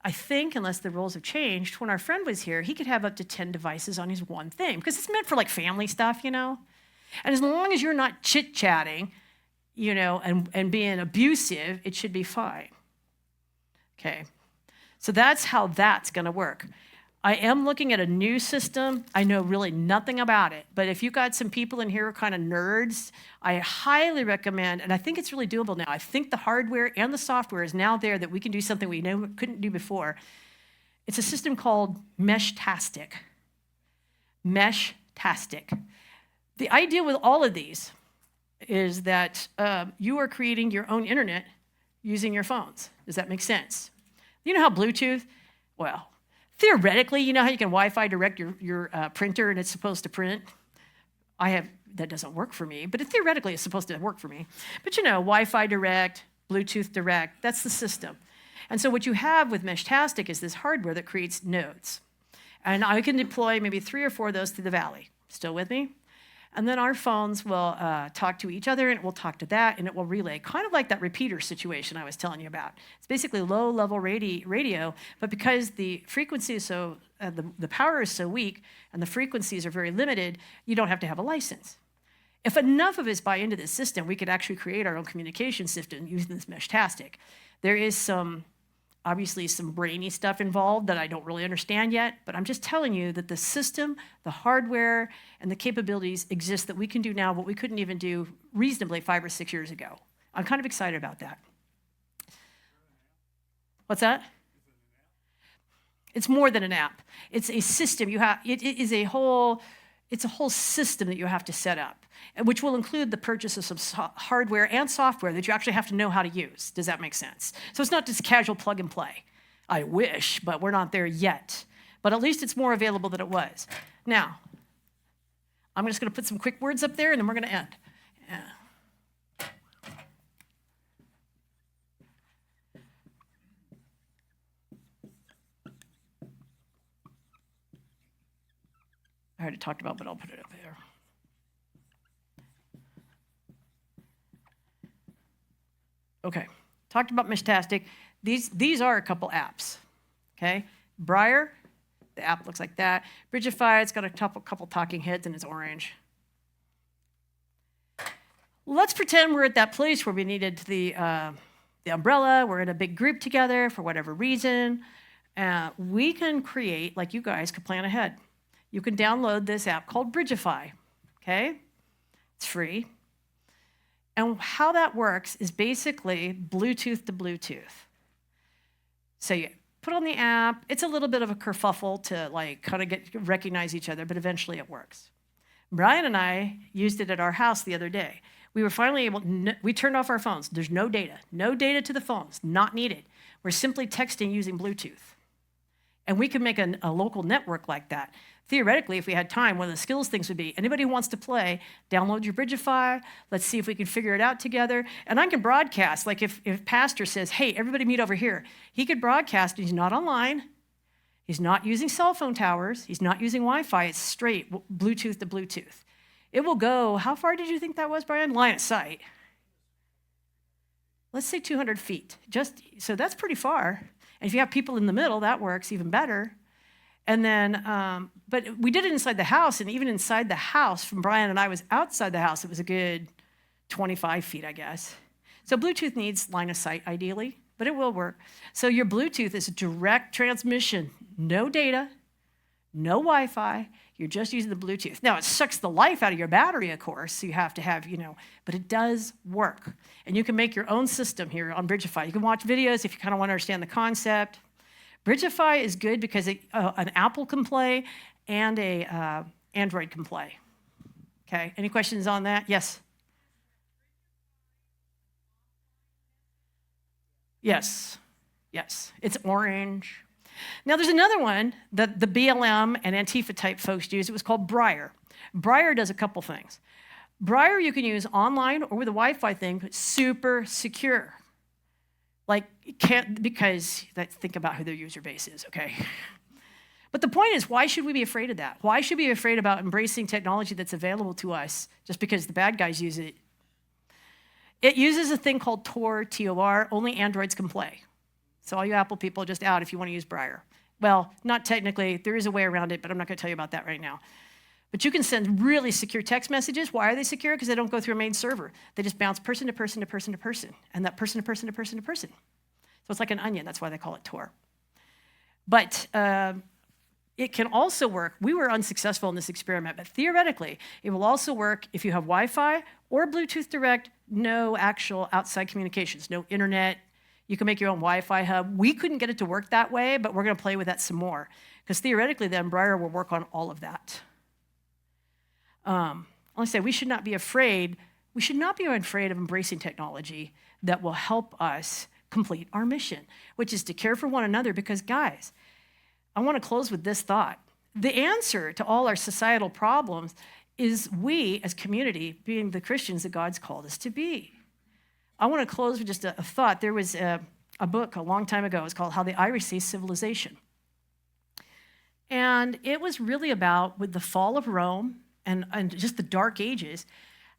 I think, unless the rules have changed, when our friend was here, he could have up to 10 devices on his one thing, because it's meant for like family stuff, And as long as you're not chit-chatting, and being abusive, it should be fine. Okay, so that's how that's going to work. I am looking at a new system. I know really nothing about it, but if you've got some people in here who are kind of nerds, I highly recommend, and I think it's really doable now. I think the hardware and the software is now there that we can do something we couldn't do before. It's a system called Meshtastic. Meshtastic. The idea with all of these is that you are creating your own internet using your phones. Does that make sense? You know how Bluetooth, well, theoretically, you know how you can Wi-Fi direct your printer and it's supposed to print? That doesn't work for me, but theoretically it's supposed to work for me. But Wi-Fi direct, Bluetooth direct, that's the system. And so what you have with Meshtastic is this hardware that creates nodes. And I can deploy maybe 3 or 4 of those through the valley. Still with me? And then our phones will talk to each other, and it will talk to that, and it will relay, kind of like that repeater situation I was telling you about. It's basically low-level radio, but because the frequency is so, the power is so weak, and the frequencies are very limited, you don't have to have a license. If enough of us buy into this system, we could actually create our own communication system using this Meshtastic. There is obviously some brainy stuff involved that I don't really understand yet, but I'm just telling you that the system, the hardware, and the capabilities exist that we can do now what we couldn't even do reasonably 5 or 6 years ago. I'm kind of excited about that. What's that? It's more than an app. It's a system. It's a whole system that you have to set up, which will include the purchase of some hardware and software that you actually have to know how to use. Does that make sense? So it's not just casual plug and play. I wish, but we're not there yet. But at least it's more available than it was. Now, I'm just going to put some quick words up there, and then we're going to end. Yeah. I already talked about, but I'll put it up there. Okay, talked about Meshtastic. These are a couple apps, okay? Briar, the app looks like that. Bridgify, it's got a couple talking heads and it's orange. Let's pretend we're at that place where we needed the umbrella. We're in a big group together for whatever reason. We can create, like you guys could plan ahead. You can download this app called Bridgify, okay? It's free. And how that works is basically Bluetooth to Bluetooth. So you put on the app. It's a little bit of a kerfuffle to kind of recognize each other, but eventually it works. Brian and I used it at our house the other day. We were finally able, we turned off our phones. There's no data to the phones, not needed. We're simply texting using Bluetooth. And we can make a local network like that. Theoretically, if we had time, one of the skills things would be, anybody who wants to play, download your Bridgify, let's see if we can figure it out together. And I can broadcast, like if Pastor says, hey, everybody meet over here, he could broadcast, he's not online, he's not using cell phone towers, he's not using Wi-Fi, it's straight Bluetooth to Bluetooth. It will go, how far did you think that was, Brian? Line of sight. Let's say 200 feet, so that's pretty far. And if you have people in the middle, that works even better. And then, but we did it inside the house, and even inside the house, from Brian and I was outside the house, it was a good 25 feet, I guess. So Bluetooth needs line of sight, ideally, but it will work. So your Bluetooth is a direct transmission, no data, no Wi-Fi, you're just using the Bluetooth. Now, it sucks the life out of your battery, of course, so you have to have, but it does work. And you can make your own system here on Bridgify. You can watch videos if you kind of want to understand the concept. Bridgify is good because an Apple can play and a Android can play. Okay, any questions on that? Yes? Yes, it's orange. Now there's another one that the BLM and Antifa type folks use. It was called Briar. Briar does a couple things. Briar you can use online or with a Wi-Fi thing, but super secure. Think about who their user base is, okay? But the point is, why should we be afraid of that? Why should we be afraid about embracing technology that's available to us just because the bad guys use it? It uses a thing called Tor, T-O-R, only Androids can play. So all you Apple people, just out if you want to use Briar. Well, not technically, there is a way around it, but I'm not going to tell you about that right now. But you can send really secure text messages. Why are they secure? Because they don't go through a main server. They just bounce person to person to person to person, and that person to person to person to person. So it's like an onion. That's why they call it Tor. But it can also work. We were unsuccessful in this experiment, but theoretically, it will also work if you have Wi-Fi or Bluetooth Direct, no actual outside communications, no internet. You can make your own Wi-Fi hub. We couldn't get it to work that way, but we're going to play with that some more, because theoretically, then Breyer will work on all of that. I'll say we should not be afraid. We should not be afraid of embracing technology that will help us complete our mission, which is to care for one another. Because, guys, I want to close with this thought. The answer to all our societal problems is we, as community, being the Christians that God's called us to be. I want to close with just a thought. There was a book a long time ago. It was called How the Irish Saved Civilization. And it was really about, with the fall of Rome, and just the Dark Ages,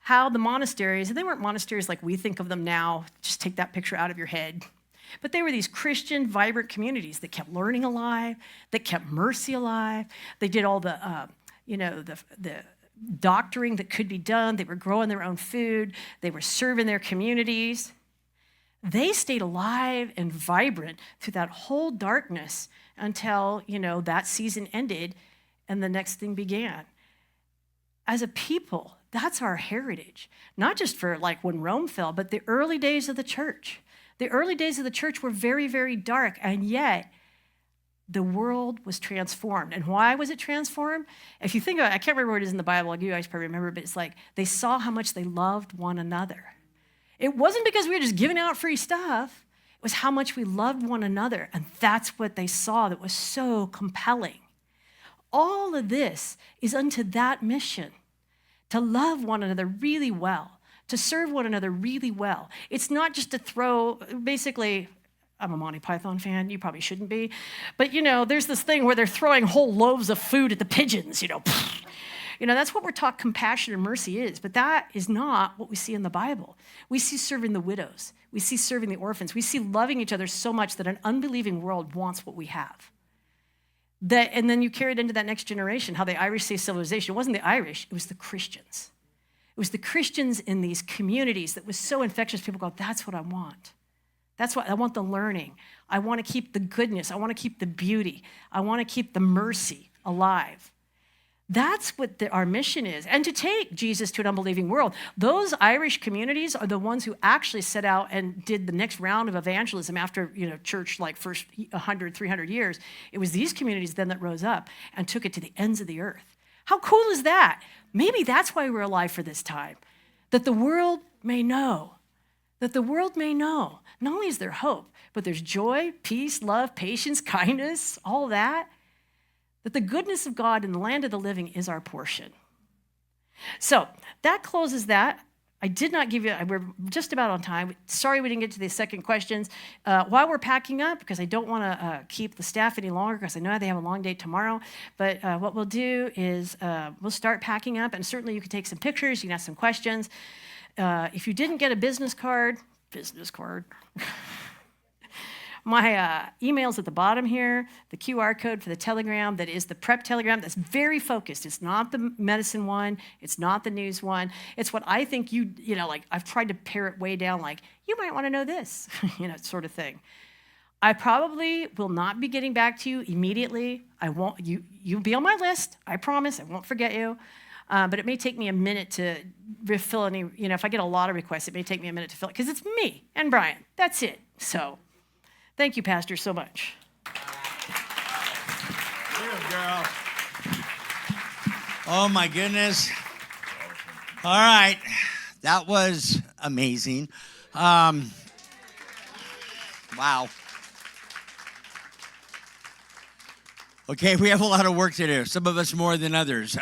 how the monasteries, and they weren't monasteries like we think of them now, just take that picture out of your head, but they were these Christian, vibrant communities that kept learning alive, that kept mercy alive. They did all the doctoring that could be done. They were growing their own food. They were serving their communities. They stayed alive and vibrant through that whole darkness until, that season ended and the next thing began. As a people, that's our heritage, not just for like when Rome fell, but the early days of the church. The early days of the church were very, very dark, and yet the world was transformed. And why was it transformed? If you think about it, I can't remember what it is in the Bible, like you guys probably remember, but it's like they saw how much they loved one another. It wasn't because we were just giving out free stuff. It was how much we loved one another, and that's what they saw that was so compelling. All of this is unto that mission, to love one another really well, to serve one another really well. It's not just to throw, basically, I'm a Monty Python fan, you probably shouldn't be, but there's this thing where they're throwing whole loaves of food at the pigeons, that's what we're taught compassion and mercy is, but that is not what we see in the Bible. We see serving the widows, we see serving the orphans, we see loving each other so much that an unbelieving world wants what we have. And then you carry it into that next generation, how the Irish saved civilization. It wasn't the Irish, it was the Christians. It was the Christians in these communities that was so infectious. People go, that's what I want. That's what I want, the learning. I want to keep the goodness. I want to keep the beauty. I want to keep the mercy alive. That's what our mission is. And to take Jesus to an unbelieving world. Those Irish communities are the ones who actually set out and did the next round of evangelism after, church, like first 100, 300 years. It was these communities then that rose up and took it to the ends of the earth. How cool is that? Maybe that's why we're alive for this time. That the world may know. That the world may know. Not only is there hope, but there's joy, peace, love, patience, kindness, all that. That the goodness of God in the land of the living is our portion. So that closes that. I did not give you, we're just about on time. Sorry we didn't get to the second questions. While we're packing up, because I don't want to keep the staff any longer, because I know they have a long day tomorrow, but what we'll do is we'll start packing up, and certainly you can take some pictures, you can ask some questions. If you didn't get a business card, my email's at the bottom here, the QR code for the Telegram that is the prep Telegram that's very focused. It's not the medicine one. It's not the news one. It's what I think I've tried to pare it way down, like, you might want to know this, sort of thing. I probably will not be getting back to you immediately. I won't, you'll be on my list. I promise, I won't forget you. But it may take me a minute to fill any, if I get a lot of requests, it may take me a minute to fill it, because it's me and Brian. That's it. So thank you, Pastor, so much. Good girl. Oh, my goodness. All right. That was amazing. Wow. Okay, we have a lot of work to do. Some of us more than others.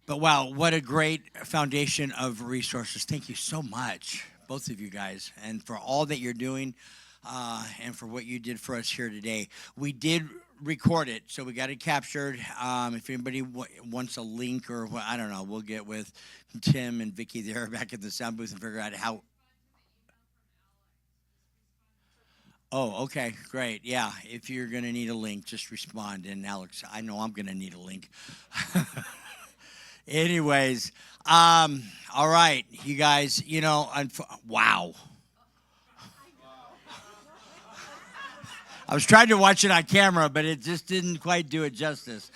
But wow, what a great foundation of resources. Thank you so much, both of you guys, and for all that you're doing. And for what you did for us here today. We did record it, so we got it captured. If anybody wants a link or I don't know, we'll get with Tim and Vicky there back at the sound booth and figure out how. Oh, okay, great. Yeah, if you're going to need a link, just respond. And Alex, I know I'm going to need a link. Anyways, all right, you guys, wow. I was trying to watch it on camera, but it just didn't quite do it justice.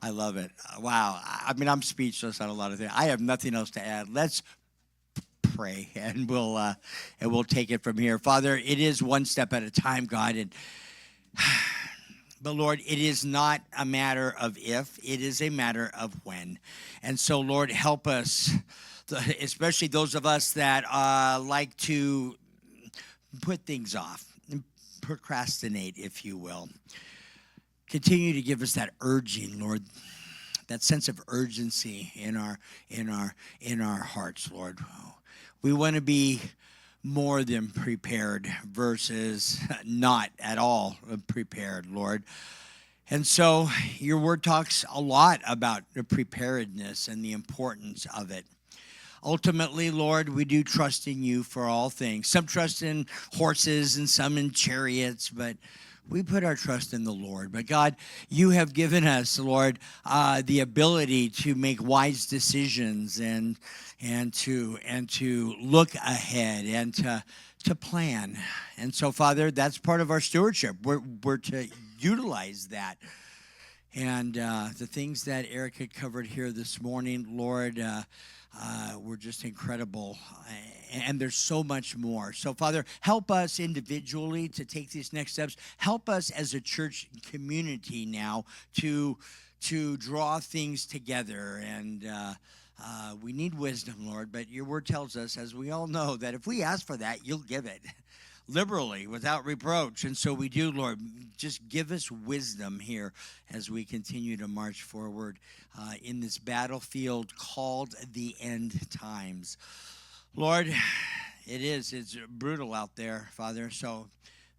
I love it. Wow. I mean, I'm speechless on a lot of things. I have nothing else to add. Let's pray, and we'll take it from here. Father, it is one step at a time, God, but Lord, it is not a matter of if, it is a matter of when. And so, Lord, help us, especially those of us that like to put things off, procrastinate, if you will. Continue to give us that urging, Lord, that sense of urgency in our hearts, Lord. We want to be more than prepared versus not at all prepared, Lord. And so your word talks a lot about the preparedness and the importance of it. Ultimately, Lord, we do trust in you for all things. Some trust in horses and some in chariots, but we put our trust in the Lord. But God, you have given us, Lord, the ability to make wise decisions and to look ahead and to plan. And so, Father, that's part of our stewardship. We're to utilize that. And the things that Eric had covered here this morning, Lord, were just incredible. And there's so much more. So, Father, help us individually to take these next steps. Help us as a church community now to draw things together. And we need wisdom, Lord. But your word tells us, as we all know, that if we ask for that, you'll give it liberally, without reproach. And so we do, Lord. Just give us wisdom here as we continue to march forward in this battlefield called the end times. Lord, it's brutal out there, Father. So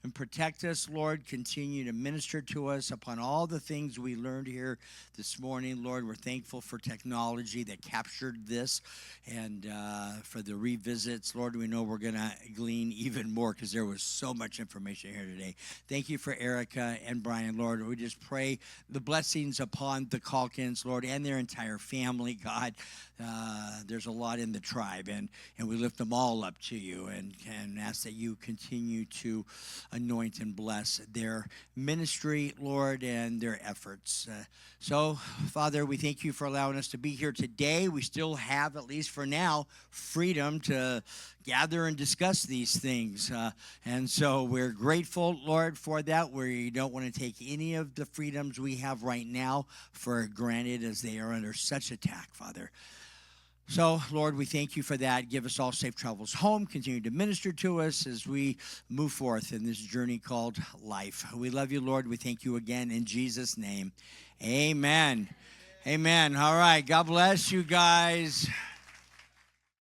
and protect us, Lord. Continue to minister to us upon all the things we learned here this morning. Lord, we're thankful for technology that captured this and for the revisits. Lord, we know we're going to glean even more because there was so much information here today. Thank you for Erica and Brian, Lord. We just pray the blessings upon the Cawlkins, Lord, and their entire family, God. There's a lot in the tribe, and we lift them all up to you and ask that you continue to anoint and bless their ministry, Lord, and their efforts. So, Father, we thank you for allowing us to be here today. We still have, at least for now, freedom to gather and discuss these things. And so we're grateful, Lord, for that. We don't want to take any of the freedoms we have right now for granted as they are under such attack, Father. So, Lord, we thank you for that. Give us all safe travels home. Continue to minister to us as we move forth in this journey called life. We love you, Lord. We thank you again in Jesus' name. Amen. Amen. All right. God bless you guys.